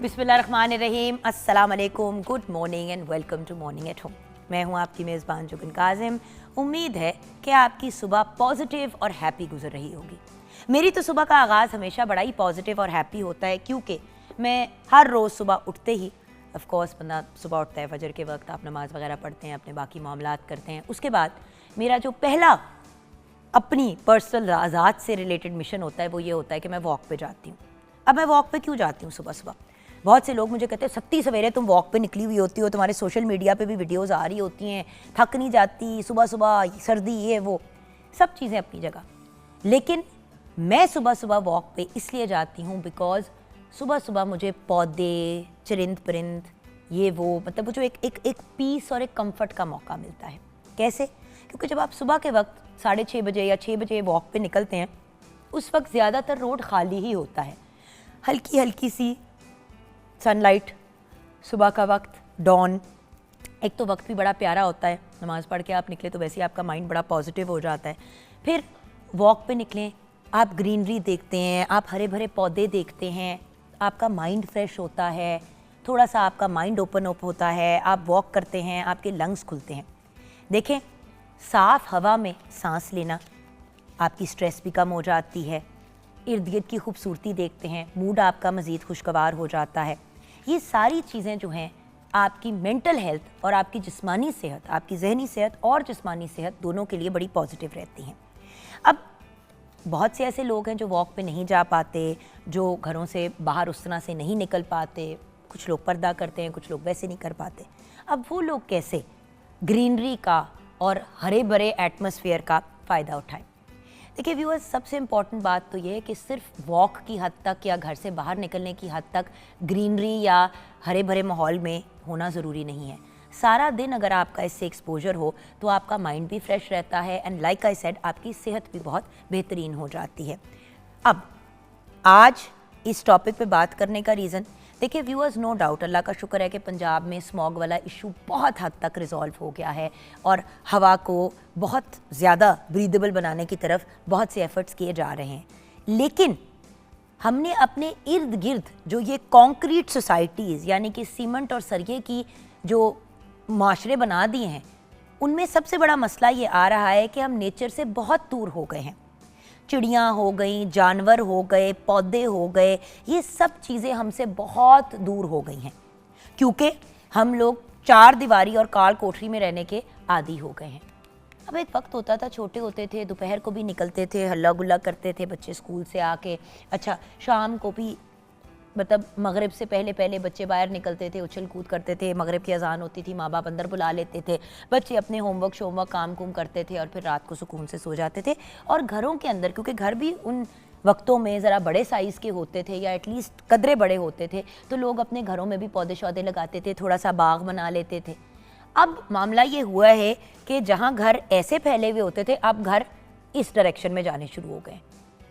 बिस्मिल्लाहिर्रहमानिर्रहीम, अस्सलाम वालेकुम, good morning and welcome to morning at home. मैं हूँ आपकी मेज़बान जुगन काजिम। उम्मीद है कि आपकी सुबह पॉजिटिव और हैप्पी गुजर रही होगी। मेरी तो सुबह का आगाज़ हमेशा बड़ा ही पॉजिटिव और हैप्पी होता है, क्योंकि मैं हर रोज़ सुबह उठते ही, ऑफ कोर्स बंदा सुबह उठता है फजर के वक्त, आप नमाज़ वगैरह पढ़ते हैं, अपने बाकी मामलात करते हैं। उसके बाद मेरा जो पहला अपनी पर्सनल राज़ात से रिलेटेड मिशन होता है वो ये होता है कि मैं वॉक पे जाती हूँ। अब मैं वॉक पे क्यों जाती हूँ सुबह सुबह? बहुत से लोग मुझे कहते हैं सत्ती सवेरे तुम वॉक पे निकली हुई होती हो, तुम्हारे सोशल मीडिया पे भी वीडियोस आ रही होती हैं, थक नहीं जाती, सुबह सुबह सर्दी ये वो, सब चीज़ें अपनी जगह। लेकिन मैं सुबह सुबह वॉक पे इसलिए जाती हूँ बिकॉज़ सुबह सुबह मुझे पौधे, चरिंद परिंद, ये वो, मतलब मुझे एक पीस और एक कंफर्ट का मौका मिलता है। कैसे? क्योंकि जब आप सुबह के वक्त 6:30 बजे या 6 बजे वॉक पे निकलते हैं, उस वक्त ज़्यादातर रोड खाली ही होता है, हल्की हल्की सी सनलाइट, सुबह का वक्त, डॉन। एक तो वक्त भी बड़ा प्यारा होता है, नमाज़ पढ़ के आप निकले तो वैसे ही आपका माइंड बड़ा पॉजिटिव हो जाता है। फिर वॉक पे निकलें, आप ग्रीनरी देखते हैं, आप हरे भरे पौधे देखते हैं, आपका माइंड फ्रेश होता है, थोड़ा सा आपका माइंड ओपन अप होता है, आप वॉक करते हैं, आपके लंग्स खुलते हैं। देखें, साफ़ हवा में सांस लेना, आपकी स्ट्रेस भी कम हो जाती है, इर्द गिर्द की खूबसूरती देखते हैं, मूड आपका मज़ीद खुशगवार हो जाता है। ये सारी चीज़ें जो हैं आपकी मेंटल हेल्थ और आपकी जिस्मानी सेहत, आपकी जहनी सेहत और जिस्मानी सेहत दोनों के लिए बड़ी पॉजिटिव रहती हैं। अब बहुत से ऐसे लोग हैं जो वॉक पे नहीं जा पाते, जो घरों से बाहर उस तरह से नहीं निकल पाते, कुछ लोग पर्दा करते हैं, कुछ लोग वैसे नहीं कर पाते। अब वो लोग कैसे ग्रीनरी का और हरे भरे एटमॉस्फेयर का फ़ायदा उठाएं? देखिए व्यूअर्स, सबसे इम्पॉर्टेंट बात तो ये है कि सिर्फ वॉक की हद तक या घर से बाहर निकलने की हद तक ग्रीनरी या हरे भरे माहौल में होना ज़रूरी नहीं है। सारा दिन अगर आपका इससे एक्सपोजर हो तो आपका माइंड भी फ्रेश रहता है एंड लाइक आई सेड आपकी सेहत भी बहुत बेहतरीन हो जाती है। अब आज इस टॉपिक पे बात करने का रीज़न, देखिए व्यूअर्स, नो डाउट अल्लाह का शुक्र है कि पंजाब में स्मॉग वाला इशू बहुत हद तक रिजॉल्व हो गया है और हवा को बहुत ज़्यादा ब्रीदेबल बनाने की तरफ बहुत से एफर्ट्स किए जा रहे हैं। लेकिन हमने अपने इर्द गिर्द जो ये कॉन्क्रीट सोसाइटीज़ यानी कि सीमेंट और सरिये की जो माशरे बना दिए हैं, उनमें सबसे बड़ा मसला ये आ रहा है कि हम नेचर से बहुत दूर हो गए हैं। चिड़ियाँ हो गई, जानवर हो गए, पौधे हो गए, ये सब चीज़ें हमसे बहुत दूर हो गई हैं क्योंकि हम लोग चार दीवारी और काल कोठरी में रहने के आदी हो गए हैं। अब एक वक्त होता था, छोटे होते थे, दोपहर को भी निकलते थे, हल्ला गुल्ला करते थे बच्चे स्कूल से आके, अच्छा शाम को भी, मतलब मगरिब से पहले पहले बच्चे बाहर निकलते थे, उछल कूद करते थे, मगरिब की अजान होती थी, माँ बाप अंदर बुला लेते थे, बच्चे अपने होमवर्क काम कुम करते थे और फिर रात को सुकून से सो जाते थे। और घरों के अंदर, क्योंकि घर भी उन वक्तों में ज़रा बड़े साइज़ के होते थे या एटलीस्ट कदरे बड़े होते थे, तो लोग अपने घरों में भी पौधे शौधे लगाते थे, थोड़ा सा बाग बना लेते थे। अब मामला ये हुआ है कि जहाँ घर ऐसे फैले हुए होते थे, अब घर इस डायरेक्शन में जाने शुरू हो गए।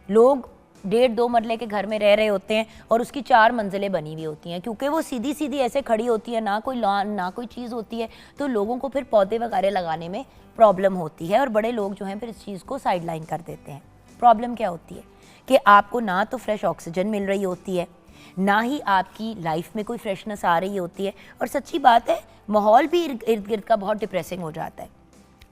लोग 1.5-2 मरले के घर में रह रहे होते हैं और उसकी 4 मंजिलें बनी हुई होती हैं, क्योंकि वो सीधी सीधी ऐसे खड़ी होती है, ना कोई लॉन ना कोई चीज़ होती है, तो लोगों को फिर पौधे वगैरह लगाने में प्रॉब्लम होती है और बड़े लोग जो हैं फिर इस चीज़ को साइड लाइन कर देते हैं। प्रॉब्लम क्या होती है कि आपको ना तो फ्रेश ऑक्सीजन मिल रही होती है, ना ही आपकी लाइफ में कोई फ्रेशनेस आ रही होती है, और सच्ची बात है माहौल भी इर्द गिर्द का बहुत डिप्रेसिंग हो जाता है।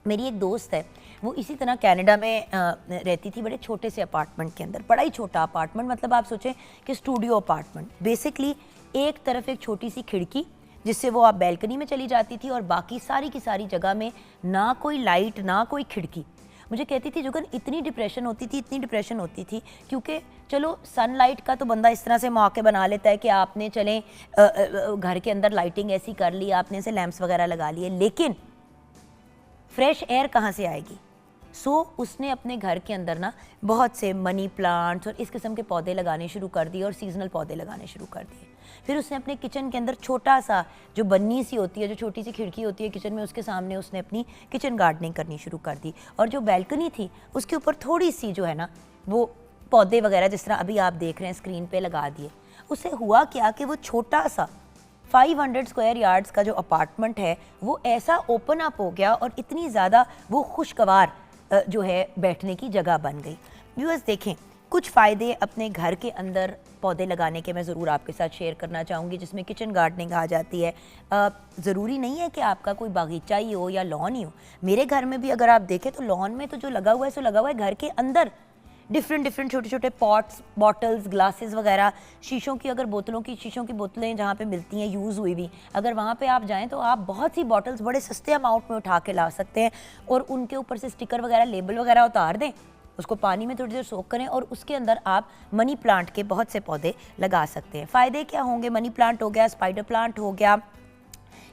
मेरी एक दोस्त है, वो इसी तरह कनाडा में रहती थी, बड़े छोटे से अपार्टमेंट के अंदर, बड़ा ही छोटा अपार्टमेंट, मतलब आप सोचें कि स्टूडियो अपार्टमेंट। बेसिकली एक तरफ एक छोटी सी खिड़की जिससे वो आप बैल्कनी में चली जाती थी और बाकी सारी की सारी जगह में ना कोई लाइट ना कोई खिड़की। मुझे कहती थी जुगन इतनी डिप्रेशन होती थी क्योंकि चलो सनलाइट का तो बंदा इस तरह से मौके बना लेता है कि आपने चलें घर के अंदर लाइटिंग ऐसी कर ली, आपने ऐसे लैंप्स वगैरह लगा लिए, लेकिन फ्रेश एयर कहाँ से आएगी? उसने अपने घर के अंदर ना बहुत से मनी प्लांट्स और इस किस्म के पौधे लगाने शुरू कर दिए और सीजनल पौधे लगाने शुरू कर दिए। फिर उसने अपने किचन के अंदर छोटा सा जो बन्नी सी होती है, जो छोटी सी खिड़की होती है किचन में, उसके सामने उसने अपनी किचन गार्डनिंग करनी शुरू कर दी। और जो बैल्कनी थी उसके ऊपर थोड़ी सी जो है ना वो पौधे वगैरह जिस तरह अभी आप देख रहे हैं स्क्रीन पे लगा दिए। उससे हुआ क्या कि वो छोटा सा 500 स्क्वायर यार्ड्स का जो अपार्टमेंट है वो ऐसा ओपन अप हो गया और इतनी ज़्यादा वो खुशगवार जो है बैठने की जगह बन गई। व्यूअर्स देखें, कुछ फ़ायदे अपने घर के अंदर पौधे लगाने के मैं ज़रूर आपके साथ शेयर करना चाहूँगी, जिसमें किचन गार्डनिंग आ जाती है। ज़रूरी नहीं है कि आपका कोई बागीचा ही हो या लॉन ही हो। मेरे घर में भी अगर आप देखें तो लॉन में तो जो लगा हुआ है सो लगा हुआ है घर के अंदर। डिफरेंट छोटे छोटे पॉट्स, बॉटल्स, ग्लासेस वगैरह, शीशों की अगर बोतलों की शीशों की बोतलें जहाँ पे मिलती हैं यूज़ हुई भी, अगर वहाँ पे आप जाएं तो आप बहुत सी बॉटल्स बड़े सस्ते अमाउंट में उठा के ला सकते हैं और उनके ऊपर से स्टिकर वगैरह, लेबल वगैरह उतार दें, उसको पानी में थोड़ी देर सोक करें और उसके अंदर आप मनी प्लांट के बहुत से पौधे लगा सकते हैं। फ़ायदे क्या होंगे? मनी प्लांट हो गया, स्पाइडर प्लांट हो गया,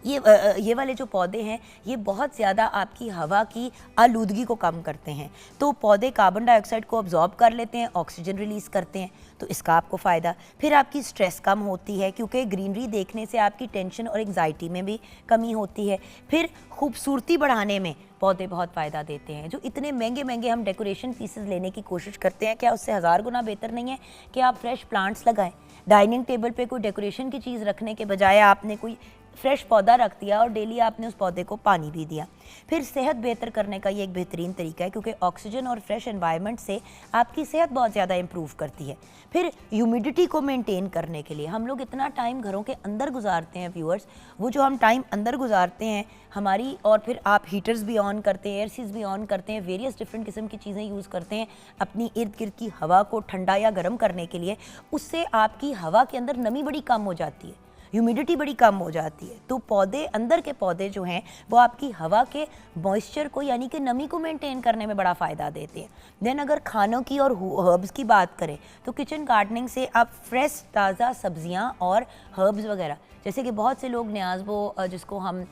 ये वाले जो पौधे हैं ये बहुत ज़्यादा आपकी हवा की आलूदगी को कम करते हैं। तो पौधे कार्बन डाइऑक्साइड को अब्जॉर्ब कर लेते हैं, ऑक्सीजन रिलीज़ करते हैं, तो इसका आपको फ़ायदा। फिर आपकी स्ट्रेस कम होती है क्योंकि ग्रीनरी देखने से आपकी टेंशन और एंग्जाइटी में भी कमी होती है। फिर खूबसूरती बढ़ाने में पौधे बहुत फ़ायदा देते हैं। जो इतने महंगे महंगे हम डेकोरेशन पीसेस लेने की कोशिश करते हैं, क्या उससे 1000 गुना बेहतर नहीं है कि आप फ्रेश प्लांट्स लगाएं? डाइनिंग टेबल पे कोई डेकोरेशन की चीज़ रखने के बजाय आपने कोई फ्रेश पौधा रख दिया और डेली आपने उस पौधे को पानी भी दिया। फिर सेहत बेहतर करने का ये एक बेहतरीन तरीका है क्योंकि ऑक्सीजन और फ्रेश एनवायरनमेंट से आपकी सेहत बहुत ज़्यादा इंप्रूव करती है। फिर ह्यूमिडिटी को मेंटेन करने के लिए हम लोग इतना टाइम घरों के अंदर गुजारते हैं व्यूअर्स, वो जो हम टाइम अंदर गुजारते हैं हमारी, और फिर आप हीटर्स भी ऑन करते हैं, एयरसीज भी ऑन करते हैं, वेरियस डिफरेंट किस्म की चीज़ें यूज़ करते हैं अपनी इर्द गिर्द की हवा को ठंडा या गर्म करने के लिए, उससे आपकी हवा के अंदर नमी बड़ी कम हो जाती है, ह्यूमिडिटी बड़ी कम हो जाती है। तो पौधे, अंदर के पौधे जो हैं वो आपकी हवा के मॉइस्चर को यानी कि नमी को मेंटेन करने में बड़ा फ़ायदा देते हैं। देन अगर खानों की और हर्ब्स की बात करें तो किचन गार्डनिंग से आप फ्रेश ताज़ा सब्जियां और हर्ब्स वगैरह, जैसे कि बहुत से लोग न्याज़बो, जिसको हम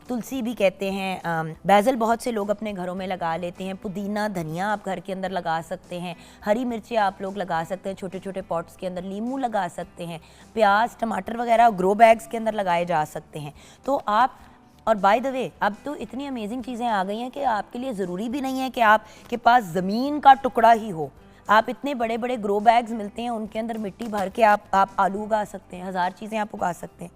तुलसी भी कहते हैं, बैज़ल बहुत से लोग अपने घरों में लगा लेते हैं, पुदीना, धनिया आप घर के अंदर लगा सकते हैं, हरी मिर्चें आप लोग लगा सकते हैं छोटे छोटे पॉट्स के अंदर, नींबू लगा सकते हैं, प्याज, टमाटर वगैरह ग्रो बैग्स के अंदर लगाए जा सकते हैं। तो आप, और बाय द वे अब तो इतनी अमेजिंग चीज़ें आ गई हैं कि आपके लिए ज़रूरी भी नहीं है कि आपके पास ज़मीन का टुकड़ा ही हो। आप इतने बड़े बड़े ग्रो बैग्स मिलते हैं, उनके अंदर मिट्टी भर के आप आलू उगा सकते हैं, 1000 चीज़ें आप उगा सकते हैं।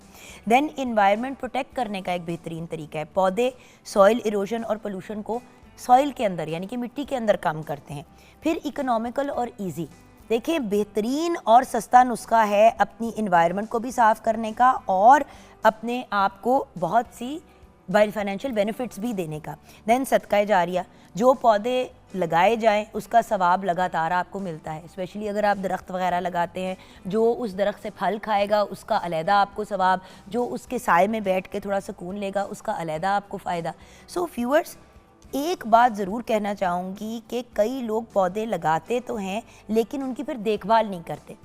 देन इन्वायरमेंट प्रोटेक्ट करने का एक बेहतरीन तरीका है, पौधे सॉइल इरोजन और पोल्यूशन को सॉइल के अंदर यानी कि मिट्टी के अंदर कम करते हैं। फिर इकोनॉमिकल और ईजी, देखिए बेहतरीन और सस्ता नुस्खा है अपनी इन्वायरमेंट को भी साफ़ करने का और अपने आप को बहुत सी फाइनेंशियल बेनिफिट्स भी देने का। देन सदका जारिया, जो पौधे लगाए जाएं उसका सवाब लगातार आपको मिलता है, स्पेशली अगर आप दरख्त वगैरह लगाते हैं, जो उस दरख्त से फल खाएगा उसका अलहदा आपको सवाब, जो उसके साए में बैठ के थोड़ा सुकून लेगा उसका अलहदा आपको फ़ायदा। सो व्यूअर्स, एक बात ज़रूर कहना चाहूँगी कि कई लोग पौधे लगाते तो हैं लेकिन उनकी फिर देखभाल नहीं करते।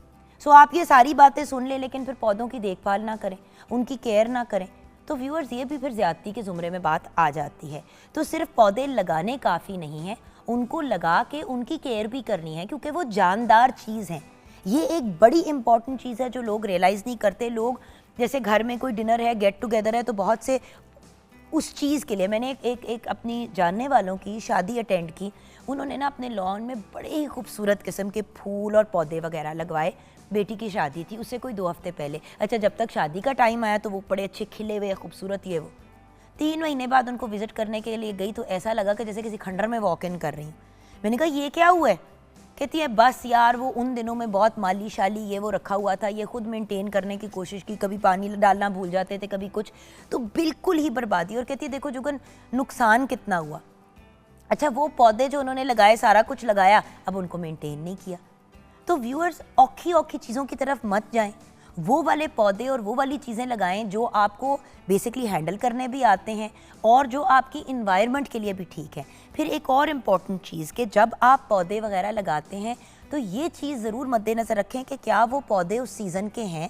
सो आप ये सारी बातें सुन लें लेकिन फिर पौधों की देखभाल ना करें, उनकी केयर ना करें, तो व्यूअर्स ये भी फिर ज़्यादती के ज़ुमरे में बात आ जाती है। तो सिर्फ पौधे लगाने काफ़ी नहीं है, उनको लगा के उनकी केयर भी करनी है क्योंकि वो जानदार चीज़ हैं। ये एक बड़ी इंपॉर्टेंट चीज़ है जो लोग रियलाइज़ नहीं करते। लोग जैसे घर में कोई डिनर है, गेट टुगेदर है, तो बहुत से उस चीज़ के लिए, मैंने एक अपनी जानने वालों की शादी अटेंड की, उन्होंने ना अपने लॉन में बड़े ही खूबसूरत किस्म के फूल और पौधे वगैरह लगवाए। बेटी की शादी थी, उससे कोई 2 हफ्ते पहले। अच्छा, जब तक शादी का टाइम आया तो वो बड़े अच्छे खिले हुए, खूबसूरत ये वो। 3 महीने बाद उनको विज़िट करने के लिए गई तो ऐसा लगा कि जैसे किसी खंडर में वॉक इन कर रही हूँ। मैंने कहा ये क्या हुआ है? कहती है बस यार वो उन दिनों में बहुत माली शाली ये वो रखा हुआ था, ये खुद मेंटेन करने की कोशिश की, कभी पानी डालना भूल जाते थे, कभी कुछ, तो बिल्कुल ही बर्बादी। और कहती है देखो जुगन नुकसान कितना हुआ। अच्छा, वो पौधे जो उन्होंने लगाए, सारा कुछ लगाया, अब उनको मेंटेन नहीं किया। तो व्यूअर्स, औखी औखी चीज़ों की तरफ मत जाएं, वो वाले पौधे और वो वाली चीज़ें लगाएं जो आपको बेसिकली हैंडल करने भी आते हैं और जो आपकी इन्वायरमेंट के लिए भी ठीक है। फिर एक और इम्पॉर्टेंट चीज़ कि जब आप पौधे वगैरह लगाते हैं तो ये चीज़ ज़रूर मद्देनज़र रखें कि क्या वो पौधे उस सीज़न के हैं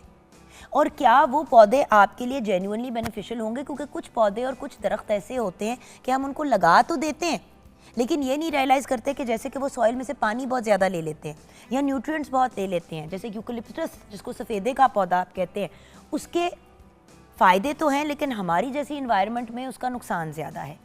और क्या वो पौधे आपके लिए जेन्युइनली बेनिफिशियल होंगे, क्योंकि कुछ पौधे और कुछ दरख्त ऐसे होते हैं कि हम उनको लगा तो देते हैं लेकिन ये नहीं रियलाइज़ करते कि जैसे कि वो सॉइल में से पानी बहुत ज़्यादा ले लेते हैं या न्यूट्रिएंट्स बहुत ले लेते हैं। जैसे यूकलिप्टस, जिसको सफ़ेदे का पौधा आप कहते हैं, उसके फ़ायदे तो हैं लेकिन हमारी जैसी इन्वायरमेंट में उसका नुकसान ज़्यादा है।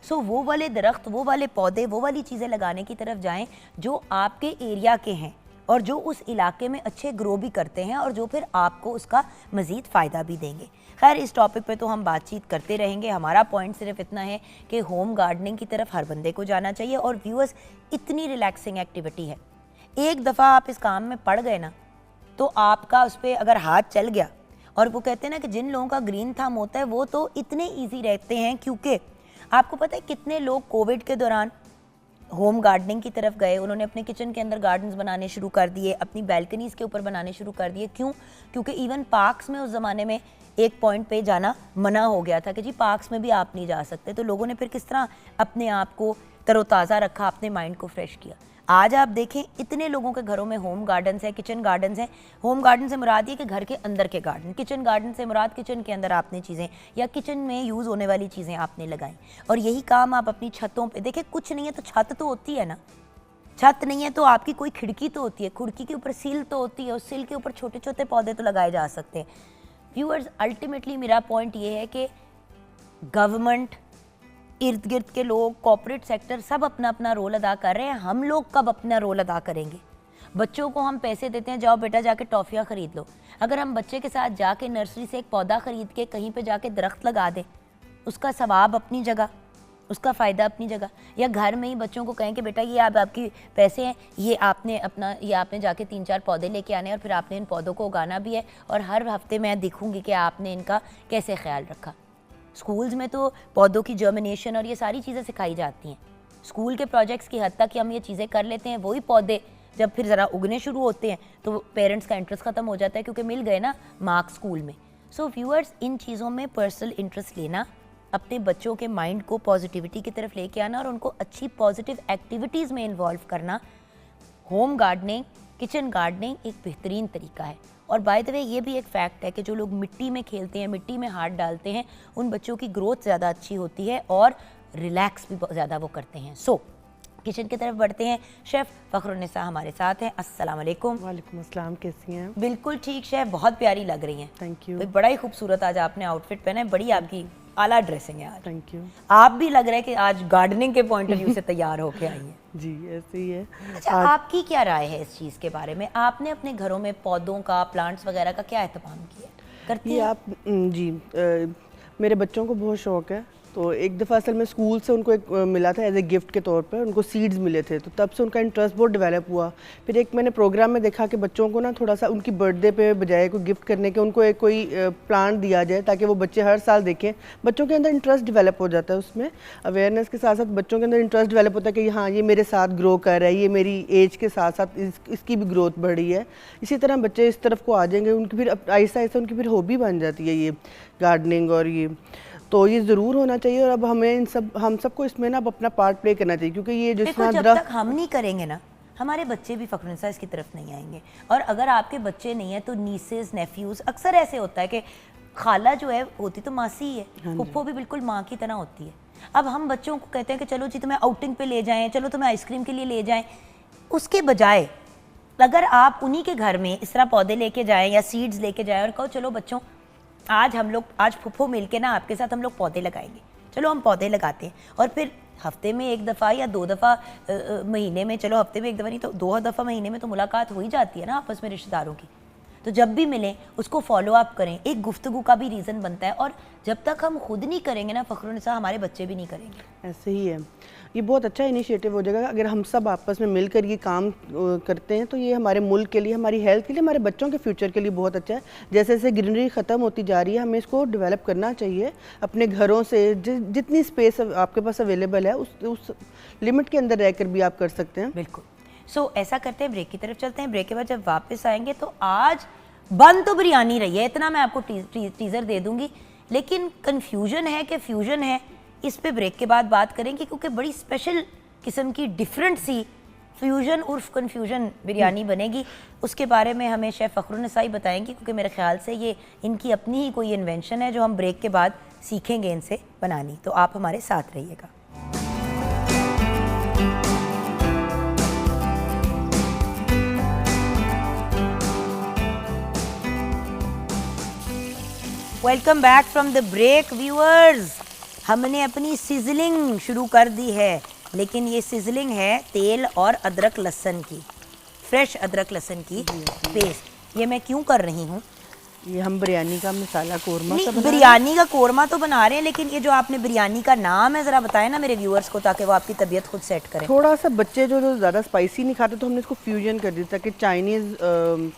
सो वो वाले दरख्त, वो वाले पौधे, वो वाली चीज़ें लगाने की तरफ जाएं जो आपके एरिया के हैं और जो उस इलाके में अच्छे ग्रो भी करते हैं और जो फिर आपको उसका मज़ीद फ़ायदा भी देंगे। खैर, इस टॉपिक पे तो हम बातचीत करते रहेंगे। हमारा पॉइंट सिर्फ इतना है कि होम गार्डनिंग की तरफ हर बंदे को जाना चाहिए। और व्यूअर्स, इतनी रिलैक्सिंग एक्टिविटी है, एक दफ़ा आप इस काम में पड़ गए ना, तो आपका उस पर अगर हाथ चल गया, और वो कहते हैं ना कि जिन लोगों का ग्रीन थंब होता है वो तो इतने ईजी रहते हैं, क्योंकि आपको पता है कितने लोग कोविड के दौरान होम गार्डनिंग की तरफ गए, उन्होंने अपने किचन के अंदर गार्डन्स बनाने शुरू कर दिए, अपनी बैल्कनीज़ के ऊपर बनाने शुरू कर दिए। क्यों? क्योंकि इवन पार्क्स में उस ज़माने में एक पॉइंट पे जाना मना हो गया था कि जी पार्क्स में भी आप नहीं जा सकते। तो लोगों ने फिर किस तरह अपने आप को तरोताज़ा रखा, अपने माइंड को फ्रेश किया। आज आप देखें इतने लोगों के घरों में होम गार्डन्स हैं, किचन गार्डन्स हैं। होम गार्डन से मुराद ये कि घर के अंदर के गार्डन, किचन गार्डन से मुराद किचन के अंदर आपने चीज़ें या किचन में यूज़ होने वाली चीज़ें आपने लगाई। और यही काम आप अपनी छतों पे देखें। कुछ नहीं है तो छत तो होती है ना, छत नहीं है तो आपकी कोई खिड़की तो होती है, खिड़की के ऊपर सिल तो होती है, उस सिल के ऊपर छोटे छोटे पौधे तो लगाए जा सकते हैं। व्यूअर्स, अल्टीमेटली मेरा पॉइंट ये है कि गवर्नमेंट, इर्द गिर्द के लोग, कॉर्पोरेट सेक्टर सब अपना अपना रोल अदा कर रहे हैं। हम लोग कब अपना रोल अदा करेंगे? बच्चों को हम पैसे देते हैं, जाओ बेटा जाके टॉफ़ियाँ ख़रीद लो। अगर हम बच्चे के साथ जाके नर्सरी से एक पौधा ख़रीद के कहीं पे जाके दरख्त लगा दें, उसका सवाब अपनी जगह, उसका फ़ायदा अपनी जगह। या घर में ही बच्चों को कहें कि बेटा ये आपकी पैसे हैं, ये आपने जाके 3-4 पौधे लेके आने हैं और फिर आपने इन पौधों को उगाना भी है, और हर हफ्ते मैं देखूँगी कि आपने इनका कैसे ख्याल रखा। स्कूल्स में तो पौधों की जर्मिनेशन और ये सारी चीज़ें सिखाई जाती हैं। स्कूल के प्रोजेक्ट्स की हद तक हम ये चीज़ें कर लेते हैं। वही पौधे जब फिर ज़रा उगने शुरू होते हैं तो पेरेंट्स का इंटरेस्ट ख़त्म हो जाता है, क्योंकि मिल गए ना मार्क्स स्कूल में। सो व्यूअर्स, इन चीज़ों में पर्सनल इंटरेस्ट लेना, अपने बच्चों के माइंड को पॉजिटिविटी की तरफ लेके आना और उनको अच्छी पॉजिटिव एक्टिविटीज़ में इन्वॉल्व करना, होम गार्डनिंग, किचन गार्डनिंग एक बेहतरीन तरीका है। और बाय द वे ये भी एक फैक्ट है कि जो लोग मिट्टी में खेलते हैं, मिट्टी में हाथ डालते हैं, उन बच्चों की ग्रोथ ज़्यादा अच्छी होती है और रिलैक्स भी ज़्यादा वो करते हैं। सो किचन की तरफ बढ़ते हैं। शेफ़ फ़खरुन्निसा हमारे साथ हैं। अस्सलाम वालेकुम। वालेकुम अस्सलाम, कैसी हैं? बिल्कुल ठीक शेफ़, बहुत प्यारी लग रही हैं। Thank you. बड़ा ही खूबसूरत आज आपने आउटफिट पहना है, बड़ी आपकी आला ड्रेसिंग है आज। Thank you. आप भी लग रहा है कि आज गार्डनिंग के पॉइंट ऑफ व्यू से तैयार होके आई हैं। जी ऐसे ही है। अच्छा, आपकी क्या राय है इस चीज़ के बारे में? आपने अपने घरों में पौधों का, प्लांट्स वगैरह का क्या एहतमाम किया? करती हैं आप? जी मेरे बच्चों को बहुत शौक़ है। तो एक दफ़ा असल में स्कूल से उनको एक मिला था एज ए गिफ्ट के तौर पर, उनको सीड्स मिले थे, तो तब से उनका इंटरेस्ट बहुत डेवलप हुआ। फिर एक मैंने प्रोग्राम में देखा कि बच्चों को ना थोड़ा सा उनकी बर्थडे पे बजाय कोई गिफ्ट करने के उनको एक कोई प्लांट दिया जाए, ताकि वो बच्चे हर साल देखें। बच्चों के अंदर इंटरेस्ट डेवलप हो जाता है, उसमें अवेयरनेस के साथ साथ बच्चों के अंदर इंटरेस्ट डेवलप होता है कि हाँ ये मेरे साथ ग्रो कर रहा है, ये मेरी एज के साथ साथ इसकी भी ग्रोथ बढ़ी है। इसी तरह बच्चे इस तरफ को आ जाएंगे, उनकी फिर आहिस्ता आहिस्ता उनकी फिर हॉबी बन जाती है ये गार्डनिंग। और ये तो ये ज़रूर होना चाहिए। और अब हमें हम सबको इसमें ना अब अपना पार्ट प्ले करना चाहिए, क्योंकि ये जब तक हम नहीं करेंगे ना, हमारे बच्चे भी फ़खरुन्निसा इसकी तरफ नहीं आएंगे। और अगर आपके बच्चे नहीं है तो नीसेस, नेफ्यूज़, अक्सर ऐसे होता है कि खाला जो है होती तो मासी ही है, फुप्पो भी बिल्कुल माँ की तरह होती है। अब हम बच्चों को कहते हैं कि चलो जी तुम्हें आउटिंग पे ले जाएं, चलो तुम्हें आइसक्रीम के लिए ले जाएं, उसके बजाय अगर आप उन्हीं के घर में इस तरह पौधे लेके जाएं या सीड्स लेके जाएं और कहो चलो बच्चों आज फुफ्फो मिल के ना आपके साथ हम लोग पौधे लगाएंगे, चलो हम पौधे लगाते हैं। और फिर हफ्ते में एक दफ़ा या 2 दफ़ा महीने में, चलो हफ्ते में एक दफ़ा नहीं तो 2 दफ़ा महीने में तो मुलाकात हो ही जाती है ना आपस में रिश्तेदारों की। तो जब भी मिलें उसको फॉलो अप करें, एक गुफ्तगू का भी रीज़न बनता है। और जब तक हम खुद नहीं करेंगे ना फ़खरुन्निसा, हमारे बच्चे भी नहीं करेंगे। ऐसे ही है। ये बहुत अच्छा इनिशिएटिव हो जाएगा अगर हम सब आपस में मिलकर ये काम करते हैं। तो ये हमारे मुल्क के लिए, हमारी हेल्थ के लिए, हमारे बच्चों के फ्यूचर के लिए बहुत अच्छा है। जैसे जैसे ग्रीनरी ख़त्म होती जा रही है, हमें इसको डेवलप करना चाहिए अपने घरों से। जितनी स्पेस आपके पास अवेलेबल है उस लिमिट के अंदर रहकर भी आप कर सकते हैं। बिल्कुल। सो ऐसा करते हैं, ब्रेक की तरफ चलते हैं। ब्रेक के बाद जब वापस आएंगे तो आज बन तो बिरयानी रही है, इतना मैं आपको टीज़र दे दूंगी, लेकिन कन्फ्यूजन है कि फ्यूजन है, इस पे ब्रेक के बाद बात करेंगे, क्योंकि बड़ी स्पेशल किस्म की डिफरेंट सी फ्यूजन उर्फ कन्फ्यूजन बिरयानी बनेगी। उसके बारे में हमें शेफ़ फ़खरुन्निसा ही बताएंगी, क्योंकि मेरे ख्याल से ये इनकी अपनी ही कोई इन्वेंशन है जो हम ब्रेक के बाद सीखेंगे इनसे बनानी। तो आप हमारे साथ रहिएगा। Welcome back from the break viewers. हमने अपनी सिजलिंग शुरू कर दी है, लेकिन ये सिजलिंग है तेल और अदरक लहसुन की, फ्रेश अदरक लहसुन की पेस्ट। ये मैं क्यों कर रही हूँ? ये हम बिरयानी का मसाला कोरमा सा नहीं, बना रहे हैं। बिरयानी का कोरमा तो बना रहे हैं, लेकिन ये जो आपने बिरयानी का नाम है, ज़रा बताएं ना मेरे व्यूअर्स को, ताकि वो आपकी तबीयत खुद सेट करें। थोड़ा सा बच्चे जो ज़्यादा स्पाइसी नहीं खाते, तो हमने इसको फ्यूजन कर दिया, ताकि चाइनीज़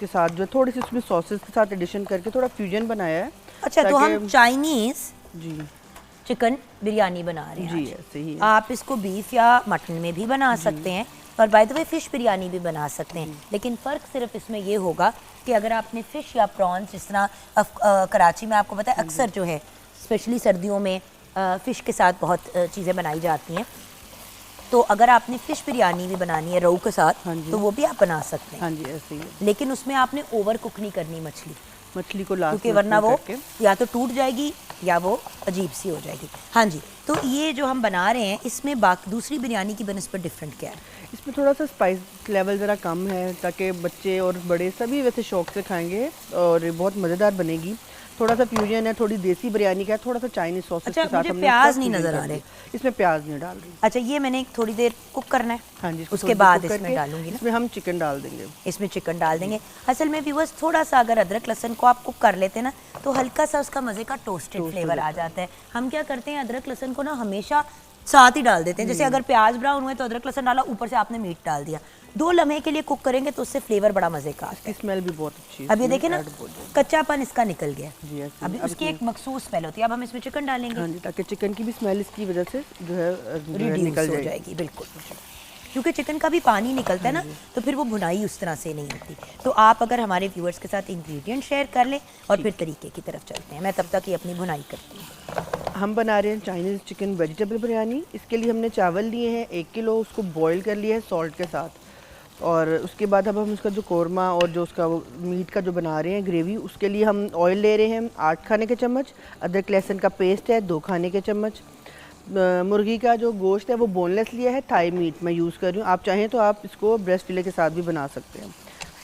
के साथ जो थोड़ी सी उसमें सॉसेस के साथ एडिशन करके थोड़ा फ्यूजन बनाया है। अच्छा, तो ताकि- हम चाइनीज़ जी चिकन बिरयानी बना रहे हैं जी, आज। ऐसे ही है। आप इसको बीफ या मटन में भी बना सकते हैं, और by the way fish biryani भी बना सकते हैं, लेकिन फ़र्क सिर्फ इसमें ये होगा कि अगर आपने फ़िश या प्रॉन्स, जिस तरह कराची में आपको पता है अक्सर जो है स्पेशली सर्दियों में फ़िश के साथ बहुत चीज़ें बनाई जाती हैं, तो अगर आपने फ़िश बिरयानी भी बनानी है रोहू के साथ, हाँ जी। तो वो भी आप बना सकते हैं, हाँ जी, ऐसे ही है। लेकिन उसमें आपने ओवर कुक नहीं करनी मछली को लास्ट क्योंकि में वरना वो करके। या तो टूट जाएगी या वो अजीब सी हो जाएगी। हाँ जी, तो ये जो हम बना रहे हैं, इसमें बाकी दूसरी बिरयानी की बनस्पत डिफरेंट क्या है? इसमें थोड़ा सा स्पाइस लेवल ज़रा कम है, ताकि बच्चे और बड़े सभी वैसे शौक से खाएंगे और बहुत मज़ेदार बनेगी। थोड़ा सा फ्यूजन है, थोड़ी देसी बिरयानी का है, थोड़ा सा चाइनीज सॉसेस अच्छा, के साथ मुझे हमने प्याज इसका नहीं fusion नज़र कर आ रहे। दिया। इसमें प्याज नहीं डाल रही। अच्छा, ये मैंने थोड़ी देर कुक करना है, हाँ जी, इसको उसके थोड़ी बाद cook इसमें करके डालूंगी ना, इसमें हम चिकन डाल देंगे। इसमें चिकन डाल देंगे। असल में व्यूअर्स, थोड़ा सा अगर अदरक लहसुन को आप कुक कर लेते हैं ना, तो हल्का सा उसका मज़े का टोस्टेड फ्लेवर आ जाता है। हम क्या करते हैं, अदरक लहसुन को ना हमेशा साथ ही डाल देते हैं, जैसे अगर प्याज ब्राउन हुए तो अदरक लहसुन डाला, ऊपर से आपने मीट डाल दिया, 2 लम्हे के लिए कुक करेंगे तो उससे फ्लेवर बड़ा मज़े का आता है। इसकी स्मेल भी बहुत अच्छी है। अब ये इसमें देखें ना, add बहुत है। कच्चापन इसका निकल गया। जी, ऐसे अभी ही। अब उसकी एक मखसूस स्मेल होती है। अब हम इसमें चिकन डालेंगे, हाँ जी, ताकि चिकन की भी स्मेल इसकी वजह से जो है रिड्यूस निकल हो जाएगी। जाएगी। बिल्कुल, क्योंकि चिकन का भी पानी निकलता है ना, तो फिर वो भुनाई उस तरह से नहीं होती। तो आप अगर हमारे व्यूअर्स के साथ इंग्रेडिएंट शेयर कर लें और फिर तरीके की तरफ चलते हैं, मैं तब तक ये अपनी भुनाई करती हूँ। हम बना रहे हैं चाइनीज़ चिकन वेजिटेबल बिरयानी। इसके लिए हमने चावल लिए हैं 1 किलो, उसको बॉईल कर लिया है सॉल्ट के साथ, और उसके बाद अब हम उसका जो कोरमा और जो उसका वो मीट का जो बना रहे हैं ग्रेवी, उसके लिए हम ऑयल ले रहे हैं 8 खाने के चम्मच, अदरक लहसुन का पेस्ट है 2 खाने के चम्मच, मुर्गी का जो गोश्त है वो बोनलेस लिया है, थाई मीट मैं यूज़ कर रही हूँ। आप चाहें तो आप इसको ब्रेस्ट फिले के साथ भी बना सकते हैं।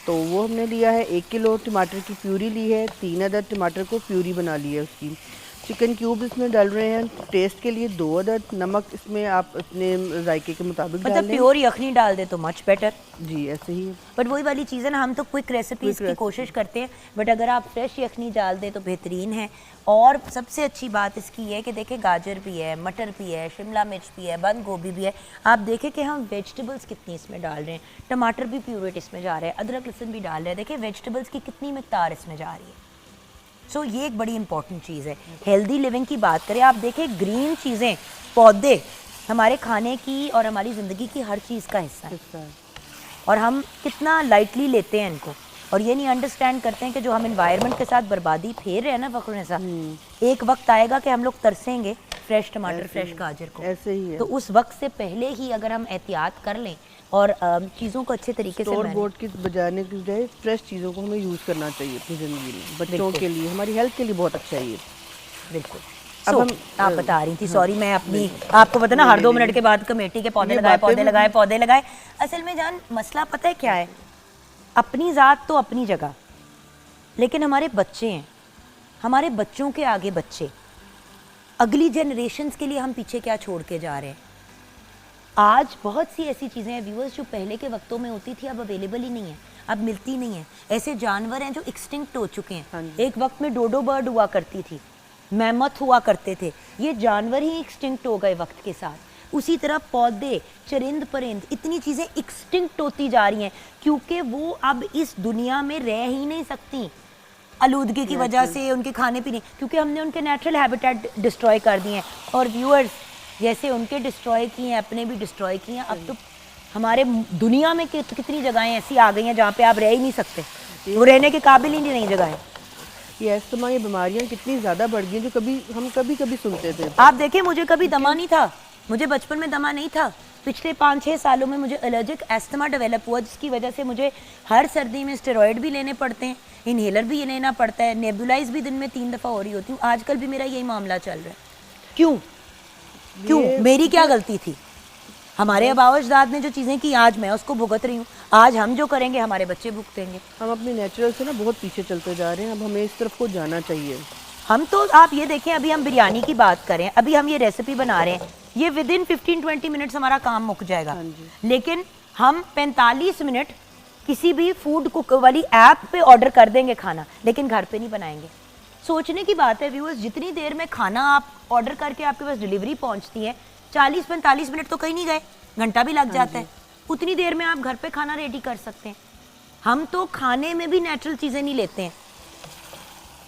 तो वो हमने लिया है 1 किलो, टमाटर की प्यूरी ली है, 3 अदद टमाटर को प्यूरी बना ली है उसकी। चिकन क्यूब इसमें डाल रहे हैं टेस्ट के लिए 2 अदद, नमक इसमें आप अपने जायके के मुताबिक डाल मतलब लें। प्योर यखनी डाल दे तो मच बेटर। जी, ऐसे ही। बट वही वाली चीज़ है ना, हम तो क्विक रेसिपीज़ की recipe। कोशिश करते हैं, बट अगर आप फ्रेश यखनी डाल दें तो बेहतरीन है। और सबसे अच्छी बात इसकी है कि देखिए, गाजर भी है, मटर भी है, शिमला मिर्च भी है, बंद गोभी भी है। आप देखें कि हम वेजिटेबल्स कितनी इसमें डाल रहे हैं, टमाटर भी प्यूरेट इसमें जा रहा है, अदरक लहसुन भी डाल रहे हैं। देखिए वेजिटेबल्स की कितनी मिकदार इसमें जा रही है। सो ये एक बड़ी इंपॉर्टेंट चीज़ है। हेल्दी लिविंग की बात करें, आप देखें ग्रीन चीज़ें, पौधे हमारे खाने की और हमारी ज़िंदगी की हर चीज़ का हिस्सा है, और हम कितना लाइटली लेते हैं इनको, और ये नहीं अंडरस्टैंड करते हैं कि जो हम एनवायरनमेंट के साथ बर्बादी फेर रहे हैं ना फ़खरुन्निसा, एक वक्त आएगा कि हम लोग तरसेंगे फ्रेश टमाटर, फ्रेश गाजर को। ऐसे ही है। तो उस वक्त से पहले ही अगर हम एहतियात कर लें और चीज़ों को अच्छे तरीके से स्टोर manage- बोर्ड की बजाने की बजाय फ्रेश चीज़ों को हमें यूज़ करना चाहिए अपनी ज़िंदगी में। बच्चों के लिए, हमारी हेल्थ के लिए बहुत अच्छा है ये। बिल्कुल। अब So, हम आप बता रही थी, सॉरी मैं अपनी, आपको पता ना हर 2 मिनट के बाद कमेटी के पौधे लगाए, पौधे लगाए, पौधे लगाए। असल में जान, मसला पता है क्या है, अपनी ज़ात तो अपनी जगह, लेकिन हमारे बच्चे हैं, हमारे बच्चों के आगे बच्चे, अगली जनरेशन्स के लिए हम पीछे क्या छोड़ के जा रहे हैं। आज बहुत सी ऐसी चीज़ें हैं व्यूअर्स जो पहले के वक्तों में होती थी, अब अवेलेबल ही नहीं है, अब मिलती नहीं है। ऐसे जानवर हैं जो एक्सटिंक्ट हो चुके हाँ हैं। जी। एक वक्त में डोडो बर्ड हुआ करती थी, मैमथ हुआ करते थे, ये जानवर ही एक्सटिंक्ट हो गए वक्त के साथ। उसी तरह पौधे, चरिंद परिंद, इतनी चीज़ें एक्सटिंक्ट होती जा रही हैं क्योंकि वो अब इस दुनिया में रह ही नहीं सकती, आलूदगी की वजह से, उनके खाने पीने, क्योंकि हमने उनके नेचुरल हैबिटेट डिस्ट्रॉय कर दिए हैं। और व्यूअर्स, जैसे उनके डिस्ट्रॉय किए हैं, अपने भी डिस्ट्रॉय किए हैं। अब तो हमारे दुनिया में कितनी जगहें ऐसी आ गई हैं जहाँ पे आप रह ही नहीं सकते, वो रहने के काबिल ही नहीं जगह है। ये अस्थमा, ये बीमारियाँ कितनी ज़्यादा बढ़ गई हैं जो हम कभी सुनते थे। आप देखें, मुझे कभी दमा नहीं था, मुझे बचपन में दमा नहीं था। पिछले 5-6 सालों में मुझे एलर्जिक एस्थमा डेवलप हुआ, जिसकी वजह से मुझे हर सर्दी में स्टेरॉइड भी लेने पड़ते हैं, इनहेलर भी लेना पड़ता है, नेबुलाइज भी दिन में 3 दफ़ा हो रही होती हूँ। आजकल भी मेरा यही मामला चल रहा है। क्यों? मेरी क्या गलती थी? हमारे आबा अजदाद ने जो चीज़ें की, आज मैं उसको भुगत रही हूँ। आज हम जो करेंगे हमारे बच्चे भुगतेंगे। हम अपनी नेचुरल से ना बहुत पीछे चलते जा रहे हैं, अब हमें इस तरफ को जाना चाहिए। हम तो, आप ये देखें, अभी हम बिरयानी की बात करें, अभी हम ये रेसिपी बना रहे हैं, ये विद इन 15-20 मिनट्स हमारा काम मुक जाएगा, लेकिन हम 45 मिनट किसी भी फूड कुक वाली ऐप पे ऑर्डर कर देंगे खाना, लेकिन घर पे नहीं बनाएंगे। सोचने की बात है व्यूअर्स, जितनी देर में खाना आप ऑर्डर करके आपके पास डिलीवरी पहुंचती है, 40-45 मिनट तो कहीं नहीं गए, घंटा भी लग जाता है, उतनी देर में आप घर पे खाना रेडी कर सकते हैं। हम तो खाने में भी नेचुरल चीज़ें नहीं लेते हैं,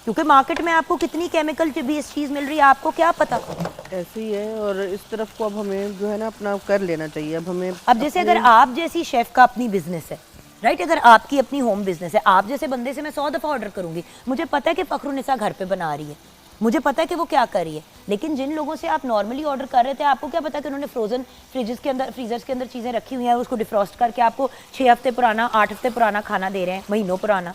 क्योंकि मार्केट में आपको कितनी केमिकल बेस्ड चीज़ मिल रही है, आपको क्या पता। ऐसे ही है, और इस तरफ को अब हमें जो है ना अपना कर लेना चाहिए। अब हमें अब जैसे अगर आप जैसी शेफ का अपनी बिजनेस है, राइट, अगर आपकी अपनी होम बिजनेस है, आप जैसे बंदे से मैं 100 दफ़ा ऑर्डर करूंगी, मुझे पता है कि फखरुन्निसा घर पे बना रही है, मुझे पता है कि वो क्या कर रही है। लेकिन जिन लोगों से आप नॉर्मली ऑर्डर कर रहे थे, आपको क्या पता कि उन्होंने फ्रोजन फ्रीजर्स के अंदर चीज़ें रखी हुई हैं, उसको डिफ्रॉस्ट करके आपको 6 हफ्ते पुराना, 8 हफ्ते पुराना खाना दे रहे हैं, महीनों पुराना,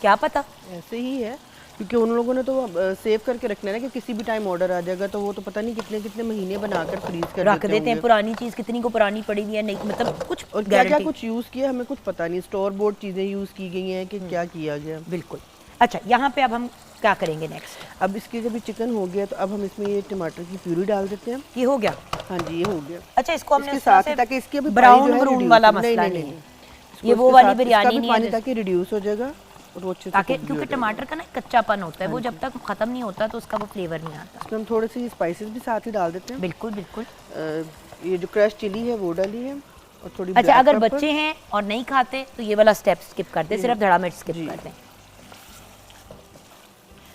क्या पता। ऐसे ही है, क्योंकि उन लोगों ने तो सेव करके रखना है ना कि किसी भी टाइम ऑर्डर आ जाएगा, तो वो तो पता नहीं कितने कितने महीने बनाकर फ्रीज कर रख देते हैं। पुरानी चीज़ कितनी को पुरानी पड़ी हुई है, नहीं मतलब कुछ और क्या क्या कुछ यूज़ किया हमें कुछ पता नहीं, स्टोर बोर्ड चीज़ें यूज़ की गई हैं कि क्या किया गया। बिल्कुल। अच्छा, यहाँ पे अब हम क्या करेंगे नेक्स्ट? अब इसके जब ये चिकन हो गया तो अब हम इसमें ये टमाटर की प्यूरी डाल देते हैं। ये हो गया? हाँ जी, ये हो गया। अच्छा, इसको हमने इसके साथ ही ताकि इसकी अभी ब्राउन ब्राउन वाला मसला नहीं है, ये वो वाली बिरयानी नहीं है, ताकि रिड्यूस हो जाएगा और वो अच्छे से ताकि, क्योंकि टमाटर का ना कच्चापन होता है, वो जब तक खत्म नहीं होता तो उसका वो फ्लेवर नहीं आता। इसमें हम थोड़े से स्पाइसेस भी साथ ही डाल देते हैं। बिल्कुल बिल्कुल। ये जो क्रश चिली है वो डाली है और थोड़ी। अच्छा, अगर बच्चे हैं और नहीं खाते तो ये वाला स्टेप स्किप कर दें, सिर्फ धड़ा मिर्च स्किप कर दें।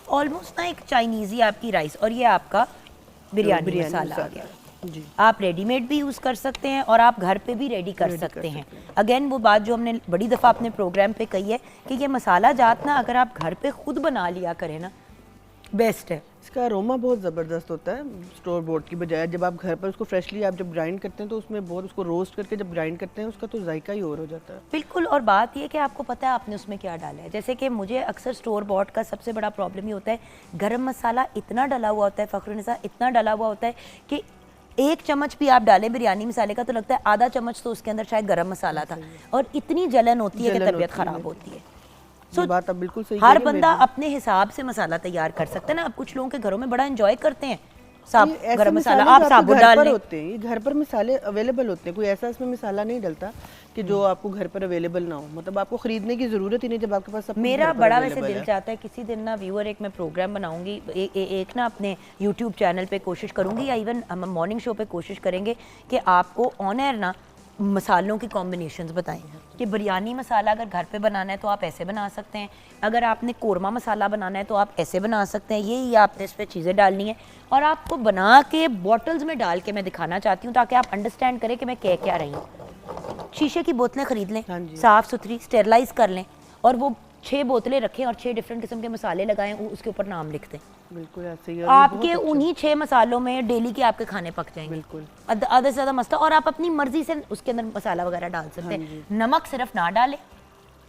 ऑलमोस्ट ना एक चाइनीज़ी आपकी राइस, और ये आपका बिरयानी मसाला आ गया जी। आप रेडीमेड भी यूज़ कर सकते हैं और आप घर पे भी रेडी कर सकते हैं। अगेन वो बात जो हमने बड़ी दफ़ा अपने प्रोग्राम पे कही है कि ये मसाला जात ना अगर आप घर पे खुद बना लिया करें ना, बेस्ट है। इसका अरोमा बहुत ज़बरदस्त होता है स्टोर बोर्ड की बजाय। जब आप घर पर उसको फ्रेशली आप जब ग्राइंड करते हैं तो उसमें बहुत, उसको रोस्ट करके जब ग्राइंड करते हैं उसका तो जायका ही और हो जाता है। बिल्कुल। और बात ये कि आपको पता है आपने उसमें क्या डाला है। जैसे कि मुझे अक्सर स्टोर बॉट का सबसे बड़ा प्रॉब्लम ही होता है, गरम मसाला इतना डला हुआ होता है, फखरुन्निसा इतना डला हुआ होता है कि 1 चम्मच भी आप डालें बिरयानी मसाले का तो लगता है आधा चम्मच तो उसके अंदर शायद गरम मसाला था, और इतनी जलन होती है कि तबीयत खराब होती है। So, बात अब बिल्कुल सही हर बंदा अपने हिसाब से मसाला तैयार कर सकता है ना। अब कुछ लोगों के घरों में बड़ा एंजॉय करते हैं साब गरम मसाला, आप साबुत डाल लें, होते हैं, ये घर पर मसाले अवेलेबल होते हैं, कोई ऐसा इसमें मसाला नहीं डलता कि जो आपको घर पर अवेलेबल ना हो, मतलब आपको खरीदने की जरूरत ही नहीं जब आपके पास सब। मेरा बड़ा वैसे दिल चाहता है किसी दिन ना व्यूअर एक मैं प्रोग्राम बनाऊंगी, एक ना अपने यूट्यूब चैनल पे कोशिश करूंगी, या इवन हम मॉर्निंग शो पे कोशिश करेंगे कि आपको ऑन एयर ना मसालों की कॉम्बिनेशंस बताएं कि बिरयानी मसाला अगर घर पे बनाना है तो आप ऐसे बना सकते हैं, अगर आपने कोरमा मसाला बनाना है तो आप ऐसे बना सकते हैं, ये आपने इस पर चीज़ें डालनी है, और आपको बना के बॉटल्स में डाल के मैं दिखाना चाहती हूँ ताकि आप अंडरस्टैंड करें कि मैं कह क्या रही हूँ। शीशे की बोतलें खरीद लें, साफ़ सुथरी स्टेरलाइज कर लें, और वो 6 बोतलें रखें और 6 डिफरेंट किस्म के मसाले लगाएं, उसके ऊपर नाम लिख दें। बिल्कुल ऐसे ही। आपके उन्हीं 6 मसालों में डेली के आपके खाने पक जाएंगे। बिल्कुल आधे से ज़्यादा मस्त, और आप अपनी मर्जी से उसके अंदर मसाला वगैरह डाल सकते हैं। नमक सिर्फ ना डालें,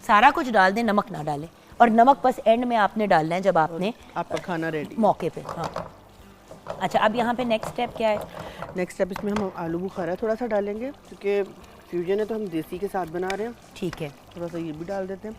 सारा कुछ डाल दें, नमक ना डालें, और नमक बस एंड में आपने डालना है जब आपने आपका खाना रेडी मौके पे। हाँ, अच्छा, अब यहाँ पे नेक्स्ट स्टेप क्या है? नेक्स्ट स्टेप इसमें हम आलू बुखारा थोड़ा सा डालेंगे, क्योंकि फ्यूजन है तो हम देसी के साथ बना रहे हैं। ठीक है, थोड़ा सा ये भी डाल देते हैं,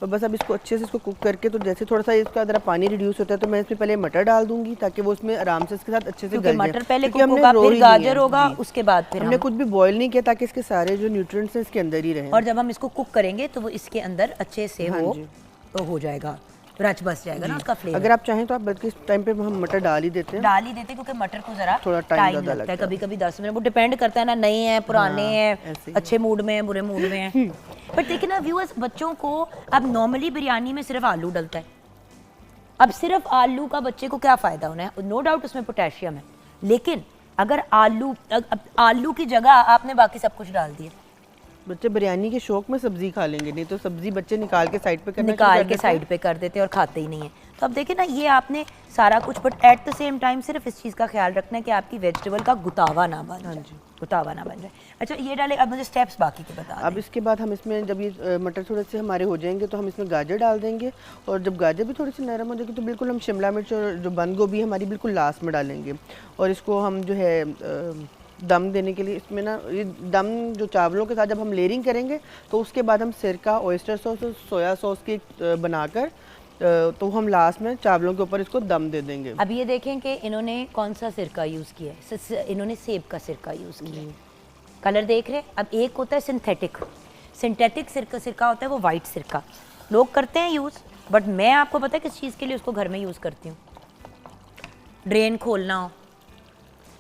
और बस अब इसको अच्छे से इसको कुक करके, तो जैसे थोड़ा सा इसका ज़रा पानी रिड्यूस होता है तो मैं इसमें पहले मटर डाल दूंगी ताकि वो उसमें आराम से इसके साथ अच्छे से गल जाए। मटर पहले कुक होगा, फिर गाजर होगा, उसके बाद फिर हमने कुछ भी बॉईल नहीं किया ताकि इसके सारे जो न्यूट्रिएंट्स हैं इसके अंदर ही रहें, और जब हम इसको कुक करेंगे तो वो इसके अंदर अच्छे से वो हो जाएगा, रच बस जाएगा ना उसका फ्लेवर। अगर आप चाहें तो आप बल्कि इस टाइम पे हम मटर डाल ही देते हैं, क्योंकि मटर को जरा थोड़ा टाइम लगता है, कभी कभी 10 मिनट, वो डिपेंड करता है ना, नए हैं पुराने हैं, अच्छे मूड में हैं बुरे मूड में हैं। बट देखिए ना व्यूअर्स, बच्चों को अब नॉर्मली बिरयानी में सिर्फ आलू डलता है, अब सिर्फ आलू का बच्चे को क्या फ़ायदा होना है? नो डाउट उसमें पोटेशियम है, लेकिन अगर आलू की जगह आपने बाकी सब कुछ डाल दिया, बच्चे बिरयानी के शौक में सब्जी खा लेंगे, नहीं तो सब्जी बच्चे निकाल के साइड पे साइड पे कर देते हैं और खाते ही नहीं है। तो अब देखिए ना, ये आपने सारा कुछ, but at the same time सिर्फ इस चीज़ का ख्याल रखना है कि आपकी वेजिटेबल का गुतावा ना बन जाए, गुतावा ना बन जाए। अच्छा, ये डाले। अब मुझे स्टेप्स बाकी के बता। अब इसके बाद हम इसमें जब ये मटर थोड़े से हमारे हो जाएंगे तो हम इसमें गाजर डाल देंगे, और जब गाजर भी थोड़ी सी नरम हो जाएगी तो बिल्कुल हम शिमला मिर्च और जो बंद गोभी हमारी बिल्कुल लास्ट में डालेंगे, और इसको हम जो है दम देने के लिए इसमें ना, ये दम जो चावलों के साथ जब हम लेयरिंग करेंगे तो उसके बाद हम सिरका, ऑयस्टर सॉस और सोया सॉस की बनाकर तो हम लास्ट में चावलों के ऊपर इसको दम दे देंगे। अब ये देखें कि इन्होंने कौन सा सिरका यूज़ किया है, इन्होंने सेब का सिरका यूज़ किया है। कलर देख रहे हैं। अब एक होता है सिंथेटिक, सिंथेटिक सिरका होता है वो वाइट सिरका लोग करते हैं यूज़, बट मैं आपको पता है किस चीज़ के लिए उसको घर में यूज़ करती हूँ। ड्रेन खोलना हो,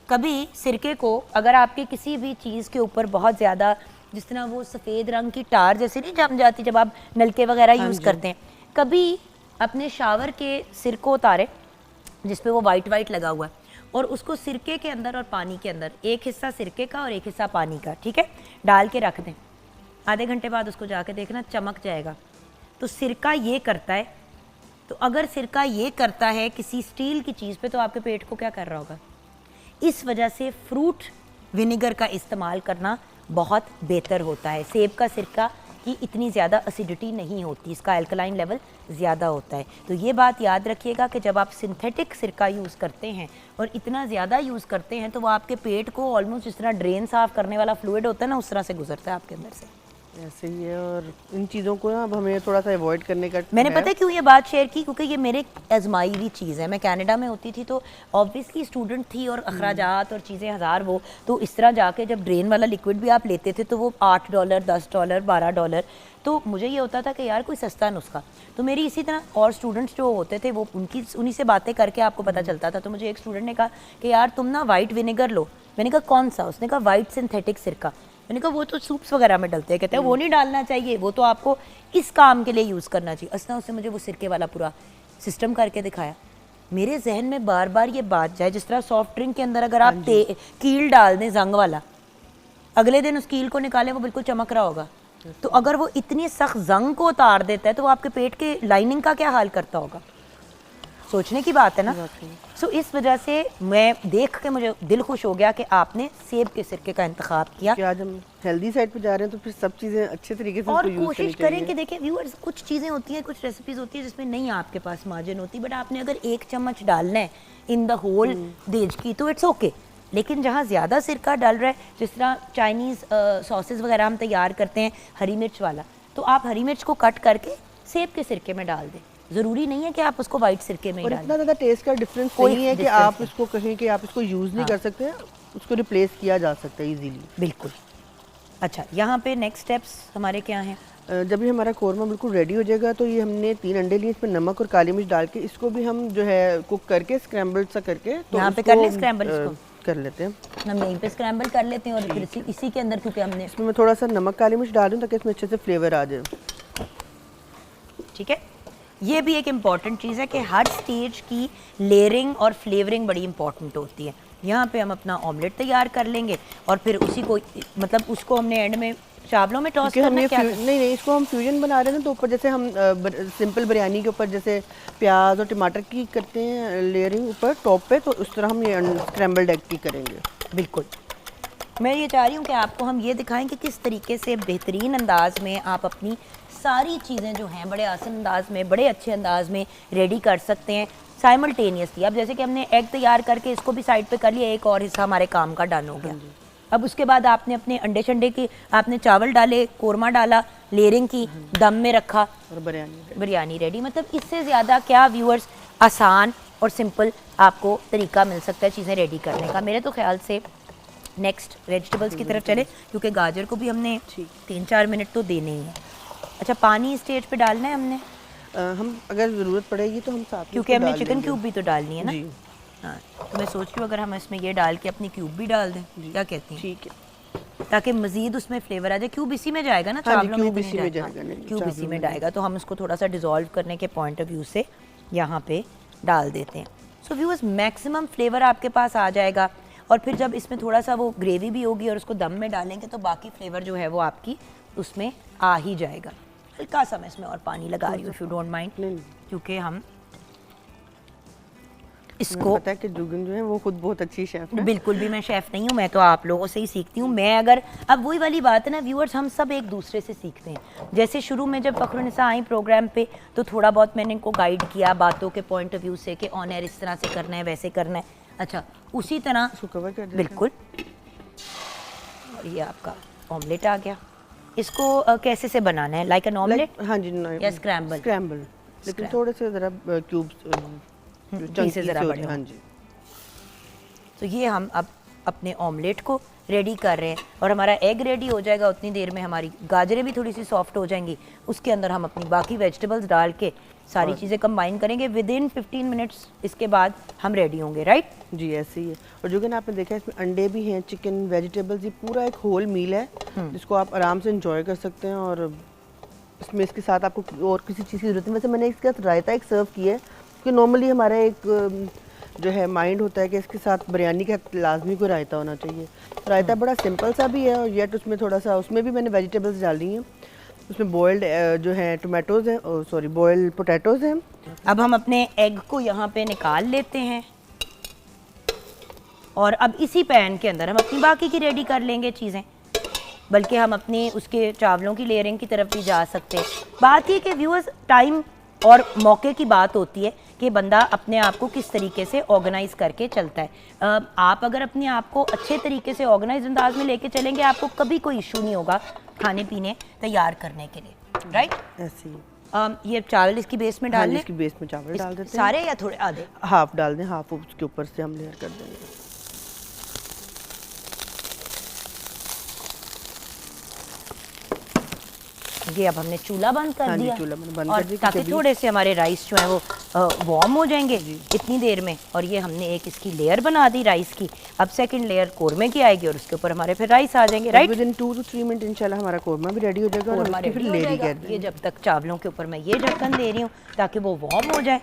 कभी सिरके को अगर आपके किसी भी चीज़ के ऊपर बहुत ज़्यादा, जिस तरह वो सफ़ेद रंग की टार जैसे नहीं जम जाती जब आप नलके वगैरह यूज़ करते हैं, कभी अपने शावर के सिर को उतारे जिस पे वो वाइट लगा हुआ है और उसको सिरके के अंदर और पानी के अंदर, एक हिस्सा सिरके का और एक हिस्सा पानी का, ठीक है, डाल के रख दें। आधे घंटे बाद उसको जाके देखना चमक जाएगा। तो सिरका ये करता है, तो अगर सिरका ये करता है किसी स्टील की चीज़ पे तो आपके पेट को क्या कर रहा होगा। इस वजह से फ्रूट विनेगर का इस्तेमाल करना बहुत बेहतर होता है। सेब का सिरका की इतनी ज़्यादा एसिडिटी नहीं होती, इसका अल्कलाइन लेवल ज़्यादा होता है। तो ये बात याद रखिएगा कि जब आप सिंथेटिक सिरका यूज़ करते हैं और इतना ज़्यादा यूज़ करते हैं तो वो आपके पेट को ऑलमोस्ट जिस तरह ड्रेन साफ़ करने वाला फ्लूइड होता है ना, उस तरह से गुजरता है आपके अंदर से। ऐसे ही है, और इन चीज़ों को ना अब हमें थोड़ा सा अवॉइड करने का मैंने पता है क्यों ये बात शेयर की, क्योंकि ये मेरे आजमाई हुई चीज़ है। मैं कनाडा में होती थी तो ऑब्वियसली स्टूडेंट थी और अखराजात और चीज़ें हज़ार, वो तो इस तरह जाके जब ड्रेन वाला लिक्विड भी आप लेते थे तो वो $8, $10, $12, तो मुझे ये होता था कि यार कोई सस्ता नुस्खा। तो मेरी इसी तरह और स्टूडेंट्स जो होते थे वो उन्हीं से बातें करके आपको पता चलता था। तो मुझे एक स्टूडेंट ने कहा कि यार तुम ना वाइट विनेगर लो। मैंने कहा कौन सा? उसने कहा वाइट सिंथेटिक सिरका। मैंने कहा वो तो सूप्स वगैरह में डलते हैं। कहते हैं वो नहीं डालना चाहिए, वो तो आपको इस काम के लिए यूज़ करना चाहिए। असना उसने मुझे वो सिरके वाला पूरा सिस्टम करके दिखाया। मेरे जहन में बार बार ये बात जाए, जिस तरह सॉफ्ट ड्रिंक के अंदर अगर आप कील डाल दें जंग वाला, अगले दिन उस कील को निकालें वो बिल्कुल चमक रहा होगा। तो अगर वो इतनी सख्त जंग को उतार देता है तो वो आपके पेट के लाइनिंग का क्या हाल करता होगा। सोचने की बात है ना। सो इस वजह से मैं देख के मुझे दिल खुश हो गया कि आपने सेब के सिरके का इंतखाब किया। कि आज हम हेल्दी साइड पे जा रहे हैं तो फिर सब चीज़ें अच्छे तरीके से और कोशिश करें कि देखें व्यूअर्स, कुछ चीज़ें होती हैं, कुछ रेसिपीज होती है जिसमें नहीं आपके पास मार्जिन होती, बट आपने अगर 1 चम्मच डालना है इन द होल देज की तो इट्स ओके। लेकिन जहाँ ज़्यादा सिरका डाल रहा है, जिस तरह चाइनीज़ सॉसेस वगैरह हम तैयार करते हैं हरी मिर्च वाला, तो आप हरी मिर्च को कट करके सेब के सिरके में डाल दें। ज़रूरी नहीं है कि आप उसको वाइट सिरके में और डालें। इतना ज़्यादा टेस्ट का डिफरेंस नहीं है कि आप इसको कहें कि आप इसको यूज़ नहीं कर सकते, उसको रिप्लेस किया जा सकता है इजीली। बिल्कुल। अच्छा, यहाँ पे नेक्स्ट स्टेप्स हमारे क्या हैं? जब भी हमारा कौरमा बिल्कुल रेडी हो जाएगा तो ये हमने 3 अंडे लिए, इसमें नमक और काली मिर्च डाल के इसको भी हम जो है कुक करके स्क्रैम्बल सा करके तो यहाँ पे कर लें स्क्रैम्बल, इसको कर लेते हैं। हम यहीं पे स्क्रैम्बल कर लेते हैं और फिर इसी के अंदर, क्योंकि हमने इसमें मैं थोड़ा सा नमक काली मिर्च डाल दूँ ताकि इसमें अच्छे से फ्लेवर आ जाए। ठीक है, ये भी एक इम्पॉर्टेंट चीज़ है कि हर स्टेज की लेयरिंग और फ्लेवरिंग बड़ी इंपॉर्टेंट होती है। यहाँ पे हम अपना ऑमलेट तैयार कर लेंगे और फिर उसी को, मतलब उसको हमने एंड में चावलों में टॉस करना है क्या? नहीं, इसको हम फ्यूजन बना रहे हैं तो ऊपर जैसे हम सिंपल बिरयानी के ऊपर जैसे प्याज और टमाटर की करते हैं लेयरिंग ऊपर टॉप पे, तो उस तरह हम ये स्क्रैम्बल्ड एग की करेंगे। बिल्कुल, मैं ये चाह रही हूँ कि आपको हम ये दिखाएं कि किस तरीके से बेहतरीन अंदाज में आप अपनी सारी चीज़ें जो हैं बड़े आसान अंदाज में, बड़े अच्छे अंदाज में रेडी कर सकते हैं साइमल्टेनियसली। अब जैसे कि हमने एग तैयार करके इसको भी साइड पे कर लिया, एक और हिस्सा हमारे काम का डन हो गया। अब उसके बाद आपने अपने अंडे शंडे की, आपने चावल डाले, कोरमा डाला, लेयरिंग की, दम में रखा और बिरयानी रेडी। मतलब इससे ज़्यादा क्या व्यूअर्स आसान और सिंपल आपको तरीका मिल सकता है चीज़ें रेडी करने का। मेरे तो ख्याल से नेक्स्ट वेजिटेबल्स की तरफ चले, क्योंकि गाजर को भी हमने 3-4 मिनट तो देने ही है। अच्छा, पानी स्टेज पे डालना है हमने, हम अगर ज़रूरत पड़ेगी तो हम साथ, क्योंकि हमने चिकन क्यूब भी तो डालनी है ना। जी। हाँ, तो मैं सोच रही हूँ अगर हम इसमें ये डाल के अपनी क्यूब भी डाल दें, क्या कहती हैं? ठीक है, ताकि मजीद उसमें फ्लेवर आ जाए। क्यूब इसी में जाएगा ना, चावलों में क्यूब इसी में जाएगा। क्यूब इसी में जाएगा, तो हम उसको थोड़ा सा डिज़ोल्व करने के पॉइंट ऑफ व्यू से यहाँ पे डाल देते हैं। सो व्यूअर्स, मैक्सिमम फ्लेवर आपके पास आ जाएगा। और फिर जब इसमें थोड़ा सा वो ग्रेवी भी होगी और उसको दम में डालेंगे तो बाकी फ्लेवर जो है वो आपकी उसमें आ ही जाएगा। हल्का सा मैं इसमें और पानी लगा रही हूँ, इफ़ यू डोंट माइंड, क्योंकि हम इसको, पता है कि जुगन जो है वो खुद बहुत अच्छी शेफ है। बिल्कुल भी मैं शेफ़ नहीं हूँ, मैं तो आप लोगों से ही सीखती हूँ। मैं अगर, अब वही वाली बात है ना व्यूअर्स, हम सब एक दूसरे से सीखते हैं। जैसे शुरू में जब फ़ख्रुन्निसा आई प्रोग्राम पे तो थोड़ा बहुत मैंने इनको गाइड किया बातों के पॉइंट ऑफ व्यू से कि ऑन एयर इस तरह से करना है, वैसे करना है। अच्छा, उसी तरह बिल्कुल, और ये आपका ऑमलेट आ गया। इसको कैसे से बनाना है? Like an omelette? हाँ जी, या स्क्रैम्बल, लेकिन थोड़े से ज़रा क्यूब्स पीसेस ज़रा बड़े। हाँ जी। तो ये हम अब अपने ऑमलेट को रेडी कर रहे हैं और हमारा एग रेडी हो जाएगा, उतनी देर में हमारी गाजरें भी थोड़ी सी सॉफ्ट हो जाएंगी। उसके अंदर हम अपनी बाकी वेजिटेबल्स डाल के सारी चीज़ें कंबाइन करेंगे। विद इन 15 मिनट्स इसके बाद हम रेडी होंगे, राइट? जी ऐसे ही है। और जो कि ना आपने देखा है इसमें अंडे भी हैं, चिकन, वेजिटेबल्स, ये पूरा एक होल मील है जिसको आप आराम से इंजॉय कर सकते हैं। और इसमें इसके साथ आपको और किसी चीज़ की जरूरत नहीं। वैसे मैंने इसके साथ रायता एक सर्व किया है क्योंकि नॉर्मली हमारा एक जो है माइंड होता है कि इसके साथ बिरयानी के साथ लाजमी कोई रायता होना चाहिए। रायता बड़ा सिंपल सा भी है और येट उसमें थोड़ा सा, उसमें भी मैंने वेजिटेबल्स डाली हैं। उसमें बॉइल्ड जो है टोमेटोज़ हैं, सॉरी बॉइल्ड पोटैटोज़ हैं। अब हम अपने एग को यहाँ पे निकाल लेते हैं और अब इसी पैन के अंदर हम अपनी बाकी की रेडी कर लेंगे चीज़ें, बल्कि हम अपने उसके चावलों की लेयरिंग की तरफ भी जा सकते हैं। बात ये कि व्यूअर्स, टाइम और मौके की बात होती है कि बंदा अपने आप को किस तरीके से ऑर्गेनाइज करके चलता है। आप अगर अपने आप को अच्छे तरीके से ऑर्गेनाइज अंदाज में लेके चलेंगे, आपको कभी कोई इशू नहीं होगा खाने पीने तैयार करने के लिए, राइट? ऐसे ही ये चावल इसकी बेस में डाल लें, इसकी बेस में चावल डाल देते हैं। सारे या थोड़े आधे? हाफ डाल दें, हाफ उसके ऊपर से हम लेयर कर देंगे। ये अब हमने चूल्हा बंद कर हाँ जी, दिया चूल्हा मैंने बंद और कर दिया ताकि क्योंकि थोड़े से हमारे राइस जो है वो वार्म हो जाएंगे इतनी देर में। और ये हमने एक इसकी लेयर बना दी राइस की। अब सेकंड लेयर कोरमे की आएगी और उसके ऊपर हमारे फिर राइस आ जाएंगे, right? With in 2 to 3 minute इंशाल्लाह हमारा कोरमा भी रेडी हो जाएगा और उसकी फिर लेयरिंग कर देंगे। ये जब तक चावलों के ऊपर मैं ये ढक्कन दे रही हूँ ताकि वो वार्म हो जाए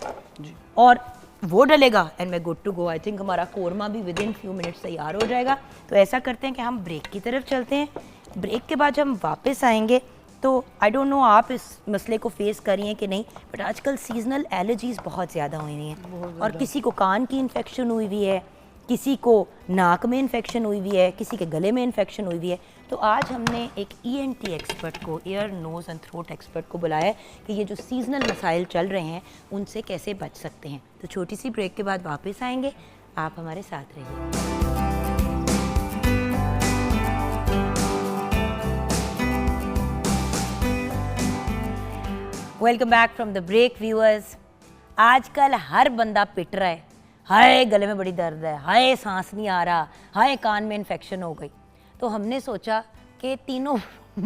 और वो डलेगा एंड मैं good to go. I think हमारा कोरमा भी विद इन फ्यू मिनट्स तैयार हो जाएगा। तो ऐसा करते हैं कि हम ब्रेक की तरफ चलते हैं। ब्रेक के बाद जब हम वापस आएंगे तो आई डोंट नो आप इस मसले को फेस करिए कि नहीं, बट आजकल सीजनल एलर्जीज़ बहुत ज़्यादा हुई हुई हैं और किसी को कान की इन्फेक्शन हुई हुई है, किसी को नाक में इन्फेक्शन हुई हुई है, किसी के गले में इन्फेक्शन हुई हुई है। तो आज हमने एक ENT एक्सपर्ट को, ear nose and throat expert को बुलाया है कि ये जो सीजनल मसाइल चल रहे हैं उनसे कैसे बच सकते हैं। तो छोटी सी ब्रेक के बाद वापस आएंगे, आप हमारे साथ रहिए। Welcome back from the break viewers. आजकल हर बंदा पिट रहा है, हाय गले में बड़ी दर्द है, हाय सांस नहीं आ रहा, हाय कान में इन्फेक्शन हो गई। तो हमने सोचा कि तीनों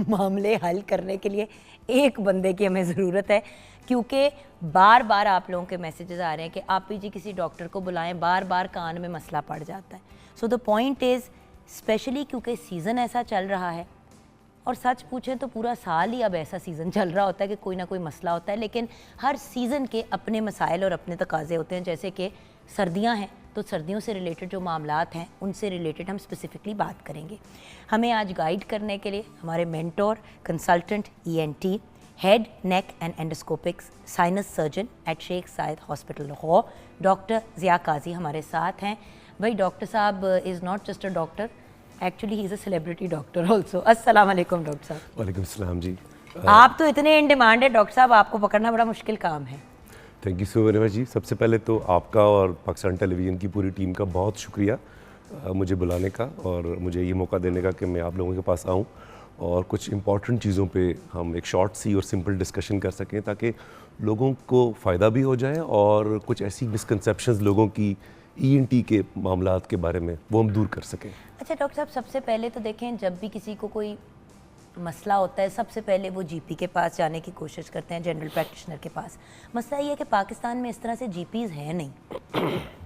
मामले हल करने के लिए एक बंदे की हमें ज़रूरत है, क्योंकि बार बार आप लोगों के मैसेजेस आ रहे हैं कि आप जी किसी डॉक्टर को बुलाएं, बार बार कान में मसला पड़ जाता है। So the point is, specially क्योंकि सीज़न ऐसा चल रहा है और सच पूछें तो पूरा साल ही अब ऐसा सीज़न चल रहा होता है कि कोई ना कोई मसला होता है, लेकिन हर सीज़न के अपने मसाइल और अपने तकाज़े होते हैं। जैसे कि सर्दियां हैं तो सर्दियों से रिलेटेड जो मामलात हैं उनसे रिलेटेड हम स्पेसिफिकली बात करेंगे। हमें आज गाइड करने के लिए हमारे mentor, consultant ENT, head neck and endoscopics sinus surgeon at Sheikh Zayed hospital Lahore, doctor Zia Kazi हमारे साथ हैं। भाई डॉक्टर साहब is not just a doctor, actually he is a celebrity doctor also. अस्सलाम वालेकुम डॉक्टर साहब। वालेकुम सलाम जी। आप तो इतने इन डिमांड है डॉक्टर साहब, आपको पकड़ना बड़ा मुश्किल काम है। Thank you so very much जी। सबसे पहले तो आपका और पाकिस्तान टेलीविज़न की पूरी टीम का बहुत शुक्रिया मुझे बुलाने का और मुझे ये मौका देने का कि मैं आप लोगों के पास आऊँ और कुछ इंपॉर्टेंट चीज़ों पे हम एक शॉर्ट सी और सिंपल डिस्कशन कर सकें ताकि लोगों को फ़ायदा भी हो जाए और कुछ ऐसी मिसकंसेप्शंस लोगों की ENT के मामलात के बारे में वो हम दूर कर सकें। अच्छा डॉक्टर साहब, सबसे पहले तो देखें, जब भी किसी को कोई मसला होता है सबसे पहले वो GP के पास जाने की कोशिश करते हैं, जनरल प्रैक्टिशनर के पास। मसला ये है कि पाकिस्तान में इस तरह से GPs हैं नहीं।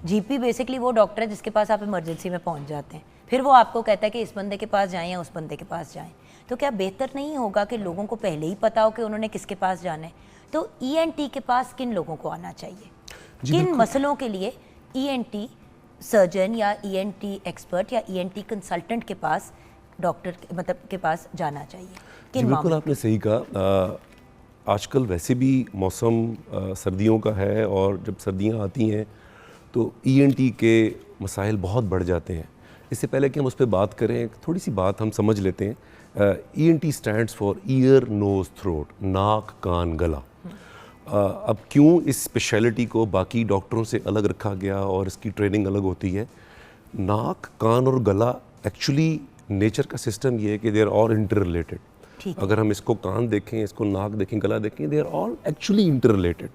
GP बेसिकली वो डॉक्टर है जिसके पास आप इमरजेंसी में पहुंच जाते हैं, फिर वो आपको कहता है कि इस बंदे के पास जाएं या उस बंदे के पास जाएं। तो क्या बेहतर नहीं होगा कि लोगों को पहले ही पता हो कि उन्होंने किसके पास जाना है? तो ENT के पास किन लोगों को आना चाहिए, किन मसलों के लिए ENT सर्जन या ENT एक्सपर्ट या ENT कंसल्टेंट के पास, डॉक्टर मतलब के पास जाना चाहिए? किन बिल्कुल आपने सही कहा। आजकल वैसे भी मौसम सर्दियों का है और जब सर्दियां आती हैं तो ENT के मसाइल बहुत बढ़ जाते हैं। इससे पहले कि हम उस पर बात करें, थोड़ी सी बात हम समझ लेते हैं। ENT stands for ear nose throat, नाक कान गला। अब क्यों इस स्पेशलिटी को बाकी डॉक्टरों से अलग रखा गया और इसकी ट्रेनिंग अलग होती है? नाक कान और गला एक्चुअली नेचर का सिस्टम ये है कि they are all interrelated. अगर हम इसको कान देखें, इसको नाक देखें, गला देखें, they are all actually interrelated.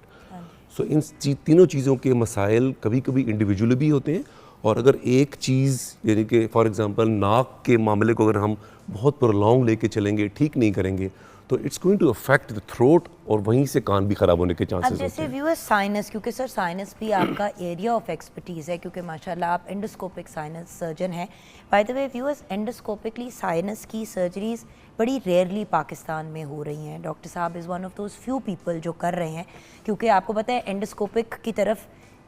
So इन तीनों चीज़ों के मसाइल कभी कभी इंडिविजुअली भी होते हैं और अगर एक चीज़ यानी कि फॉर एग्जांपल नाक के मामले को अगर हम बहुत प्रोलॉन्ग लेके चलेंगे, ठीक नहीं करेंगे, तो it's going to affect the throat और वहीं से कान भी ख़राब होने के अब चांसेस होते जैसे हैं। व्यूअर्स साइनस, क्योंकि सर साइनस भी आपका एरिया ऑफ एक्सपर्टीज़ है, क्योंकि माशाल्लाह आप एंडोस्कोपिक साइनस सर्जन हैं। By the way viewers, endoscopically sinus की सर्जरीज बड़ी रेयरली पाकिस्तान में हो रही हैं। डॉक्टर साहब is one of those few people जो कर रहे हैं, क्योंकि आपको पता है एंडोस्कोपिक की तरफ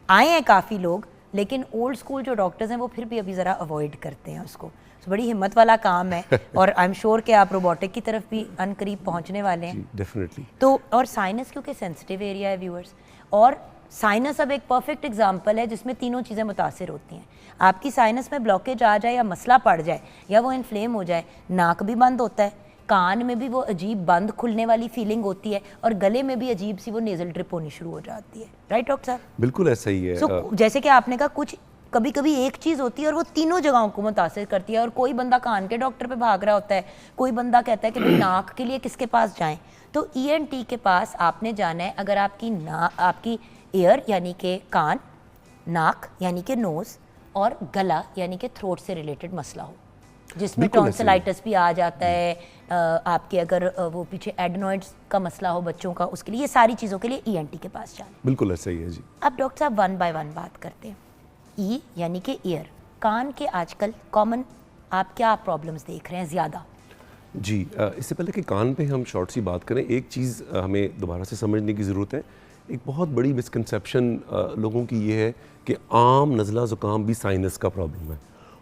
आए हैं काफ़ी लोग, लेकिन ओल्ड स्कूल जो डॉक्टर्स हैं वो फिर भी अभी ज़रा अवॉइड करते हैं उसको। तो बड़ी हिम्मत वाला काम है और आई एम श्योर कि आप रोबोटिक की तरफ भी अनकरीब पहुंचने वाले हैं। डेफिनेटली। तो और साइनस क्योंकि सेंसिटिव एरिया है व्यूअर्स, और साइनस अब एक परफेक्ट एग्जांपल है जिसमें तीनों चीज़ें मुतासिर होती हैं। आपकी साइनस में ब्लॉकेज आ जाए या मसला पड़ जाए या वो इन्फ्लेम हो जाए, नाक भी बंद होता है, कान में भी वो अजीब बंद खुलने वाली फीलिंग होती है, और गले में भी अजीब सी वो नेजल ड्रिप होनी शुरू हो जाती है। राइट डॉक्टर साहब? बिल्कुल ऐसा ही है। जैसे कि आपने कहा, कुछ कभी कभी एक चीज़ होती है और वो तीनों जगहों को मुतासिर करती है, और कोई बंदा कान के डॉक्टर पे भाग रहा होता है, कोई बंदा कहता है कि भाई नाक के लिए किसके पास जाएं। तो ईएनटी के पास आपने जाना है अगर आपकी ईयर यानी कि कान, नाक यानी कि नोज़, और गला यानी कि थ्रोट से रिलेटेड मसला हो, जिसमें बिल्कुल ऐसे ही। टॉन्सिलाइटिस भी आ जाता है, आपके अगर वो पीछे एडनॉइड्स का मसला हो बच्चों का, उसके लिए, ये सारी चीज़ों के लिए ईएनटी के पास जाना है। बिल्कुल ऐसा ही है जी। अब डॉक्टर साहब वन बाय वन बात करते हैं। ई यानी कि ईयर, कान के आजकल कॉमन आप क्या प्रॉब्लम्स देख रहे हैं ज़्यादा? जी, इससे पहले कि कान पे हम शॉर्ट सी बात करें, एक चीज़ हमें दोबारा से समझने की ज़रूरत है। एक बहुत बड़ी मिसकंसेप्शन लोगों की ये है कि आम नज़ला ज़ुकाम भी साइनस का प्रॉब्लम है,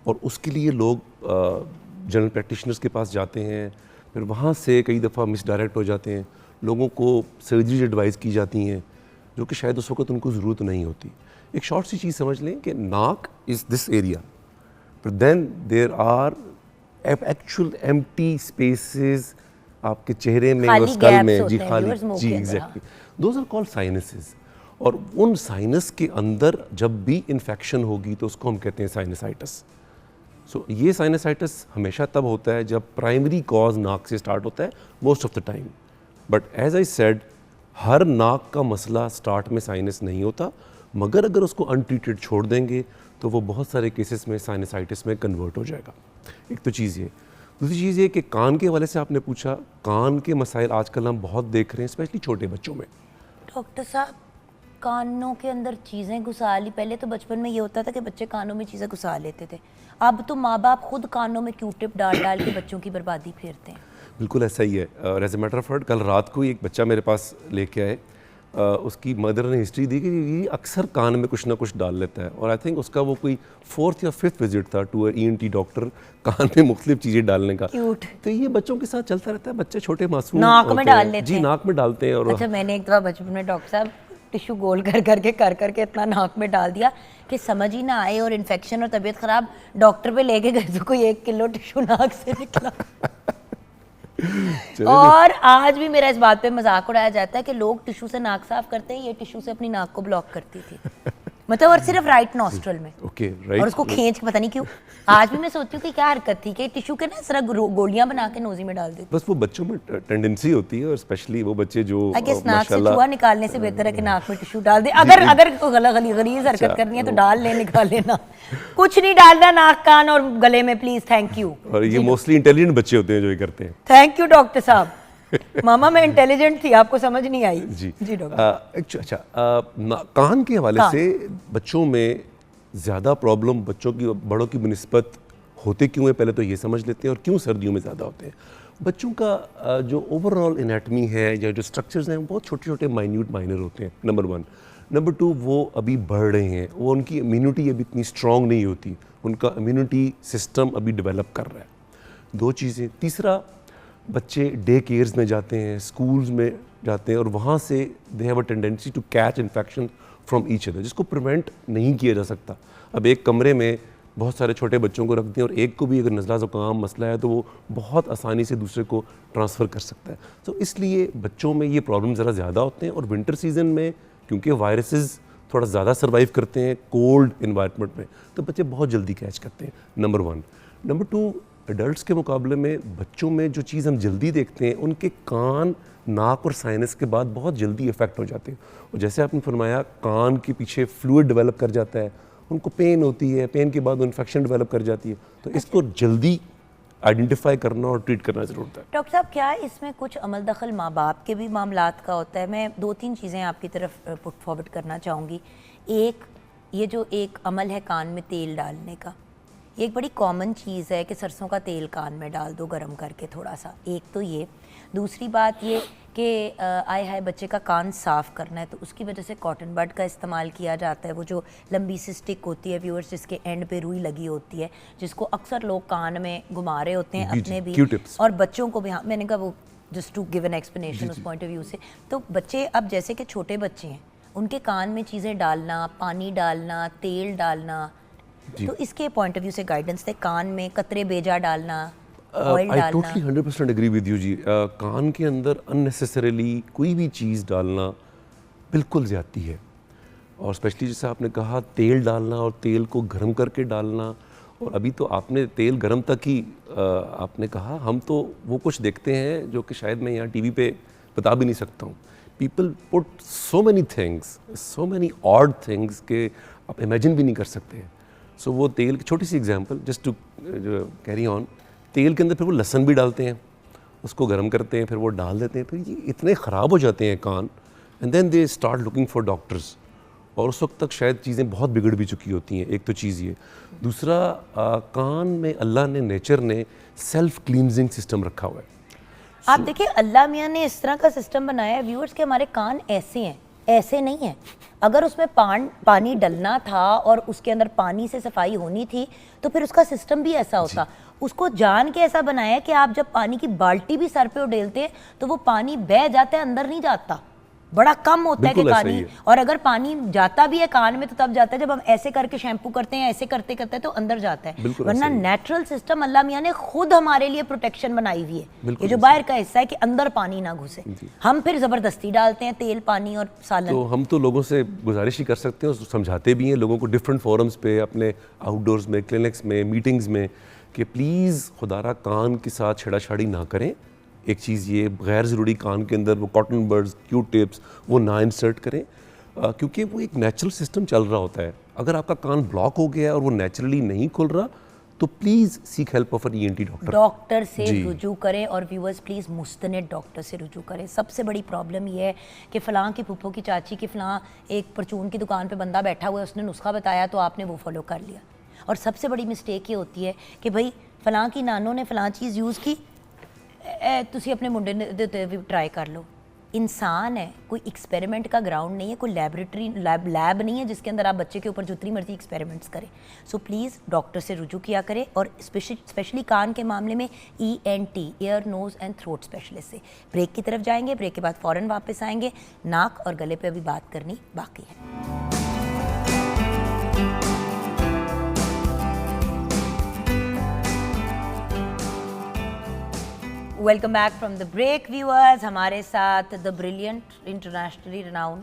और उसके लिए लोग जनरल प्रैक्टिशनर्स के पास जाते हैं, फिर वहाँ से कई दफ़ा मिसडायरेक्ट हो जाते हैं, लोगों को सर्जरीज एडवाइस की जाती हैं जो कि शायद उस वक्त उनको ज़रूरत नहीं होती। एक शॉर्ट सी चीज़ समझ लें कि नाक is this area, but then there are actual empty spaces आपके चेहरे में और स्कल में। जी खाली, जी exactly, those are called sinuses. और उन साइनस के अंदर जब भी इन्फेक्शन होगी तो उसको हम कहते हैं साइनसाइटिस। सो ये साइनसाइटिस हमेशा तब होता है जब प्राइमरी कॉज नाक से स्टार्ट होता है, most of the time. But as I said, हर नाक का मसला स्टार्ट में साइनस नहीं होता, मगर अगर उसको अनट्रीटेड छोड़ देंगे तो वो बहुत सारे केसेस में साइनसाइटिस में कन्वर्ट हो जाएगा। एक तो चीज़ ये। दूसरी चीज़ ये कि कान के हवाले से आपने पूछा, कान के मसाइल आजकल हम बहुत देख रहे हैं, स्पेशली छोटे बच्चों में। डॉक्टर साहब, कानों के अंदर चीज़ें घुसा ली, पहले तो बचपन में ये होता था कि बच्चे कानों में चीज़ें घुसा लेते थे, अब तो माँ बाप खुद कानों में क्यूटिप डाल डाल के बच्चों की बर्बादी फेरते हैं। बिल्कुल ऐसा ही है। As a matter of fact, कल रात को ही एक बच्चा मेरे पास लेके आए, उसकी मदर ने हिस्ट्री दी कि ये अक्सर कान में कुछ ना कुछ डाल लेता है, और आई थिंक उसका वो कोई 4th या 5th विजिट था टू ENT डॉक्टर, कान में मुख्तलिफ चीज़ें डालने का। क्यूट। तो ये बच्चों के साथ चलता रहता है, बच्चे छोटे मासूम नाक में डाल लेते हैं। जी, नाक में डालते हैं। और अच्छा, मैंने एक दफ़ा बचपन में डॉक्टर साहब टिश्यू गोल कर करके इतना नाक में डाल दिया कि समझ ही ना आए, और इन्फेक्शन और तबीयत ख़राब, डॉक्टर पे लेके गए तो कोई 1 किलो टिश्यू नाक से निकला। और आज भी मेरा इस बात पे मजाक उड़ाया जाता है कि लोग टिश्यू से नाक साफ करते हैं, ये टिश्यू से अपनी नाक को ब्लॉक करती थी, मतलब, और सिर्फ राइट नॉस्ट्रल में। Okay, right. और उसको खींच के, पता नहीं क्यों, आज भी मैं सोचती हूँ कि क्या हरकत थी कि टिश्यू के ना इस तरह गोलियां बना के नोजी में डाल देती। बस वो बच्चों में टेंडेंसी होती है, और स्पेशली वो बच्चे जो आई गेस नाक से चूहा निकालने से बेहतर है कि नाक में टिश्यू डाल दे। अगर गलीज हरकत करनी है तो डाल ले, निकाल लेना, कुछ नहीं डालना नाक, कान और गले में, प्लीज। Thank you. और ये मोस्टली इंटेलिजेंट बच्चे होते हैं जो ये करते हैं। थैंक यू डॉक्टर साहब। मामा मैं इंटेलिजेंट थी, आपको समझ नहीं आई। जी डॉक्टर। अच्छा, कान के हवाले से बच्चों में ज़्यादा प्रॉब्लम बच्चों की बड़ों की बनिस्बत होते क्यों है, पहले तो ये समझ लेते हैं, और क्यों सर्दियों में ज़्यादा होते हैं। बच्चों का जो ओवरऑल एनाटमी है या जो स्ट्रक्चर्स हैं, वो बहुत छोटे छोटे माइनर होते हैं, नंबर 1। नंबर 2, वो अभी बढ़ रहे हैं, वो उनकी इम्यूनिटी अभी इतनी स्ट्रॉन्ग नहीं होती, उनका इम्यूनिटी सिस्टम अभी डेवलप कर रहा है। 2 चीज़ें। तीसरा, बच्चे डे केयर्स में जाते हैं, स्कूल्स में जाते हैं, और वहाँ से they have a tendency to catch infection from each other, जिसको प्रिवेंट नहीं किया जा सकता। अब एक कमरे में बहुत सारे छोटे बच्चों को रख दें और एक को भी अगर नज़ला ज़ुकाम मसला है तो वो बहुत आसानी से दूसरे को ट्रांसफ़र कर सकता है। तो इसलिए बच्चों में ये प्रॉब्लम ज़रा ज़्यादा होते हैं, और विंटर सीजन में क्योंकि वायरसेस थोड़ा ज़्यादा सर्वाइव करते हैं कोल्ड इन्वायरमेंट में, तो बच्चे बहुत जल्दी कैच करते हैं, नंबर 1। नंबर 2, एडल्ट्स के मुकाबले में बच्चों में जो चीज़ हम जल्दी देखते हैं, उनके कान, नाक और साइनस के बाद बहुत जल्दी इफेक्ट हो जाते हैं। और जैसे आपने फरमाया, कान के पीछे फ्लूइड डेवलप कर जाता है, उनको पेन होती है, पेन के बाद इन्फेक्शन डेवलप कर जाती है। तो इसको जल्दी आइडेंटिफाई करना और ट्रीट करना ज़रूरत है। डॉक्टर साहब, क्या इसमें कुछ अमल दखल माँ बाप के भी मामलात का होता है? मैं 2-3 चीज़ें आपकी तरफ पुट फॉरवर्ड करना चाहूँगी। एक, ये जो एक अमल है कान में तेल डालने का, ये एक बड़ी कॉमन चीज़ है कि सरसों का तेल कान में डाल दो गरम करके थोड़ा सा। एक तो ये, दूसरी बात ये कि आए हाय बच्चे का कान साफ़ करना है तो उसकी वजह से कॉटन बड का इस्तेमाल किया जाता है। वो जो लंबी सी स्टिक होती है व्यूअर्स, जिसके एंड पे रुई लगी होती है, जिसको अक्सर लोग कान में घुमा रहे होते हैं अपने भी Q-tips। और बच्चों को भी। हाँ, मैंने कहा वो just to give an explanation उस पॉइंट ऑफ व्यू से। तो बच्चे अब जैसे कि छोटे बच्चे हैं, उनके कान में चीज़ें डालना, पानी डालना, तेल डालना, तो इसके पॉइंट ऑफ व्यू से गाइडेंस थे। कान में कतरे बेजा डालना, ऑयल आई डालना। टोटली 100% एग्री विद यू जी। कान के अंदर अननेसेसरीली कोई भी चीज़ डालना बिल्कुल ज़्यादती है। और स्पेशली जैसे आपने कहा तेल डालना और तेल को गर्म करके डालना, और अभी तो आपने तेल गर्म तक ही आपने कहा, हम तो वो कुछ देखते हैं जो कि शायद मैं यहाँ टीवी पे बता भी नहीं सकता हूँ। People put so many things, so many odd things के आप इमेजिन भी नहीं कर सकते हैं। सो वो तेल की छोटी सी example just to carry on, तेल के अंदर फिर वो लहसुन भी डालते हैं, उसको गर्म करते हैं, फिर वो डाल देते हैं, फिर ये इतने ख़राब हो जाते हैं कान, and then they start looking for doctors. और उस वक्त तक शायद चीज़ें बहुत बिगड़ भी चुकी होती हैं। एक तो चीज़ ये, दूसरा कान में अल्लाह ने, नेचर ने सेल्फ क्लींजिंग सिस्टम रखा हुआ है। आप देखिए अल्लाह मियाँ ने इस तरह का सिस्टम बनाया है व्यूअर्स के हमारे कान ऐसे हैं, ऐसे नहीं है। अगर उसमें पानी डलना था और उसके अंदर पानी से सफाई होनी थी तो फिर उसका सिस्टम भी ऐसा होता। उसको जान के ऐसा बनाया है कि आप जब पानी की बाल्टी भी सर पे उड़ेलते हैं तो वो पानी बह जाता है, अंदर नहीं जाता, बड़ा कम होता है कि पानी। और अगर पानी जाता भी है कान में तो तब जाता है जब हम ऐसे करके शैम्पू करते हैं, ऐसे करते करते तो अंदर जाता है। वरना नेचुरल सिस्टम अल्लाह मियाँ ने खुद हमारे लिए प्रोटेक्शन बनाई हुई है। ये जो बाहर का हिस्सा है कि अंदर पानी ना घुसे, हम फिर जबरदस्ती डालते हैं तेल, पानी और सालन। तो हम तो लोगों से गुजारिश ही कर सकते हैं और समझाते भी हैं लोगों को डिफरेंट फोरम्स पे, अपने आउटडोर्स में, क्लिनिक्स में, मीटिंग्स में, कि प्लीज़ खुदारा कान के साथ छेड़ाछाड़ी ना करें। एक चीज़ ये, गैर ज़रूरी कान के अंदर वो कॉटन बड्स, Q-tips वो ना इंसर्ट करें, क्योंकि वो एक नेचुरल सिस्टम चल रहा होता है। अगर आपका कान ब्लॉक हो गया है और वो नेचुरली नहीं खुल रहा तो please seek help of an ENT doctor. Doctor से रुजू करें। और व्यूअर्स प्लीज़ मुस्तनद डॉक्टर से रुजू करें। सबसे बड़ी प्रॉब्लम ये है कि फ़लाँ की फूफो की चाची की फ़लाँ एक परचून की दुकान पे बंदा बैठा हुआ है, उसने नुस्खा बताया तो आपने वो फॉलो कर लिया। और सबसे बड़ी मिस्टेक ये होती है कि भाई फ़लाँ की नानों ने फ़लाँ चीज़ यूज़ की, तुसी अपने मुंडे दे भी ट्राई कर लो। इंसान है, कोई एक्सपेरिमेंट का ग्राउंड नहीं है, कोई लैबोरेटरी लैब नहीं है जिसके अंदर आप बच्चे के ऊपर जितनी मर्जी एक्सपेरिमेंट्स करें। सो प्लीज़ डॉक्टर से रुजू किया करें। और स्पेशली कान के मामले में ENT, ear nose and throat specialist से। ब्रेक की तरफ जाएंगे, ब्रेक के बाद फ़ौरन वापस आएंगे। नाक और गले पे अभी बात करनी बाकी है। Welcome back from the break viewers. हमारे साथ the brilliant, internationally renowned,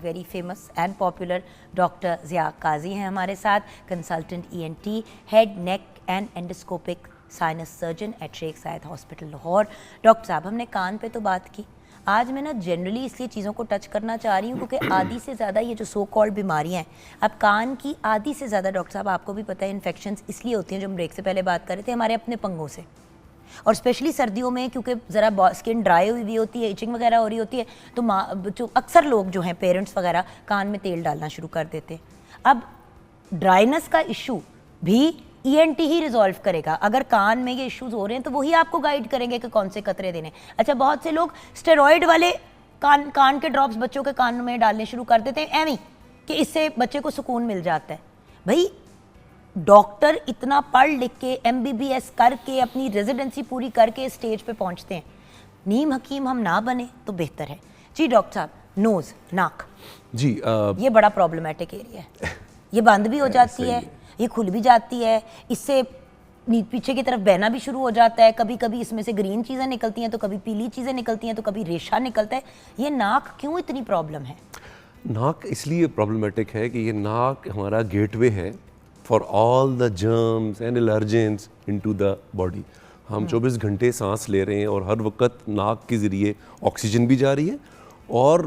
very famous and popular doctor Zia Kazi हैं हमारे साथ, consultant ENT, head, neck and endoscopic sinus surgeon at Sheikh Zayed hospital Lahore. Doctor साहब, हमने कान पे तो बात की, आज मैं ना जनरली इसलिए चीज़ों को टच करना चाह रही हूँ क्योंकि आधी से ज़्यादा ये जो सो कॉल्ड बीमारियाँ हैं, अब कान की आधी से ज़्यादा डॉक्टर साहब आपको भी पता है इन्फेक्शंस इसलिए होती हैं, जो हम ब्रेक से पहले बात कर रहे थे, हमारे अपने पंगों से। और स्पेशली सर्दियों में क्योंकि ज़रा स्किन ड्राई हुई भी होती है, इचिंग वगैरह हो रही होती है, तो जो अक्सर लोग जो हैं पेरेंट्स वगैरह कान में तेल डालना शुरू कर देते हैं। अब ड्राइनेस का इशू भी ENT ही रिजॉल्व करेगा। अगर कान में ये इश्यूज हो रहे हैं तो वही आपको गाइड करेंगे कि कौन से कतरे देने। अच्छा, बहुत से लोग स्टेरॉइड वाले कान के ड्रॉप्स बच्चों के कान में डालने शुरू कर देते हैं एवं कि इससे बच्चे को सुकून मिल जाता है। भाई डॉक्टर इतना पढ़ लिख के MBBS करके अपनी रेजिडेंसी पूरी करके स्टेज पे पहुंचते हैं, नीम हकीम हम ना बने तो बेहतर है। जी डॉक्टर साहब, नोज़, नाक जी, ये बड़ा प्रॉब्लमेटिक एरिया है। ये बंद भी हो जाती है, ये खुल भी जाती है, इससे पीछे की तरफ बहना भी शुरू हो जाता है। कभी कभी इसमें से ग्रीन चीज़ें निकलती हैं, तो कभी पीली चीज़ें निकलती हैं, तो कभी रेशा निकलता है। ये नाक क्यों इतनी प्रॉब्लम है? नाक इसलिए प्रॉब्लमेटिक है कि ये नाक हमारा गेटवे है for all the germs and allergens into the body. हम 24 घंटे सांस ले रहे हैं और हर वक्त नाक के ज़रिए ऑक्सीजन भी जा रही है और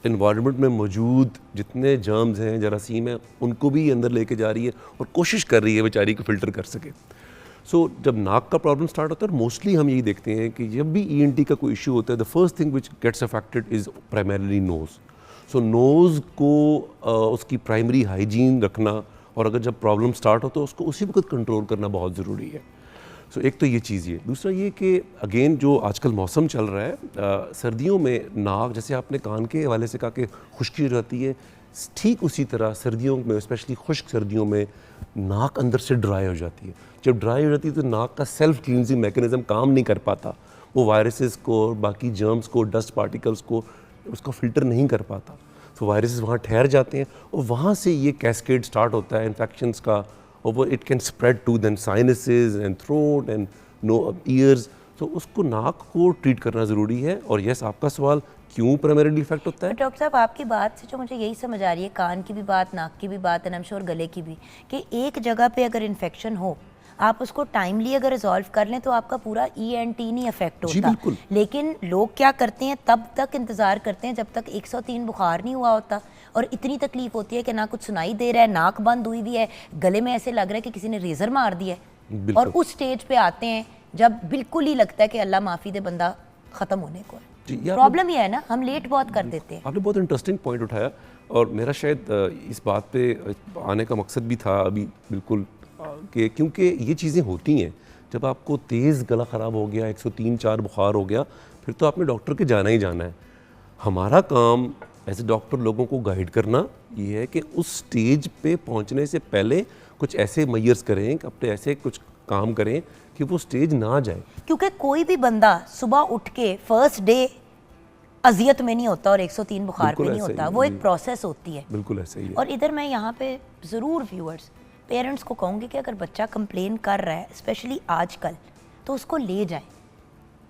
इन्वायरमेंट में मौजूद जितने जर्म्स हैं, जरासीम हैं, उनको भी अंदर लेके जा रही है और कोशिश कर रही है बेचारी को फ़िल्टर कर सके। सो जब नाक का प्रॉब्लम स्टार्ट होता है, मोस्टली हम यही देखते हैं कि जब भी ENT का कोई इशू होता है, the first thing which gets affected is primarily nose. So nose को उसकी प्राइमरी हाइजीन रखना, और अगर जब प्रॉब्लम स्टार्ट हो तो उसको उसी वक्त कंट्रोल करना बहुत ज़रूरी है। सो एक तो ये चीज़ ये, दूसरा ये कि अगेन जो आजकल मौसम चल रहा है, सर्दियों में नाक, जैसे आपने कान के हवाले से कहा कि खुश्की हो जाती है, ठीक उसी तरह सर्दियों में, स्पेशली खुश्क सर्दियों में, नाक अंदर से ड्राई हो जाती है। जब ड्राई हो जाती है तो नाक का सेल्फ क्लींजिंग मैकेनिज़्म काम नहीं कर पाता, वो वायरसेस को, बाकी जर्म्स को, डस्ट पार्टिकल्स को उसको फ़िल्टर नहीं कर पाता। तो वायरसेस वहाँ ठहर जाते हैं और वहाँ से ये कैस्केड स्टार्ट होता है इन्फेक्शंस का, और वो it can spread to then sinuses and throat and ears. तो उसको, नाक को ट्रीट करना ज़रूरी है। और यस, आपका सवाल क्यों प्राइमरीली इफेक्ट होता है? डॉक्टर साहब, आपकी बात से जो मुझे यही समझ आ रही है, कान की भी बात, नाक की भी बात, एंड आई एम श्योर गले की भी, कि एक जगह पे अगर इन्फेक्शन हो, आप उसको टाइमली अगर रिजॉल्व कर लें तो आपका पूरा ENT नहीं अफेक्ट जी, होता। बिल्कुल। लेकिन लोग क्या करते हैं, तब तक इंतज़ार करते हैं जब तक 103 बुखार नहीं हुआ होता, और इतनी तकलीफ होती है कि ना कुछ सुनाई दे रहा है, नाक बंद हुई हुई है, गले में ऐसे लग रहा है कि किसी ने रेजर मार दिया है, और उस स्टेज पे आते हैं जब बिल्कुल ही लगता है कि अल्लाह माफ़ी दे, बंदा ख़त्म होने को है। प्रॉब्लम ये है ना, हम लेट बहुत कर देते हैं। आपने बहुत इंटरेस्टिंग पॉइंट उठाया, और मेरा शायद इस बात पे आने का मकसद भी था अभी बिल्कुल, कि क्योंकि ये चीज़ें होती हैं, जब आपको तेज़ गला ख़राब हो गया, 103-4 बुखार हो गया, फिर तो आपने डॉक्टर के जाना ही जाना है। हमारा काम एज ए डॉक्टर लोगों को गाइड करना ये है कि उस स्टेज पे पहुंचने से पहले कुछ ऐसे मेजर्स करें, अपने ऐसे कुछ काम करें कि वो स्टेज ना जाए। क्योंकि कोई भी बंदा सुबह उठ के फर्स्ट डे अजियत में नहीं होता और 103 बुखार पे नहीं होता, वो एक प्रोसेस होती है। बिल्कुल ऐसे ही है। और इधर मैं यहाँ पे ज़रूर व्यूअर्स, पेरेंट्स को कहूँगी कि अगर बच्चा कंप्लेन कर रहा है, स्पेशली आजकल, तो उसको ले जाएं।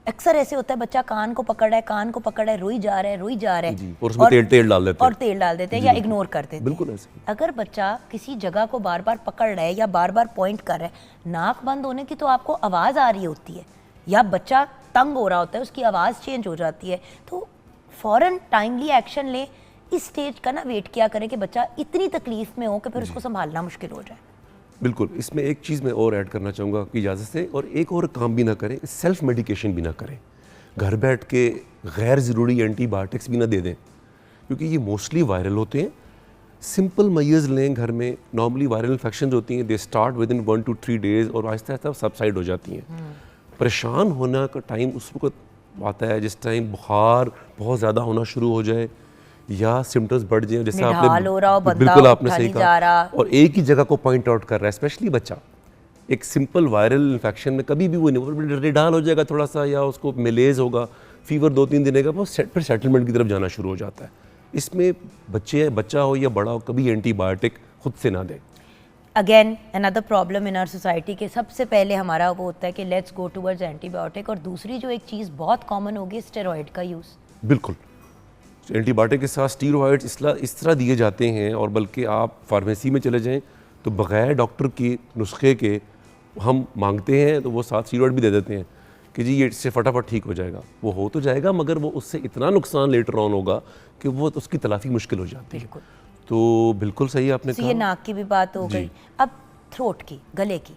अक्सर ऐसे होता है, बच्चा कान को पकड़ रहा है, कान को पकड़ रहा है, रोई जा रहा है, रोई जा रहा है, और उसमें तेल डाल देते हैं, और तेल डाल देते हैं या इग्नोर कर देते हैं। बिल्कुल ऐसे। अगर बच्चा किसी जगह को बार बार पकड़ रहा है या बार बार पॉइंट कर रहा है, नाक बंद होने की तो आपको आवाज़ आ रही होती है, या बच्चा तंग हो रहा होता है, उसकी आवाज़ चेंज हो जाती है, तो फ़ौरन टाइमली एक्शन लें। इस स्टेज का ना वेट किया करें कि बच्चा इतनी तकलीफ़ में हो कि फिर उसको संभालना मुश्किल हो जाए। बिल्कुल। इसमें एक चीज़ मैं और ऐड करना चाहूँगा आपकी इजाज़त से, और एक और काम भी ना करें, सेल्फ मेडिकेशन भी ना करें। घर बैठ के गैर ज़रूरी एंटीबायोटिक्स भी ना दे दें, क्योंकि ये मोस्टली वायरल होते हैं। सिंपल मेजर्स लें घर में। नॉर्मली वायरल इन्फेक्शन होती हैं, they start with in 1 to 3 days और आहिस्ता आहिस्ता सबसाइड हो जाती हैं। परेशान होना का टाइम उस वक्त आता है जिस टाइम बुखार बहुत ज़्यादा होना शुरू हो जाए या सिम्टम्स बढ़ जाए, जैसे निढाल हो रहा हो, बंदा बिल्कुल आपने उठा सही नहीं जा रहा। कहा, और एक ही जगह को पॉइंट आउट कर रहा है, स्पेशली बच्चा। एक सिंपल वायरल इन्फेक्शन में कभी भी वो नहीं, निढाल हो जाएगा थोड़ा सा, या उसको मेलेज होगा, फीवर 2-3 दिन का, वो फिर सेटलमेंट की तरफ जाना शुरू हो जाता है। इसमें बच्चा हो या बड़ा हो, कभी एंटीबायोटिक खुद से ना दें। Again another problem in our society के, सबसे पहले हमारा वो होता है कि लेट्स गो टूवर्ड्स एंटीबायोटिक, और दूसरी जो एक चीज़ बहुत कॉमन होगी, स्टेरॉइड का यूज़। बिल्कुल। एंटीबायोटिक के साथ स्टीरॉइड्स इस तरह दिए जाते हैं, और बल्कि आप फार्मेसी में चले जाएं तो बग़ैर डॉक्टर की नुस्खे के हम मांगते हैं तो वो साथ स्टीरॉइड भी दे देते हैं कि जी ये इससे फटाफट ठीक हो जाएगा। वो हो तो जाएगा, मगर वो उससे इतना नुकसान लेटर ऑन होगा कि वो उसकी तलाफ़ी मुश्किल हो जाती है। तो बिल्कुल सही आपने कहा। ये नाक की भी बात हो गई, अब थ्रोट की, गले की।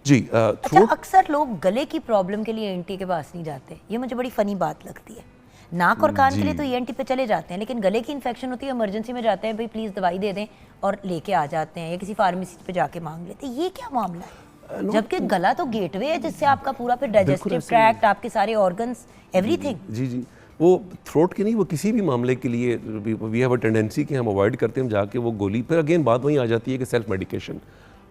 जी अच्छा, अक्सर लोग गले की प्रॉब्लम के लिए ENT के पास नहीं जाते, ये मुझे बड़ी फ़नी बात लगती है। नाक और कान के लिए तो ENT पे चले जाते हैं, लेकिन गले की इन्फेक्शन होती है, इमरजेंसी में जाते हैं, भाई प्लीज़ दवाई दे दें, और लेके आ जाते हैं, या किसी फार्मेसी पे जाके मांग लेते हैं। ये क्या मामला है? जबकि गला तो गेटवे है जिससे आपका पूरा फिर डाइजेस्टिव ट्रैक्ट, आपके सारे ऑर्गन्स, एवरीथिंग। जी जी, वो थ्रोट के नहीं, वो किसी भी मामले के लिए वी हैव अ टेंडेंसी कि हम अवॉइड करते हैं, हम जाके वो गोली। फिर अगेन बात वहीं आ जाती है कि सेल्फ मेडिकेशन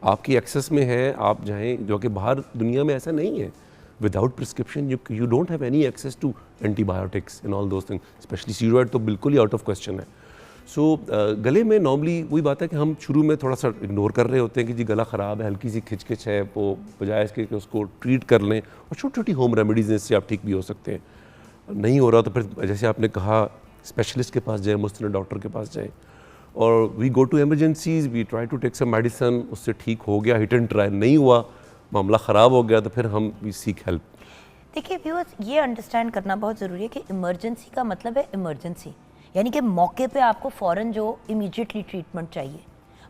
आपकी एक्सेस में है, आप जाएं, जो कि बाहर दुनिया में ऐसा नहीं है। Without prescription you don't have any access to antibiotics and all those things, especially steroid तो बिल्कुल ही आउट ऑफ क्वेश्चन है। सो गले में नॉर्मली वही बात है कि हम शुरू में थोड़ा सा इग्नोर कर रहे होते हैं कि जी गला ख़राब है, हल्की सी खिचखिच है, वो बजाय इसके कि उसको ट्रीट कर लें, और छोटी छोटी होम रेमेडीज़ इससे आप ठीक भी हो सकते हैं। नहीं हो रहा तो फिर जैसे आपने कहा स्पेशलिस्ट के पास जाएँ, मुस्तनद डॉक्टर के पास जाएँ, और we go to emergencies, we try to take some medicine, उससे ठीक हो गया, हिट एंड ट्राई नहीं हुआ, मामला ख़राब हो गया, तो फिर हम वी सीक हेल्प। देखिए व्यूअर्स, ये अंडरस्टैंड करना बहुत ज़रूरी है कि इमरजेंसी का मतलब है इमरजेंसी, यानी कि मौके पे आपको फ़ौरन जो इमीडिएटली ट्रीटमेंट चाहिए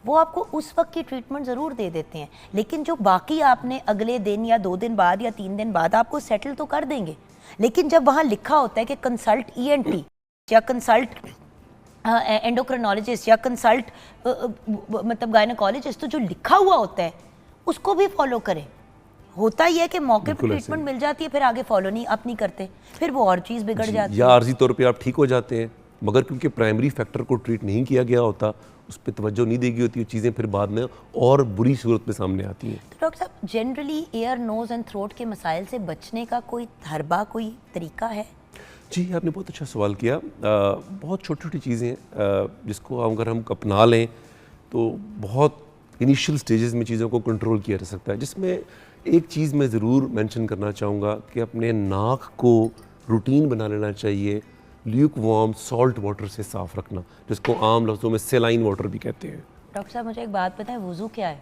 वो आपको उस वक्त की ट्रीटमेंट ज़रूर दे देते हैं, लेकिन जो बाकी आपने अगले दिन या 2 दिन बाद या 3 दिन बाद आपको सेटल तो कर देंगे। लेकिन जब वहाँ लिखा होता है कि कंसल्ट ENT या कंसल्ट एंडोक्रिनोलॉजिस्ट या कंसल्ट मतलब गायनेकोलॉजिस्ट, तो जो लिखा हुआ होता है उसको भी फॉलो करें। होता ही है कि मौके पर ट्रीटमेंट मिल जाती है, फिर आगे फॉलो नहीं आप नहीं करते, फिर वो और चीज़ बिगड़ जाती है, या आर्जी तौर पे आप ठीक हो जाते हैं, मगर क्योंकि प्राइमरी फैक्टर को ट्रीट नहीं किया गया होता, उस पर तवज्जो नहीं देगी होती, चीज़ें फिर बाद में और बुरी सूरत में सामने आती हैं। तो डॉक्टर साहब, generally ear, nose and throat के मसाइल से बचने का कोई हरबा, कोई तरीका है? जी, आपने बहुत अच्छा सवाल किया। बहुत छोटी छोटी चीज़ें हैं जिसको अगर हम अपना लें तो बहुत इनिशियल स्टेजेस में चीज़ों को कंट्रोल किया जा सकता है, जिसमें एक चीज़ मैं ज़रूर मेंशन करना चाहूँगा कि अपने नाक को रूटीन बना लेना चाहिए ल्यूक वार्म सॉल्ट वाटर से साफ़ रखना, जिसको आम लफ्ज़ों में सेलाइन वाटर भी कहते हैं। डॉक्टर साहब, मुझे एक बात पता है, वुज़ू क्या है?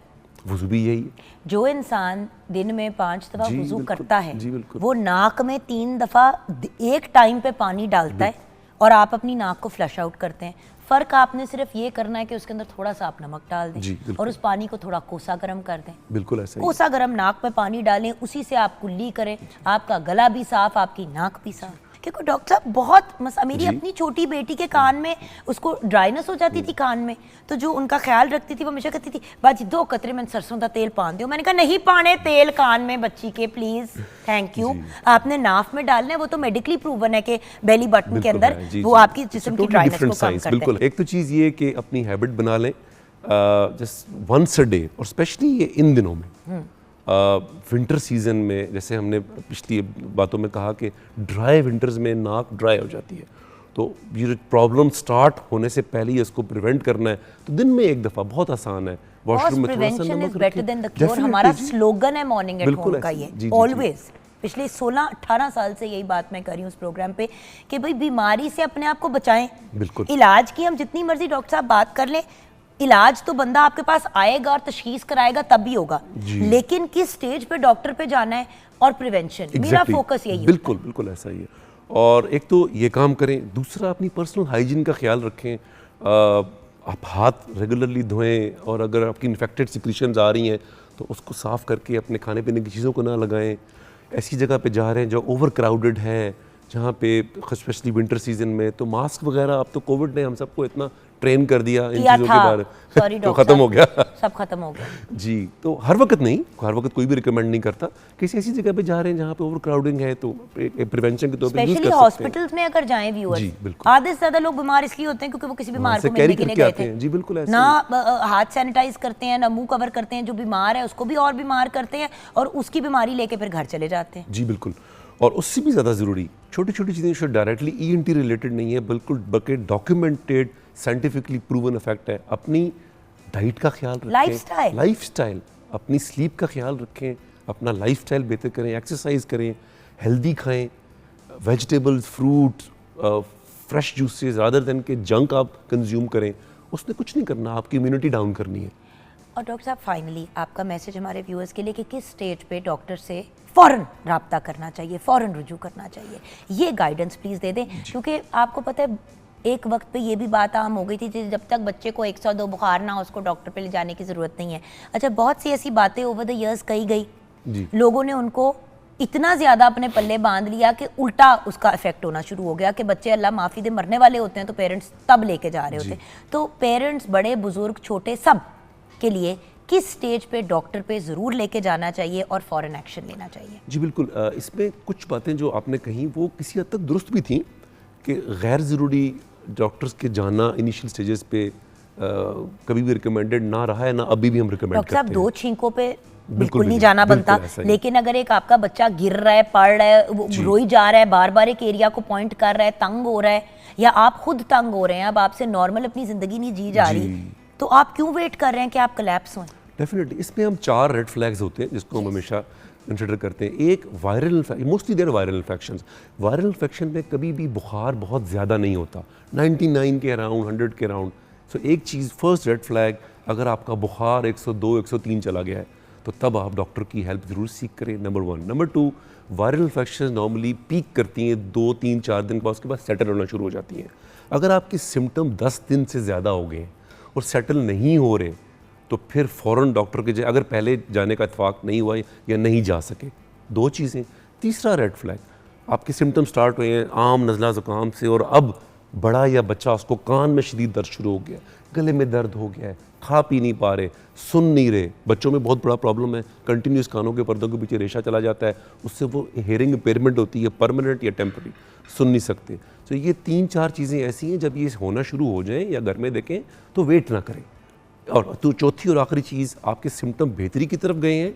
वुज़ू भी यही है। जो इंसान दिन में 5 दफ़ा जी, वुज़ू बिल्कुल, करता है, जी, बिल्कुल। वो नाक में 3 दफ़ा एक टाइम पे पानी डालता है और आप अपनी नाक को फ्लश आउट करते हैं। फ़र्क आपने सिर्फ ये करना है कि उसके अंदर थोड़ा सा आप नमक डाल जी, दें बिल्कुल। और उस पानी को थोड़ा कोसा गर्म कर दें। बिल्कुल ऐसा ही। कोसा गर्म नाक में पानी डालें, उसी से आप कुल्ली करें, आपका गला भी साफ, आपकी नाक भी साफ। क्योंकि डॉक्टर साहब बहुत मेरी अपनी छोटी बेटी के कान में उसको ड्राइनेस हो जाती थी कान में, तो जो उनका ख्याल रखती थी वो हमेशा कहती थी, बाजी 2 कतरे मैंने सरसों का तेल पान दो। मैंने कहा नहीं पाने तेल कान में बच्ची के, प्लीज, थैंक यू। आपने नाफ में डालना है, वो तो मेडिकली प्रूवन है कि बेली बटन के अंदर वो आपकी जिस्म की ड्राइनेस को कम करता है। बिल्कुल। एक तो चीज़ ये कि अपनी हैबिट बना लें जस्ट वंस अ डे, और स्पेशली ये इन दिनों में विंटर सीजन में, जैसे हमने पिछली बातों में कहा कि ड्राई विंटर्स में नाक ड्राई हो जाती है, तो ये जो प्रॉब्लम स्टार्ट होने से पहले ही इसको प्रिवेंट करना है, तो दिन में एक दफ़ा बहुत आसान है, वॉशरूम में थोड़ा सा नमक रखें। हमारा स्लोगन है मॉर्निंग एट होम का, ये जी, ऑलवेज पिछले 16-18 साल से यही बात मैं कर रही हूँ इस प्रोग्राम पे कि भाई बीमारी से अपने आप को बचाएं। बिल्कुल। इलाज की हम जितनी मर्जी डॉक्टर साहब बात कर लें, इलाज तो बंदा आपके पास आएगा और तशखीस कराएगा तब भी होगा, लेकिन किस स्टेज पे डॉक्टर पे जाना है और प्रिवेंशन, मेरा फोकस यही है। बिल्कुल बिल्कुल ऐसा ही है। और एक तो ये काम करें, दूसरा अपनी पर्सनल हाइजीन का ख्याल रखें। आप हाथ रेगुलरली धोएं, और अगर आपकी इन्फेक्टेड सिक्रीशंस आ रही हैं तो उसको साफ़ करके अपने खाने पीने की चीज़ों को ना लगाएं। ऐसी जगह पे जा रहे हैं जो ओवर क्राउडेड है, जहाँ पे स्पेशली विंटर सीजन में, तो मास्क वगैरह, अब तो कोविड ने हम सबको इतना ट्रेन कर दिया इन चीज़ों के बारे में तो ख़त्म हो गया, सब खत्म हो गया जी। तो हर वक्त नहीं, हर वक्त कोई भी रिकमेंड नहीं करता, किसी ऐसी जगह पे जा रहे हैं जहाँ पे ओवर क्राउडिंग है तो प्रिवेंशन के तौर पे यूज़ कर सकते हैं। हॉस्पिटल्स में अगर जाएं व्यूअर्स, जी, बिल्कुल। आधे से ज़्यादा लोग बीमार इसलिए होते हैं क्योंकि वो किसी बीमार को मिलने के लिए गए थे। जी बिल्कुल ऐसा। ना हाथ सैनिटाइज करते हैं, ना मुंह कवर करते हैं, जो बीमार है उसको भी और बीमार करते हैं और उसकी बीमारी लेके फिर घर चले जाते हैं। जी बिल्कुल। और उससे भी ज़्यादा ज़रूरी छोटी छोटी चीज़ें जो डायरेक्टली ENT रिलेटेड नहीं है, बिल्कुल बल्कि डॉक्यूमेंटेड साइंटिफिकली प्रूवन इफेक्ट है। अपनी डाइट का ख्याल रखें, लाइफस्टाइल, अपनी स्लीप का ख्याल रखें, अपना लाइफस्टाइल बेहतर करें, एक्सरसाइज करें, हेल्दी खाएं, vegetables, fruit, fresh juices rather than के जंक आप कंज्यूम करें। उसने कुछ नहीं करना, आपकी इम्यूनिटी डाउन करनी है। और डॉक्टर साहब, फाइनली आपका मैसेज हमारे व्यूअर्स के लिए कि किस स्टेज पे डॉक्टर से फ़ौरन रब्ता करना चाहिए, फ़ौरन रुजू करना चाहिए, ये गाइडेंस प्लीज़ दे दें। क्योंकि आपको पता है एक वक्त पे ये भी बात आम हो गई थी कि जब तक बच्चे को 102 बुखार ना हो उसको डॉक्टर पे ले जाने की ज़रूरत नहीं है। अच्छा, बहुत सी ऐसी बातें ओवर द ईयर्स कही गई, लोगों ने उनको इतना ज़्यादा अपने पल्ले बांध लिया कि उल्टा उसका इफेक्ट होना शुरू हो गया कि बच्चे अल्लाह माफ़ी दे मरने वाले होते हैं तो पेरेंट्स तब लेके जा रहे होते हैं। तो पेरेंट्स, बड़े बुजुर्ग, छोटे, सब के लिए किस स्टेज पे डॉक्टर पे ज़रूर लेके जाना चाहिए और फ़ौरन एक्शन लेना चाहिए? जी बिल्कुल। इसमें कुछ बातें जो आपने कही वो किसी हद तक दुरुस्त भी थी कि गैर ज़रूरी डॉक्टर्स के जाना इनिशियल स्टेजेस पे कभी भी रिकमेंडेड ना रहा है, ना अभी भी हम रिकमेंड करते हैं। डॉक्टर साहब, 2 छींकों पे बिल्कुल नहीं जाना बनता, लेकिन अगर एक आपका बच्चा गिर रहा है, पड़ रहा है, वो रोई जा रहा है, बार बार एक एरिया को पॉइंट कर रहा है, तंग हो रहा है, या आप खुद तंग हो रहे हैं, अब आपसे नॉर्मल अपनी ज़िंदगी नहीं जी जा रही, तो आप क्यों वेट कर रहे हैं कि आप कोलैप्स हों? डेफिनेटली। इसमें हम 4 रेड फ्लैग्स होते हैं जिसको हम हमेशा कंसिडर करते हैं। एक, viral infection, mostly there viral infections. Viral infection में कभी भी बुखार बहुत ज़्यादा नहीं होता, 99 के अराउंड, 100 के अराउंड। सो एक चीज़, फर्स्ट रेड फ्लैग, अगर आपका बुखार 102, 103 चला गया है तो तब आप डॉक्टर की हेल्प ज़रूर सीख करें, number 1। Number 2, viral infection normally peak करती हैं 2, 3, 4 दिन के बाद, उसके बाद सेटल होना शुरू हो जाती हैं। अगर आपके सिम्टम 10 दिन से ज़्यादा हो गए और सेटल नहीं हो रहे तो फिर फ़ौरन डॉक्टर के अगर पहले जाने का इत्फाक नहीं हुआ या नहीं जा सके, 2 चीज़ें। तीसरा रेड फ्लैग, आपके सिम्टम स्टार्ट हुए हैं आम नज़ला ज़ुकाम से और अब बड़ा या बच्चा उसको कान में शदीद दर्द शुरू हो गया, गले में दर्द हो गया है, खा पी नहीं पा रहे, सुन नहीं रहे। बच्चों में बहुत बड़ा प्रॉब्लम है, कंटिन्यूस कानों के पर्दों के पीछे रेशा चला जाता है, उससे वो हेयरिंग इम्पेयरमेंट होती है, परमानेंट या टेम्पररी, सुन नहीं सकते। तो ये 3-4 चीज़ें ऐसी हैं, जब ये होना शुरू हो जाएं या घर में देखें तो वेट ना करें। और तो चौथी और आखिरी चीज़, आपके सिम्टम बेहतरी की तरफ गए हैं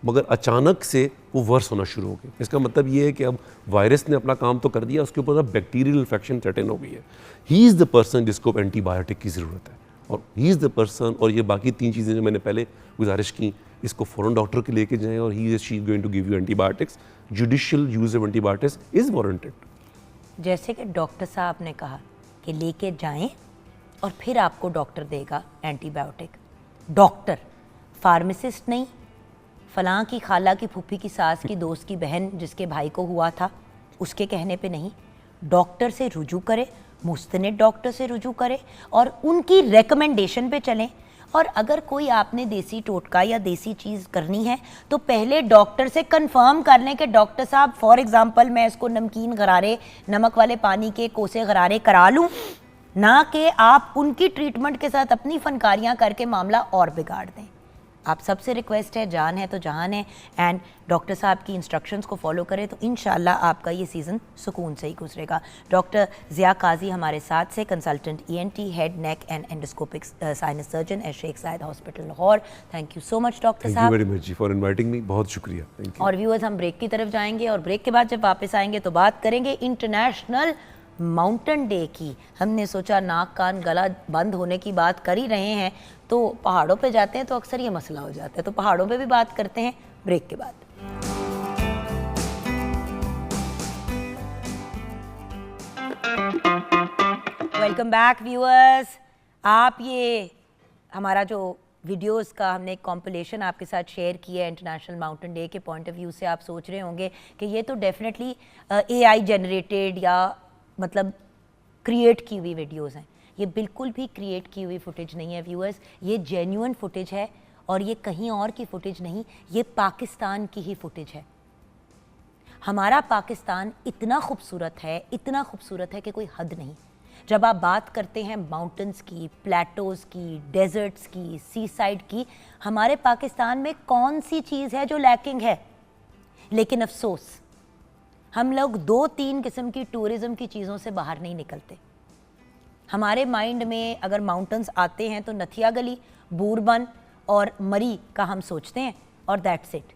मगर अचानक से वो वर्स होना शुरू हो गए। इसका मतलब ये है कि अब वायरस ने अपना काम तो कर दिया, उसके ऊपर अब बैक्टीरियल इन्फेक्शन सेटन हो गई है। ही इज़ द पर्सन जिसको एंटीबायोटिक की ज़रूरत है, और ही इज़ द पर्सन, और ये बाकी 3 चीज़ें जो मैंने पहले गुजारिश की, इसको फ़ौरन डॉक्टर के लेके जाएँ और he is she going to give you antibiotics. Judicial use of antibiotics is warranted. जैसे कि डॉक्टर साहब ने कहा कि लेके जाएं और फिर आपको डॉक्टर देगा एंटीबायोटिक। डॉक्टर, फार्मासिस्ट नहीं, फलां की खाला की फूफी की सास की दोस्त की बहन जिसके भाई को हुआ था उसके कहने पे नहीं, डॉक्टर से रुजू करे, मुस्तनिद डॉक्टर से रुजू करे और उनकी रेकमेंडेशन पे चलें। और अगर कोई आपने देसी टोटका या देसी चीज़ करनी है तो पहले डॉक्टर से कंफर्म कर लें कि डॉक्टर साहब फॉर एग्जांपल मैं इसको नमकीन गरारे, नमक वाले पानी के कोसे गरारे करा लूँ, ना कि आप उनकी ट्रीटमेंट के साथ अपनी फनकारियाँ करके मामला और बिगाड़ दें। आप सबसे रिक्वेस्ट है, जान है तो जहान है, एंड डॉक्टर साहब की इंस्ट्रक्शंस को फॉलो करें तो इंशाल्लाह आपका ये सीज़न सुकून से ही गुजरेगा। डॉक्टर ज़िया काजी हमारे साथ से, consultant ENT, head neck and endoscopic sinus surgeon at Sheikh Zayed hospital Lahore. Thank you so much doctor साहब। थैंक यू वेरी मच जी फॉर इनवाइटिंग मी, बहुत शुक्रिया। Thank you. और व्यूअर्स, हम ब्रेक की तरफ जाएंगे और ब्रेक के बाद जब वापस आएंगे तो बात करेंगे इंटरनेशनल माउंटेन डे की। हमने सोचा नाक कान गला बंद होने की बात कर ही रहे हैं तो पहाड़ों पे जाते हैं तो अक्सर ये मसला हो जाता है, तो पहाड़ों पे भी बात करते हैं ब्रेक के बाद। Welcome back viewers. आप ये हमारा जो वीडियोस का हमने एक कॉम्पिलेशन आपके साथ शेयर किया है इंटरनेशनल माउंटेन डे के पॉइंट ऑफ व्यू से, आप सोच रहे होंगे कि ये तो डेफिनेटली AI जनरेटेड या मतलब क्रिएट की हुई वीडियोस हैं। ये बिल्कुल भी क्रिएट की हुई फुटेज नहीं है व्यूअर्स, ये जेन्युइन फुटेज है और ये कहीं और की फुटेज नहीं, ये पाकिस्तान की ही फुटेज है। हमारा पाकिस्तान इतना खूबसूरत है, इतना खूबसूरत है कि कोई हद नहीं। जब आप बात करते हैं माउंटेन्स की, प्लेटोज़ की, डेजर्ट्स की, सी साइड की, हमारे पाकिस्तान में कौन सी चीज़ है जो लैकिंग है? लेकिन अफसोस हम लोग 2-3 किस्म की टूरिज़म की चीज़ों से बाहर नहीं निकलते। हमारे माइंड में अगर माउंटेन्स आते हैं तो नथिया गली, बूरबन और मरी का हम सोचते हैं और दैट्स इट।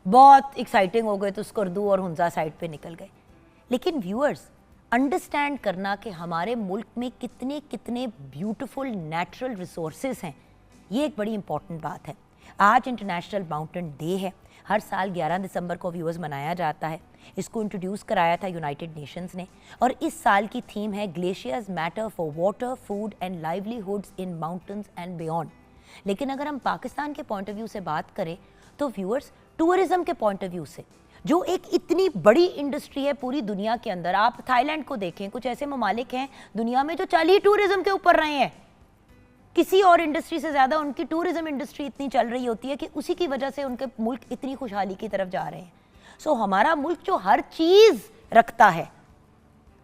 बहुत एक्साइटिंग हो गए तो स्कर्दू और हुंजा साइड पे निकल गए। लेकिन व्यूअर्स, अंडरस्टैंड करना कि हमारे मुल्क में कितने कितने ब्यूटीफुल नेचुरल रिसोर्सेज हैं, ये एक बड़ी इंपॉर्टेंट बात है। आज इंटरनेशनल माउंटेन डे है, हर साल 11 दिसंबर को व्यूअर्स मनाया जाता है। इसको इंट्रोड्यूस कराया था यूनाइटेड नेशंस ने और इस साल की थीम है glaciers matter for water, food and livelihoods in mountains and beyond. लेकिन अगर हम पाकिस्तान के पॉइंट ऑफ व्यू से बात करें तो व्यूअर्स, टूरिज्म के पॉइंट ऑफ व्यू से जो एक इतनी बड़ी इंडस्ट्री है पूरी दुनिया के अंदर, आप थाईलैंड को देखें, कुछ ऐसे ममालिक हैं दुनिया में जो 40 टूरिज्म के ऊपर रहे हैं। किसी और इंडस्ट्री से ज़्यादा उनकी टूरिज्म इंडस्ट्री इतनी चल रही होती है कि उसी की वजह से उनके मुल्क इतनी खुशहाली की तरफ जा रहे हैं। सो हमारा मुल्क जो हर चीज़ रखता है,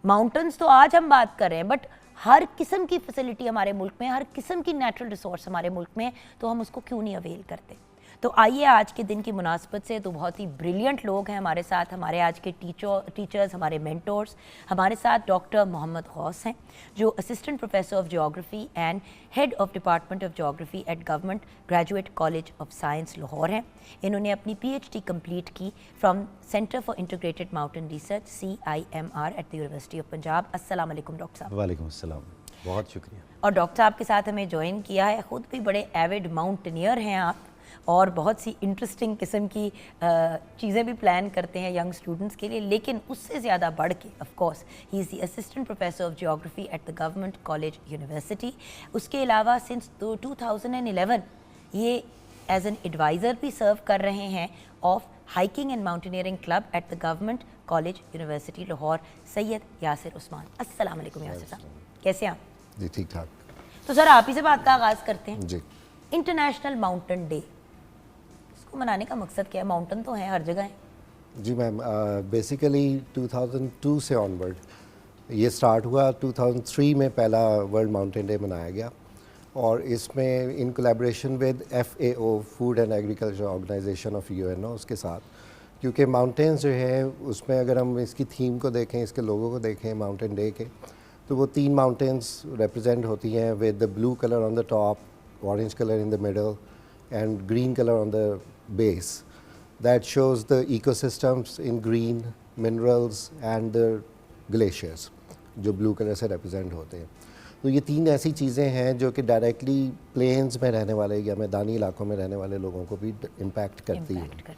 माउंटेन्स तो आज हम बात कर रहे हैं, बट हर किस्म की फैसिलिटी हमारे मुल्क में, हर किस्म की नेचुरल रिसोर्स हमारे मुल्क में, तो हम उसको क्यों नहीं अवेल करते? तो आइए आज के दिन की मुनासबत से तो बहुत ही ब्रिलियंट लोग हैं हमारे साथ, हमारे आज के टीचर्स, हमारे मेंटोर्स। हमारे साथ डॉक्टर मोहम्मद गौस हैं जो assistant professor of geography and head of department of geography eight government graduate college of science Lahore हैं। इन्होंने अपनी PhD कंप्लीट की from centre for integrated mountain research CIMR at the university of Punjab. अस्सलाम वालेकुम डॉक्टर साहब। वालेकुम अस्सलाम, बहुत शुक्रिया। और डॉक्टर साहब के साथ हमें ज्वाइन किया है, ख़ुद भी बड़े एविड माउंटेनियर हैं आप और बहुत सी इंटरेस्टिंग किस्म की चीज़ें भी प्लान करते हैं यंग स्टूडेंट्स के लिए। लेकिन उससे ज़्यादा बढ़ के of course he is the assistant professor of geography at the government college university. उसके अलावा सिंस 2011 ये एज एन एडवाइज़र भी सर्व कर रहे हैं of hiking and mountaineering club at the government college university Lahore. Syed Yasir Usman. अस्सलाम वालेकुम यासिर साहब। कैसे आप? जी ठीक ठाक। तो सर आप ही से बात का आगाज़ करते हैं। जी इंटरनेशनल माउंटेन डे, इसको मनाने का मकसद क्या है? माउंटेन तो है हर जगह है। जी मैम, बेसिकली 2002 से ऑनवर्ड ये स्टार्ट हुआ। 2003 में पहला वर्ल्ड माउंटेन डे मनाया गया और इसमें in collaboration with FAO, food and agriculture organization of UNO उसके साथ, क्योंकि माउंटेन्स जो है उसमें अगर हम इसकी थीम को देखें, इसके लोगों को देखें माउंटेन डे के, तो वो 3 माउंटेन्स रिप्रेजेंट होती हैं with the blue colour on the top, orange colour in the middle and green colour on the base. That shows the ecosystems in green, minerals and the glaciers जो blue colour से represent होते हैं. तो ये 3 ऐसी चीज़ें हैं जो कि डायरेक्टली प्लेन्स में रहने वाले या मैदानी इलाकों में रहने वाले लोगों को भी इम्पैक्ट करती हैं.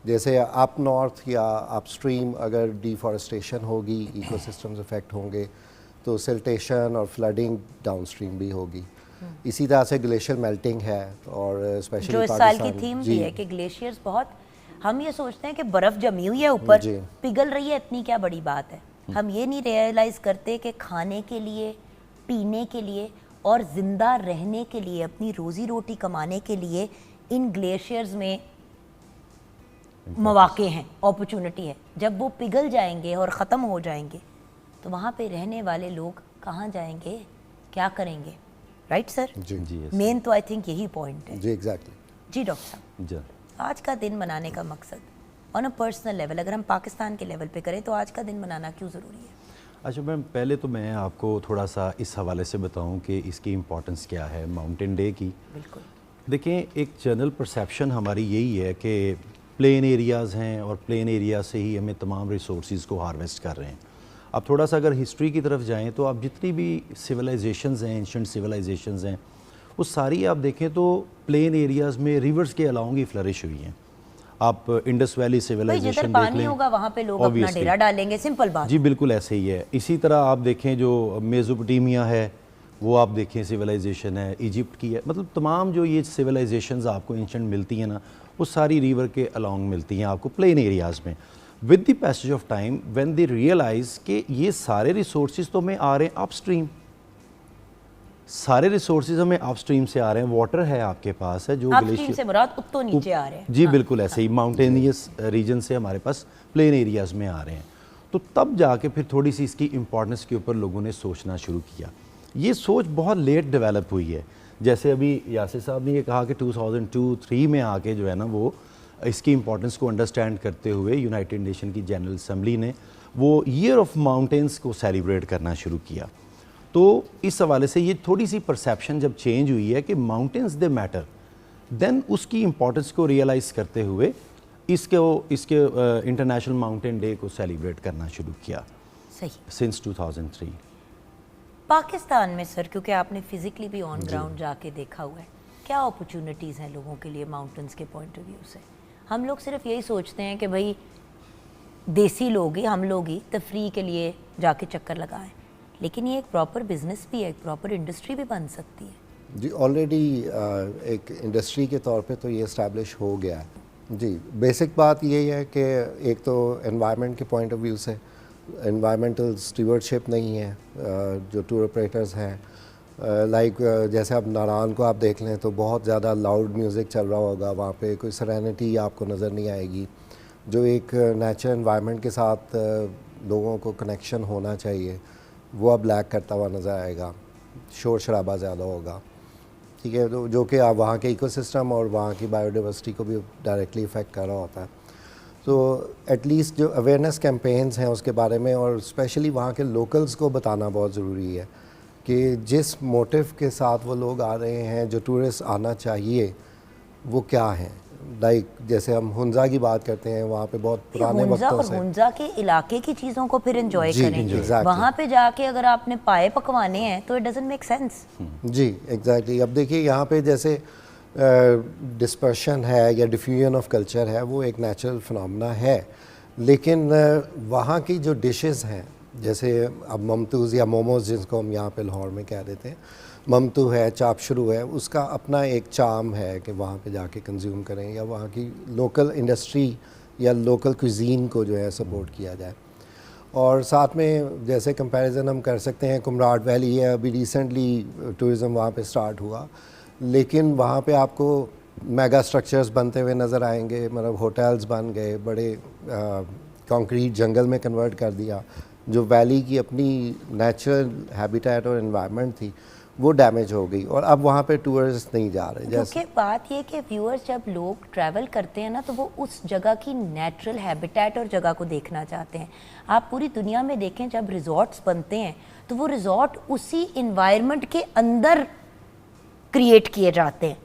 जैसे अप नॉर्थ या अपस्ट्रीम अगर डिफॉरेस्टेशन होगी, इकोसिस्टम्स इफेक्ट होंगे, तो सिल्टेशन और फ्लडिंग डाउनस्ट्रीम भी होगी. इसी तरह से ग्लेशियर मेल्टिंग है और स्पेशली जो इस साल की थीम भी है कि ग्लेशियर्स बहुत, हम ये सोचते हैं कि बर्फ जमी हुई है ऊपर, पिघल रही है, इतनी क्या बड़ी बात है. हम ये नहीं रियलाइज़ करते कि खाने के लिए, पीने के लिए और ज़िंदा रहने के लिए, अपनी रोज़ी रोटी कमाने के लिए इन ग्लेशियर्स में मौके हैं, अपॉर्चुनिटी है. जब वो पिघल जाएंगे और ख़त्म हो जाएंगे तो वहाँ पे रहने वाले लोग कहाँ जाएंगे, क्या करेंगे? Right sir? जी मेन तो आई थिंक यही पॉइंट है. जी एग्जैक्टली. जी डॉक्टर साहब, जी आज का दिन मनाने का मकसद ऑन अ पर्सनल लेवल, अगर हम पाकिस्तान के लेवल पे करें तो आज का दिन मनाना क्यों ज़रूरी है? अच्छा मैम, पहले तो मैं आपको थोड़ा सा इस हवाले से बताऊं कि इसकी इम्पोर्टेंस क्या है माउंटेन डे की. बिल्कुल. देखें, एक जनरल परसेप्शन हमारी यही है कि प्लेन एरियाज़ हैं और प्लेन एरिया से ही हमें तमाम रिसोर्सेज को हार्वेस्ट कर रहे हैं. अब थोड़ा सा अगर हिस्ट्री की तरफ जाएं तो आप जितनी भी सिविलाइजेशंस हैं, एंशिएंट सिविलाइजेशंस हैं, वो सारी आप देखें तो प्लेन एरियाज़ में रिवर्स के अलाउंग ही फ्लरिश हुई हैं. आप इंडस वैली सिविलाइजेशन देख पानी लें, होगा वहाँ पे लोग अपना डेरा डालेंगे, सिंपल बात. जी बिल्कुल ऐसे ही है. इसी तरह आप देखें जो मेसोपोटामिया है वो आप देखें सिविलाइजेशन है, इजिप्ट की है. मतलब तमाम जो ये सिविलाइजेशंस आपको एंशिएंट मिलती हैं ना, वो सारी रिवर के अलोंग मिलती हैं आपको प्लेन एरियाज़ में. With the passage of time when they realize कि ये सारे रिसोर्सेज तो हमें आ रहे हैं अपस्ट्रीम, सारे रिसोर्सेज हमें अपस्ट्रीम से आ रहे हैं. वाटर है आपके पास है जो अपस्ट्रीम से मुराद उत्तो नीचे आ रहे हैं. जी बिल्कुल ऐसे ही माउंटेनियस रीजन से हमारे पास प्लेन एरियाज़ में आ रहे हैं. तो तब जाके फिर थोड़ी सी इसकी इम्पोर्टेंस के ऊपर लोगों ने सोचना शुरू किया. ये सोच बहुत लेट डेवलप हुई है. जैसे अभी यासिर साहब ने ये कहा कि 2002-03 में आके जो है ना वो इसकी इम्पोर्टेंस को अंडरस्टैंड करते हुए यूनाइटेड नेशन की जनरल असम्बली ने वो ईयर ऑफ माउंटेन्स को सेलिब्रेट करना शुरू किया. तो इस हवाले से ये थोड़ी सी परसेप्शन जब चेंज हुई है कि माउंटेन्स दे मैटर, देन उसकी इम्पोर्टेंस को रियलाइज़ करते हुए इसके इंटरनेशनल माउंटेन डे को सेलिब्रेट करना शुरू किया. सही. सिंस 2003. पाकिस्तान में सर, क्योंकि आपने फिजिकली भी ऑन ग्राउंड जाके देखा हुआ है, क्या अपॉर्चुनिटीज़ हैं लोगों के लिए माउंटेन्स के पॉइंट ऑफ व्यू से? हम लोग सिर्फ यही सोचते हैं कि भाई देसी लोग ही, हम लोग ही तफरी के लिए जाके चक्कर लगाएं, लेकिन ये एक प्रॉपर बिजनेस भी है, एक प्रॉपर इंडस्ट्री भी बन सकती है. जी ऑलरेडी एक इंडस्ट्री के तौर पे तो ये इस्टेब्लिश हो गया है. जी बेसिक बात यही है कि एक तो एनवायरनमेंट के पॉइंट ऑफ व्यू से एनवायरमेंटल स्टीवर्डशिप नहीं है. जो टूर ऑपरेटर्स हैं लाइक जैसे आप नारायण को आप देख लें तो बहुत ज़्यादा लाउड म्यूज़िक चल रहा होगा, वहाँ पे कोई सरेनिटी आपको नज़र नहीं आएगी. जो एक नेचुरल एनवायरनमेंट के साथ लोगों को कनेक्शन होना चाहिए वो अब लैक करता हुआ नज़र आएगा. शोर शराबा ज़्यादा होगा, ठीक है, तो जो कि आप वहाँ के इकोसिस्टम और वहाँ की बायोडाइवर्सिटी को भी डायरेक्टली इफ़ेक्ट कर रहा होता है. तो एटलीस्ट जो अवेयरनेस कैंपेन्स हैं उसके बारे में और स्पेशली वहाँ के लोकल्स को बताना बहुत ज़रूरी है कि जिस मोटिव के साथ वो लोग आ रहे हैं, जो टूरिस्ट आना चाहिए वो क्या है. लाइक जैसे हम हुंजा की बात करते हैं, वहाँ पे बहुत पुराने वक्तों से हुंजा के इलाके की चीज़ों को फिर एंजॉय करें. exactly. वहाँ पे जाके अगर आपने पाए पकवाने हैं तो इट डजंट मेक सेंस. जी एग्जैक्टली. अब देखिए यहाँ पे जैसे डिस्पर्शन है या डिफ्यूजन ऑफ कल्चर है, वो एक नेचुरल फिनोमेना है, लेकिन वहाँ की जो डिशेस हैं, जैसे अब ममतूज़ या मोमोज़ जिसको हम यहाँ पे लाहौर में कह देते हैं, ममतू है, चाप शुरू है, उसका अपना एक चार्म है कि वहाँ पे जाके कंज्यूम करें या वहाँ की लोकल इंडस्ट्री या लोकल क्विजीन को जो है सपोर्ट किया जाए. और साथ में जैसे कंपैरिजन हम कर सकते हैं, कुमराड वैली है, अभी रिसेंटली टूरिज़म वहाँ पे स्टार्ट हुआ, लेकिन वहाँ पे आपको मेगा स्ट्रक्चर्स बनते हुए नज़र आएंगे, मतलब होटल्स बन गए, बड़े कंक्रीट जंगल में कन्वर्ट कर दिया। जो वैली की अपनी नेचुरल हैबिटेट और एनवायरनमेंट थी वो डैमेज हो गई, और अब वहाँ पे टूरिस्ट नहीं जा रहे। क्योंकि बात ये कि व्यूअर्स जब लोग ट्रैवल करते हैं ना, तो वो उस जगह की नेचुरल हैबिटेट और जगह को देखना चाहते हैं। आप पूरी दुनिया में देखें, जब रिजॉर्ट्स बनते हैं तो वो रिजॉर्ट उसी इन्वायरमेंट के अंदर क्रिएट किए जाते हैं।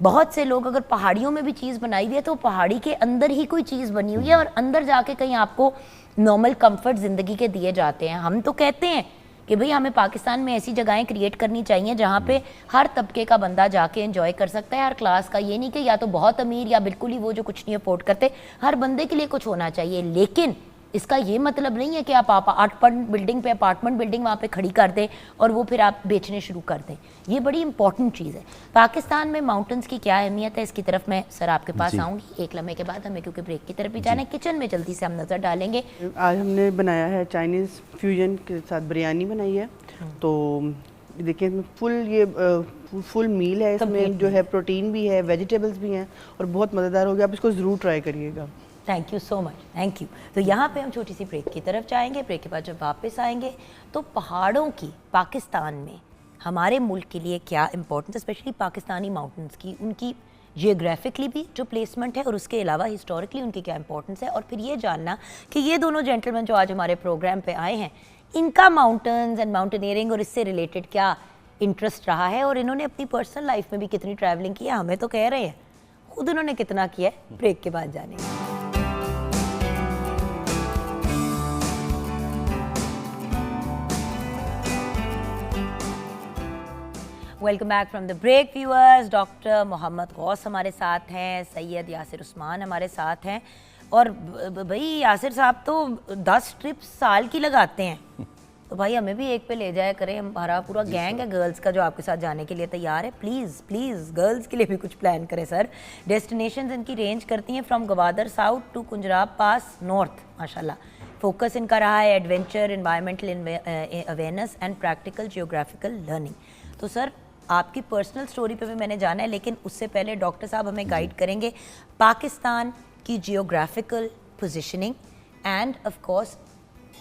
बहुत से लोग, अगर पहाड़ियों में भी चीज़ बनाई हुई है तो पहाड़ी के अंदर ही कोई चीज़ बनी हुई है और अंदर जाके कहीं आपको नॉर्मल कंफर्ट ज़िंदगी के दिए जाते हैं। हम तो कहते हैं कि भाई हमें पाकिस्तान में ऐसी जगहें क्रिएट करनी चाहिए जहाँ पे हर तबके का बंदा जाके एंजॉय कर सकता है, हर क्लास का। ये नहीं कि या तो बहुत अमीर या बिल्कुल ही वो जो कुछ नहीं अफोर्ड करते, हर बंदे के लिए कुछ होना चाहिए। लेकिन इसका ये मतलब नहीं है कि आप अपार्टमेंट बिल्डिंग पे अपार्टमेंट बिल्डिंग वहाँ पे खड़ी कर दें और वो फिर आप बेचने शुरू कर दें। ये बड़ी इंपॉर्टेंट चीज़ है। पाकिस्तान में माउंटेन्स की क्या अहमियत है, इसकी तरफ मैं सर आपके पास आऊँगी एक लम्हे के बाद, हमें क्योंकि ब्रेक की तरफ भी जाना है। किचन में जल्दी से हम नज़र डालेंगे। आज हमने बनाया है चाइनीज़ फ्यूजन के साथ बिरयानी बनाई है। तो देखिए फुल मील है, इसमें जो है प्रोटीन भी है, वेजिटेबल्स भी हैं और बहुत मज़ेदार हो गया। आप इसको ज़रूर ट्राई करिएगा। Thank you so much, thank you. तो यहाँ पे हम छोटी सी ब्रेक की तरफ जाएंगे। ब्रेक के बाद जब वापस आएंगे तो पहाड़ों की पाकिस्तान में हमारे मुल्क के लिए क्या इम्पोर्टेंस, स्पेशली पाकिस्तानी माउंटेन्स की, उनकी जियोग्राफिकली भी जो प्लेसमेंट है और उसके अलावा हिस्टोरिकली उनकी क्या इंपॉर्टेंस है। और फिर ये जानना कि ये दोनों जेंटलमैन जो आज हमारे प्रोग्राम पे आए हैं, इनका माउंटेन्स एंड माउंटेनियरिंग और इससे रिलेटेड क्या इंटरेस्ट रहा है और इन्होंने अपनी पर्सनल लाइफ में भी कितनी ट्रैवलिंग की है। हमें तो कह रहे हैं, खुद उन्होंने कितना किया है, ब्रेक के बाद जानेंगे। Welcome back from the break viewers. Doctor Mohammad Ghaus हमारे साथ हैं, सैयद यासिर उस्मान हमारे साथ हैं। और भाई यासिर साहब तो 10 ट्रिप्स साल की लगाते हैं, तो भाई हमें भी एक पे ले जाया करें। हमारा पूरा गैंग है गर्ल्स का जो आपके साथ जाने के लिए तैयार है। प्लीज़ प्लीज़ गर्ल्स के लिए भी कुछ प्लान करें सर। डेस्टिनेशंस इनकी रेंज करती हैं from Gwadar south to Khunjerab pass north. माशाल्लाह फोकस इनका रहा है adventure, environmental awareness and practical geographical learning. तो सर आपकी पर्सनल स्टोरी पे भी मैंने जाना है, लेकिन उससे पहले डॉक्टर साहब हमें गाइड करेंगे पाकिस्तान की geographical positioning end of course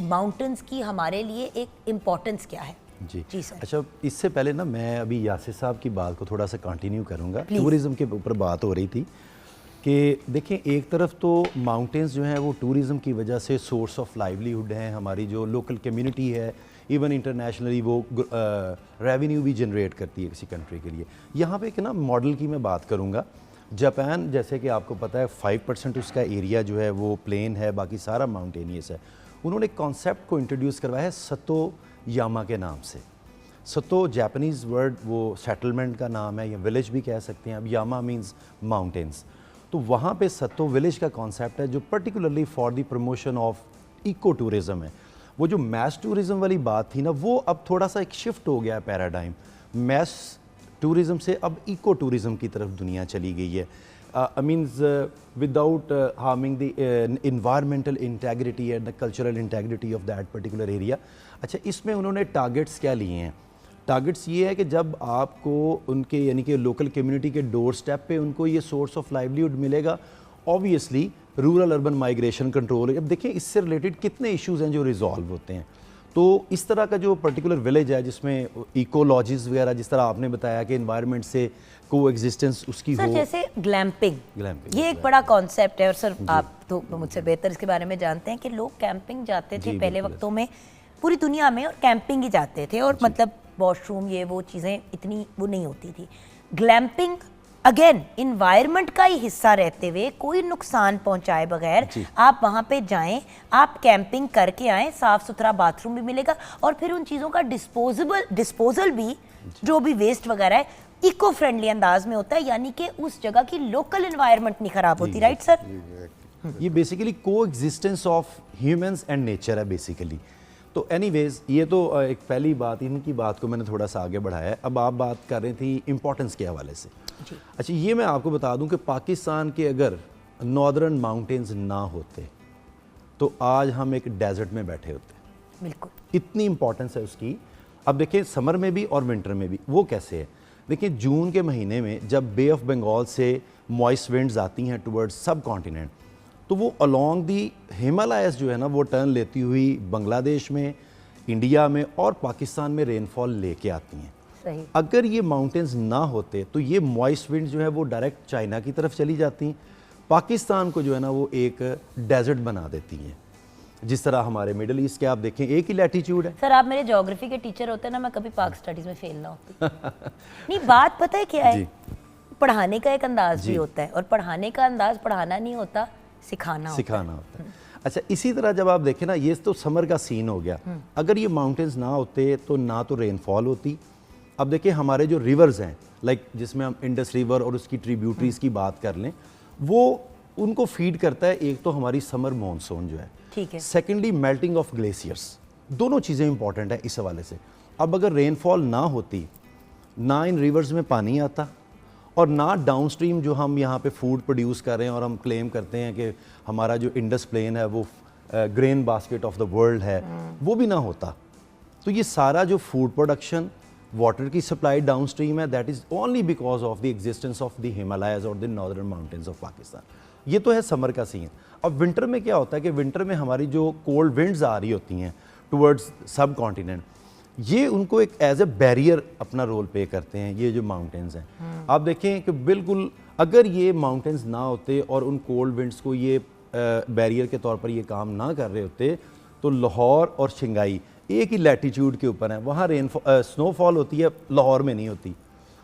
mountains की हमारे लिए एक इम्पोर्टेंस क्या है। जी सर। अच्छा, इससे पहले ना मैं अभी यासिर साहब की बात को थोड़ा सा कंटिन्यू करूँगा। टूरिज़्म के ऊपर बात हो रही थी कि देखें, एक तरफ तो माउंटेन्स जो हैं वो टूरिज़म की वजह से सोर्स ऑफ लाइवलीहुड हैं, हमारी जो लोकल कम्युनिटी है, इवन इंटरनेशनली वो रेवेन्यू भी जनरेट करती है किसी कंट्री के लिए। यहाँ पे एक ना मॉडल की मैं बात करूँगा। जापान, जैसे कि आपको पता है 5% उसका एरिया जो है वो प्लेन है, बाकी सारा माउंटेनियस है। उन्होंने एक कॉन्सेप्ट को इंट्रोड्यूस करवाया है सतो यामा के नाम से। सतो जापानीज़ वर्ड वो सेटलमेंट का नाम है या विलेज भी कह सकते हैं। अब यामा मीन्स माउंटेन्स, तो वहाँ पे सतो विलेज का कॉन्सेप्ट है जो particularly for the promotion of eco tourism है। वो जो मैस टूरिज़म वाली बात थी ना, वो अब थोड़ा सा एक शिफ्ट हो गया है पैराडाइम। मैस टूरिज़म से अब इको टूरिज़म की तरफ दुनिया चली गई है। Means without harming the environmental integrity and the cultural integrity of that particular area. अच्छा, इसमें उन्होंने टारगेट्स क्या लिए हैं? टारगेट्स ये है कि जब आपको उनके यानी कि लोकल कम्युनिटी के डोर स्टेप पे उनको ये सोर्स ऑफ लाइवलीहुड मिलेगा, obviously rural urban migration control. अब देखिए इससे रिलेटेड कितने इश्यूज़ हैं जो रिजॉल्व होते हैं। तो इस तरह का जो पर्टिकुलर विलेज है जिसमें इकोलॉजीज वगैरह, जिस तरह आपने बताया कि एनवायरनमेंट से को एग्जिस्टेंस उसकी सर हो। जैसे ग्लैम्पिंग ये एक बड़ा कॉन्सेप्ट है और सर आप तो मुझसे बेहतर इसके बारे में जानते हैं कि लोग कैंपिंग जाते थे पहले वक्तों में पूरी दुनिया में, और कैंपिंग ही जाते थे और मतलब वॉशरूम ये वो चीज़ें इतनी वो नहीं होती थी। ग्लैम्पिंग अगेन इन्वायरमेंट का ही हिस्सा रहते हुए, कोई नुकसान पहुंचाए बगैर आप वहां पे जाएं, आप कैंपिंग करके आएं, साफ सुथरा बाथरूम भी मिलेगा और फिर उन चीज़ों का डिस्पोजल भी जो भी वेस्ट वगैरह है इको फ्रेंडली अंदाज में होता है, यानी कि उस जगह की लोकल एनवायरनमेंट नहीं खराब होती। Right sir? ये बेसिकली को existence of humans and nature है बेसिकली। तो एनीवेज ये तो एक पहली बात, इनकी बात को मैंने थोड़ा सा आगे बढ़ाया है। अब आप बात कर रही थी इम्पोर्टेंस के हवाले से। अच्छा, ये मैं आपको बता दूं कि पाकिस्तान के अगर नॉर्दर्न माउंटेन्स ना होते तो आज हम एक डेजर्ट में बैठे होते। बिल्कुल। इतनी इंपॉर्टेंस है उसकी। अब देखिए समर में भी और विंटर में भी वो कैसे है। देखिए जून के महीने में जब बे ऑफ बंगाल से मॉइस्ट विंड्स आती हैं टुवर्ड्स सब कॉन्टिनेंट, तो वो अलोंग दी हिमालयस जो है ना वो टर्न लेती हुई बांग्लादेश में, इंडिया में और पाकिस्तान में रेनफॉल लेके आती हैं। सही। अगर ये माउंटेन्स ना होते तो ये मॉइस्ट विंड जो है वो डायरेक्ट चाइना की तरफ चली जाती, पाकिस्तान को जो है ना वो एक डेजर्ट बना देती हैं। जिस तरह हमारे मिडिल ईस्ट के आप देखें एक ही लैटीट्यूड है। सर आप मेरे ज्योग्राफी के टीचर होते ना, मैं कभी पाक स्टडीज में फेल ना होती। नहीं, बात पता है क्या है, जी। पढ़ाने का एक अंदाज भी होता है, और पढ़ाने का अंदाज पढ़ाना नहीं होता, सिखाना होता है। अच्छा, इसी तरह जब आप देखें ना, ये तो समर का सीन हो गया। अगर ये माउंटेन्स ना होते तो ना तो रेनफॉल होती। अब देखिए हमारे जो रिवर्स हैं, लाइक जिसमें हम इंडस रिवर और उसकी ट्रिब्यूटरीज की बात कर लें, वो उनको फीड करता है एक तो हमारी समर मॉनसून जो है, ठीक है। Secondly melting of glaciers. दोनों चीज़ें इंपॉर्टेंट है इस हवाले से। अब अगर रेनफॉल ना होती, ना इन रिवर्स में पानी आता, और ना डाउनस्ट्रीम जो हम यहाँ पे फूड प्रोड्यूस कर रहे हैं और हम क्लेम करते हैं कि हमारा जो इंडस प्लेन है वो grain basket of the world है, वो भी ना होता, तो ये सारा जो फूड प्रोडक्शन, वाटर की सप्लाई डाउनस्ट्रीम है, that is only because of the existence of the Himalayas और the northern mountains of Pakistan. ये तो है समर का सीन। अब विंटर में क्या होता है कि विंटर में हमारी जो कोल्ड विंड्स आ रही होती हैं टुवर्ड्स सब कॉन्टिनेंट, ये उनको एक एज ए बैरियर अपना रोल प्ले करते हैं, ये जो माउंटेन्स हैं। आप देखें कि बिल्कुल अगर ये माउंटेन्स ना होते और उन कोल्ड विंड्स को ये बैरियर के तौर पर ये काम ना कर रहे होते, तो लाहौर और शिंगाई एक ही लैटीट्यूड के ऊपर है, वहाँ स्नोफॉल होती है, लाहौर में नहीं होती।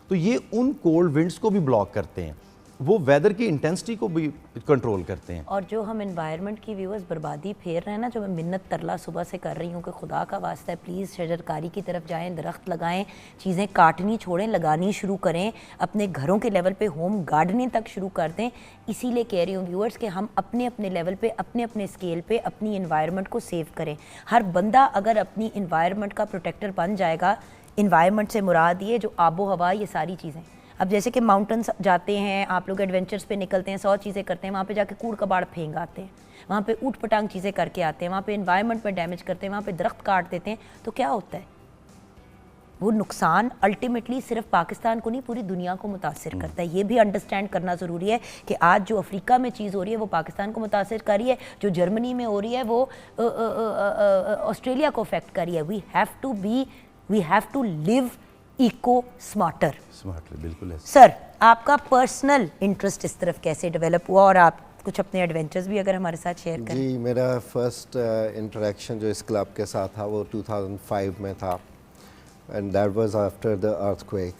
तो ये उन कोल्ड विंड्स को भी ब्लॉक करते हैं, वो वेदर की इंटेंसिटी को भी कंट्रोल करते हैं। और जो हम एनवायरनमेंट की व्यूअर्स बर्बादी फेर रहे हैं ना, जो मैं मिन्नत तरला सुबह से कर रही हूँ कि खुदा का वास्ता है प्लीज़ शजरकारी की तरफ जाएं, दरख्त लगाएं, चीज़ें काटनी छोड़ें, लगानी शुरू करें, अपने घरों के लेवल पे होम गार्डनिंग तक शुरू कर दें। इसीलिए कह रही हूँ व्यूअर्स कि हम अपने अपने लेवल पे, अपने अपने स्केल पे अपनी इन्वायरमेंट को सेव करें। हर बंदा अगर अपनी इन्वायरमेंट का प्रोटेक्टर बन जाएगा, इन्वायरमेंट से मुराद ये जो आबो हवा, ये सारी चीज़ें। अब जैसे कि माउंटेन्स जाते हैं आप लोग, एडवेंचर्स पे निकलते हैं, 100 चीज़ें करते हैं, वहाँ पे जाके कूड़ कबाड़ फेंक आते हैं, वहाँ पे ऊट पटांग चीज़ें करके आते हैं, वहाँ पे इन्वायरमेंट में डैमेज करते हैं, वहाँ पे दरख्त काट देते हैं, तो क्या होता है? वो नुकसान अल्टीमेटली सिर्फ पाकिस्तान को नहीं, पूरी दुनिया को मुतासिर करता है। ये भी अंडरस्टैंड करना ज़रूरी है कि आज जो अफ्रीका में चीज़ हो रही है वो पाकिस्तान को मुतासिर कर रही है, जो जर्मनी में हो रही है वो ऑस्ट्रेलिया को अफेक्ट कर रही है। We have to live eco smarter. बिल्कुल है। सर आपका पर्सनल इंटरेस्ट इस तरफ कैसे डेवलप हुआ, और आप कुछ अपने एडवेंचर्स भी अगर हमारे साथ शेयर करें। जी, मेरा फर्स्ट इंटरेक्शन जो इस क्लब के साथ था वो 2005 में था, and that was after the earthquake.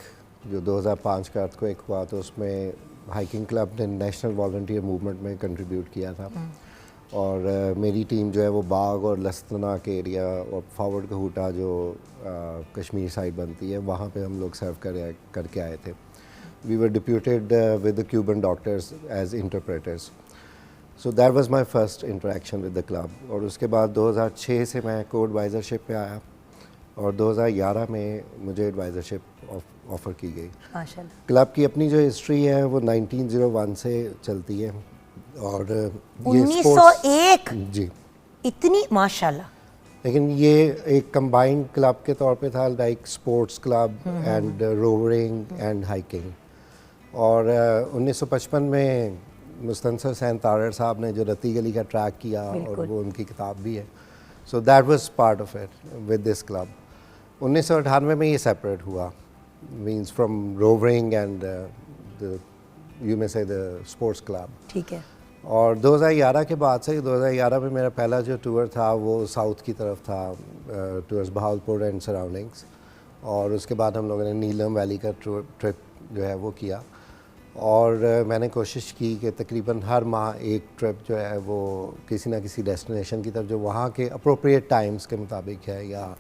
जो 2005 का अर्थक्वेक हुआ तो उसमें हाइकिंग क्लब ने नेशनल वॉलंटियर मूवमेंट में कंट्रीब्यूट किया था, और मेरी टीम जो है वो बाग और लस्तना के एरिया और फॉरवर्ड कहूटा जो कश्मीर साइड बनती है वहाँ पे हम लोग सर्व करके आए थे। We were deputed with the Cuban doctors as interpreters. So that was my first interaction with the club. और उसके बाद 2006 से मैं को एडवाइज़रशिप पे आया, और 2011 में मुझे एडवाइज़रशिप ऑफ़र की गई। माशाल्लाह। क्लब की अपनी जो हिस्ट्री है वो 1901 से चलती है, और ये 1901 जी, इतनी माशाल्लाह। लेकिन ये एक कंबाइंड क्लब के तौर पे था, like sports club and rovering and hiking. और 1955 में मुस्तनसर सैन तारड़ साहब ने जो रत्ती गली का ट्रैक किया, और वो उनकी किताब भी है। So that was part of it with this club. 1998 में ये सेपरेट हुआ, means from rovering and you may say the sports club. ठीक है। और 2011 के बाद से 2011 में मेरा पहला जो टूर था वो साउथ की तरफ था, टूर्स बहावलपुर एंड सराउंडिंग्स, और उसके बाद हम लोगों ने नीलम वैली का ट्रिप जो है वो किया। और मैंने कोशिश की कि तकरीबन हर माह एक ट्रिप जो है वो किसी ना किसी डेस्टिनेशन की तरफ जो वहाँ के अप्रोप्रिएट टाइम्स के मुताबिक है, या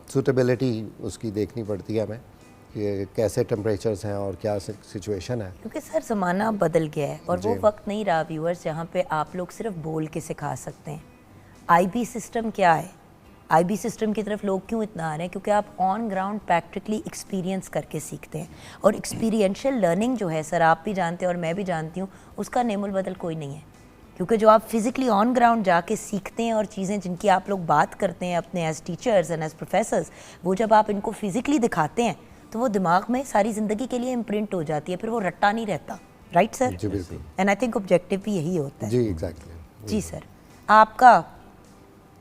सूटेबिलिटी उसकी देखनी पड़ती है हमें कि कैसे टेम्परेचर्स हैं और क्या सिचुएशन है। क्योंकि सर ज़माना बदल गया है, और वो वक्त नहीं रहा व्यूअर्स जहाँ पे आप लोग सिर्फ बोल के सिखा सकते हैं। आईबी सिस्टम क्या है, आईबी सिस्टम की तरफ लोग क्यों इतना आ रहे हैं? क्योंकि आप ऑन ग्राउंड प्रैक्टिकली एक्सपीरियंस करके सीखते हैं, और एक्सपीरियंशियल लर्निंग जो है सर आप भी जानते हैं और मैं भी जानती हूँ, उसका नेमुल बदल कोई नहीं है। क्योंकि जो आप फिज़िकली ऑन ग्राउंड जाके सीखते हैं और चीज़ें जिनकी आप लोग बात करते हैं अपने as teachers and as professors, वो जब आप इनको फिज़िकली दिखाते हैं तो वो दिमाग में सारी ज़िंदगी के लिए इम्प्रिंट हो जाती है, फिर वो रट्टा नहीं रहता। Right sir? जी बिल्कुल। एंड आई थिंक ऑब्जेक्टिव भी यही होता है। जी एग्जैक्टली। जी सर, आपका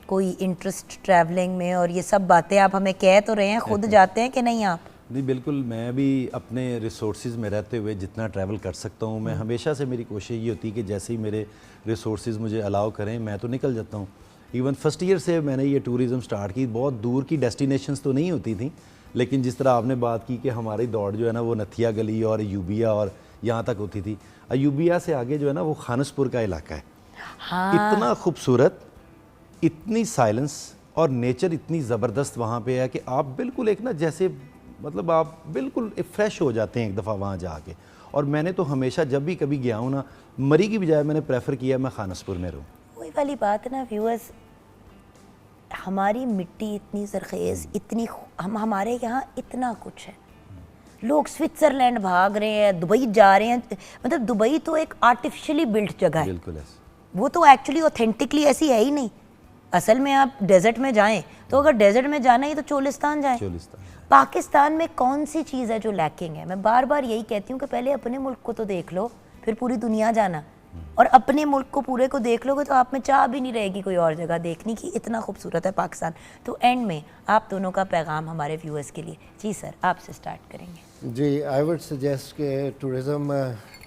कोई इंटरेस्ट ट्रैवलिंग में और ये सब बातें आप हमें कह तो रहे हैं, खुद जाते हैं कि नहीं आप? नहीं बिल्कुल, मैं भी अपने रिसोर्सेज में रहते हुए जितना ट्रैवल कर सकता हूँ, मैं हमेशा से मेरी कोशिश ये होती है कि जैसे ही मेरे रिसोर्सेज मुझे अलाउ करें मैं तो निकल जाता हूँ। इवन फर्स्ट ईयर से मैंने ये टूरिज़्म स्टार्ट की। बहुत दूर की डेस्टिनेशंस तो नहीं होती थी, लेकिन जिस तरह आपने बात की कि हमारी दौड़ जो है ना वो नथिया गली और अयूबिया और यहाँ तक होती थी। अयूबिया से आगे जो है ना वो खानसपुर का इलाका है। हाँ। इतना खूबसूरत, इतनी साइलेंस और नेचर इतनी ज़बरदस्त वहाँ पे है कि आप बिल्कुल एक ना जैसे मतलब आप बिल्कुल फ्रेश हो जाते हैं एक दफ़ा वहाँ जाके। और मैंने तो हमेशा जब भी कभी गया हूँ ना, मरी की बजाय मैंने प्रेफर किया मैं खानसपुर में रहूँ। वही वाली बात है ना व्यूअर्स, हमारी मिट्टी इतनी ज़रखेज़, इतनी हमारे यहाँ इतना कुछ है। लोग स्विट्ज़रलैंड भाग रहे हैं, दुबई जा रहे हैं। मतलब दुबई तो एक आर्टिफिशियली बिल्ट जगह है, बिल्कुल ऐसे। वो तो एक्चुअली ऑथेंटिकली ऐसी है ही नहीं। असल में आप डेजर्ट में जाएं तो अगर डेजर्ट में जाना ही तो चोलिस्तान जाएं। पाकिस्तान में कौन सी चीज़ है जो लैकिंग है? मैं बार बार यही कहती हूँ कि पहले अपने मुल्क को तो देख लो, फिर पूरी दुनिया जाना। और अपने मुल्क को पूरे को देख लोगे तो आप में चाह भी नहीं रहेगी कोई और जगह देखने की, इतना खूबसूरत है पाकिस्तान। तो एंड में आप दोनों का पैगाम हमारे व्यूअर्स के लिए। जी सर, आपसे स्टार्ट करेंगे। जी, आई वुड सजेस्ट कि टूरिज़म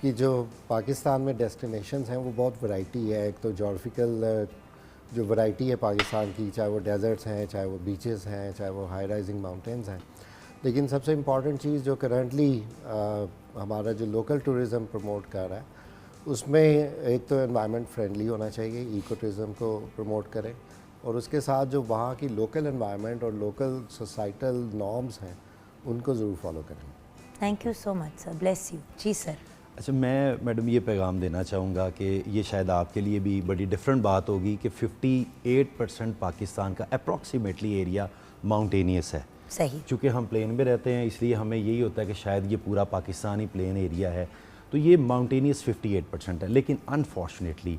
की जो पाकिस्तान में डेस्टिनेशंस हैं वो बहुत वैरायटी है। एक तो जोग्राफिकल जो वैरायटी है पाकिस्तान की, चाहे वो डेजर्ट्स हैं, चाहे वो बीचेस हैं, चाहे वो हाई राइजिंग माउंटेन्स हैं। लेकिन सबसे इम्पॉर्टेंट चीज़ जो करंटली हमारा जो लोकल टूरिज़म प्रमोट कर रहा है उसमें एक तो एनवायरनमेंट फ्रेंडली होना चाहिए, इको टूरिज़म को प्रमोट करें, और उसके साथ जो वहाँ की लोकल एनवायरनमेंट और लोकल सोसाइटल नॉर्म्स हैं उनको ज़रूर फॉलो करें। Thank you so much sir, bless you. जी सर। अच्छा, मैं मैडम ये पैगाम देना चाहूँगा कि ये शायद आपके लिए भी बड़ी डिफरेंट बात होगी कि 58% पाकिस्तान का अप्रॉक्सीमेटली एरिया माउंटेनियस है। सही। चूँकि हम प्लेन में रहते हैं इसलिए हमें यही होता है कि शायद ये पूरा पाकिस्तान ही प्लेन एरिया है, तो ये माउंटेनियस 58% है। लेकिन अनफॉर्चुनेटली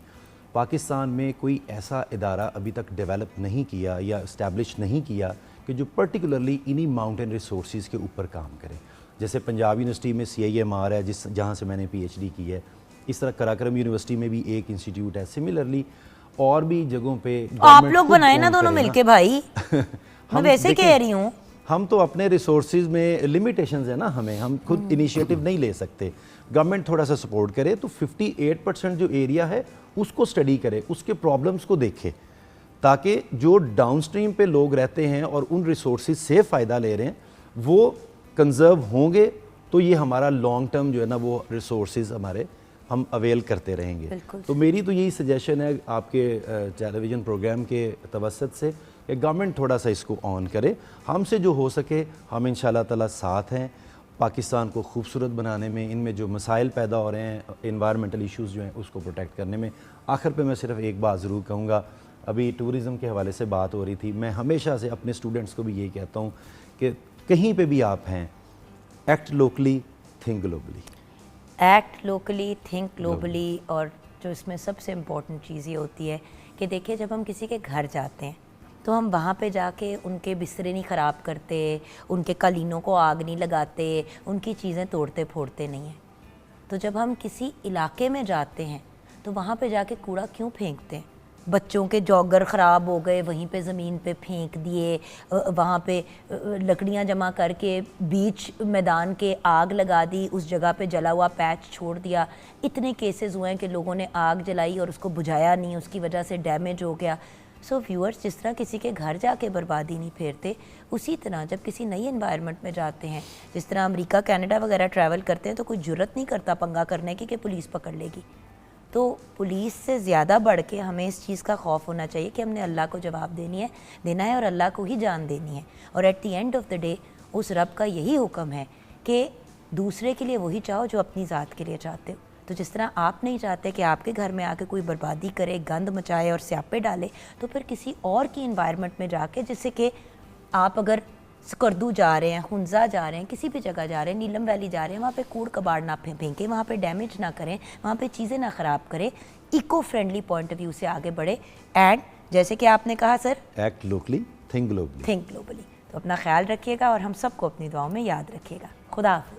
पाकिस्तान में कोई ऐसा इदारा अभी तक डेवलप नहीं किया या इस्टेब्लिश नहीं किया कि जो पर्टिकुलरली इन्हीं माउंटेन रिसोर्सेज के ऊपर काम करे। जैसे पंजाब यूनिवर्सिटी में CIMR है जहाँ से मैंने PhD की है, इस तरह कराक्रम यूनिवर्सिटी में भी एक इंस्टीट्यूट है। सिमिलरली और भी जगहों पे आप लोग बनाए ना दोनों मिलके भाई। मैं वैसे कह रही हूँ, हम तो अपने रिसोर्सेज में लिमिटेशंस है ना, हम खुद इनिशिएटिव नहीं ले सकते। गवर्नमेंट थोड़ा सा सपोर्ट करे तो 58% जो एरिया है उसको स्टडी करे, उसके प्रॉब्लम्स को देखे, ताकि जो डाउनस्ट्रीम पे लोग रहते हैं और उन रिसोर्सेज से फ़ायदा ले रहे हैं वो कंजर्व होंगे, तो ये हमारा लॉन्ग टर्म जो है ना वो रिसोर्सेज हमारे हम अवेल करते रहेंगे। तो मेरी तो यही सजेशन है आपके टेलीविज़न प्रोग्राम के तवसत से कि गवर्नमेंट थोड़ा सा इसको ऑन करे। हमसे जो हो सके हम इंशाल्लाह ताला साथ हैं पाकिस्तान को खूबसूरत बनाने में। इनमें जो मसाइल पैदा हो रहे हैं, इन्वायरमेंटल इश्यूज़ जो हैं उसको प्रोटेक्ट करने में। आखिर पे मैं सिर्फ एक बात ज़रूर कहूँगा, अभी टूरिज़म के हवाले से बात हो रही थी, मैं हमेशा से अपने स्टूडेंट्स को भी यही कहता हूँ कि कहीं पे भी आप हैं, act locally, think globally. Act locally, think globally. और जो इसमें सबसे इम्पोर्टेंट चीज़ ये होती है कि देखिए, जब हम किसी के घर जाते हैं तो हम वहाँ पे जाके उनके बिस्तरे नहीं ख़राब करते, उनके कालीनों को आग नहीं लगाते, उनकी चीज़ें तोड़ते फोड़ते नहीं हैं। तो जब हम किसी इलाके में जाते हैं तो वहाँ पे जाके कूड़ा क्यों फेंकते हैं? बच्चों के जॉगर ख़राब हो गए, वहीं पे ज़मीन पे फेंक दिए, वहाँ पे लकड़ियाँ जमा करके बीच मैदान के आग लगा दी, उस जगह पे जला हुआ पैच छोड़ दिया। इतने केसेस हुए हैं कि लोगों ने आग जलाई और उसको बुझाया नहीं, उसकी वजह से डैमेज हो गया। सो व्यूअर्स, जिस तरह किसी के घर जाके बर्बादी नहीं फेरते, उसी तरह जब किसी नई एनवायरनमेंट में जाते हैं, जिस तरह अमेरिका कनाडा वगैरह ट्रैवल करते हैं, तो कोई जुर्रत नहीं करता पंगा करने की कि पुलिस पकड़ लेगी। तो पुलिस से ज़्यादा बढ़ के हमें इस चीज़ का खौफ होना चाहिए कि हमने अल्लाह को जवाब देना है और अल्लाह को ही जान देनी है। और at the end of the day उस रब का यही हुक्म है कि दूसरे के लिए वही चाहो जो अपनी ज़ात के लिए चाहते हो। तो जिस तरह आप नहीं चाहते कि आपके घर में आके कोई बर्बादी करे, गंद मचाए और स्यापे डाले, तो फिर किसी और की इन्वायरमेंट में जाके, जिससे कि आप अगर स्कर्दू जा रहे हैं, हुंजा जा रहे हैं, किसी भी जगह जा रहे हैं, नीलम वैली जा रहे हैं, वहाँ पे कूड़ कबाड़ ना फेंकें, वहाँ पे डैमेज ना करें, वहाँ पे चीज़ें ना ख़राब करें, eco friendly point of view से आगे बढ़े एंड जैसे कि आपने कहा sir, act locally, think globally. Think globally. तो अपना ख्याल रखिएगा और हम सबको अपनी दुआओं में याद रखिएगा। खुदा हाफ़िज़।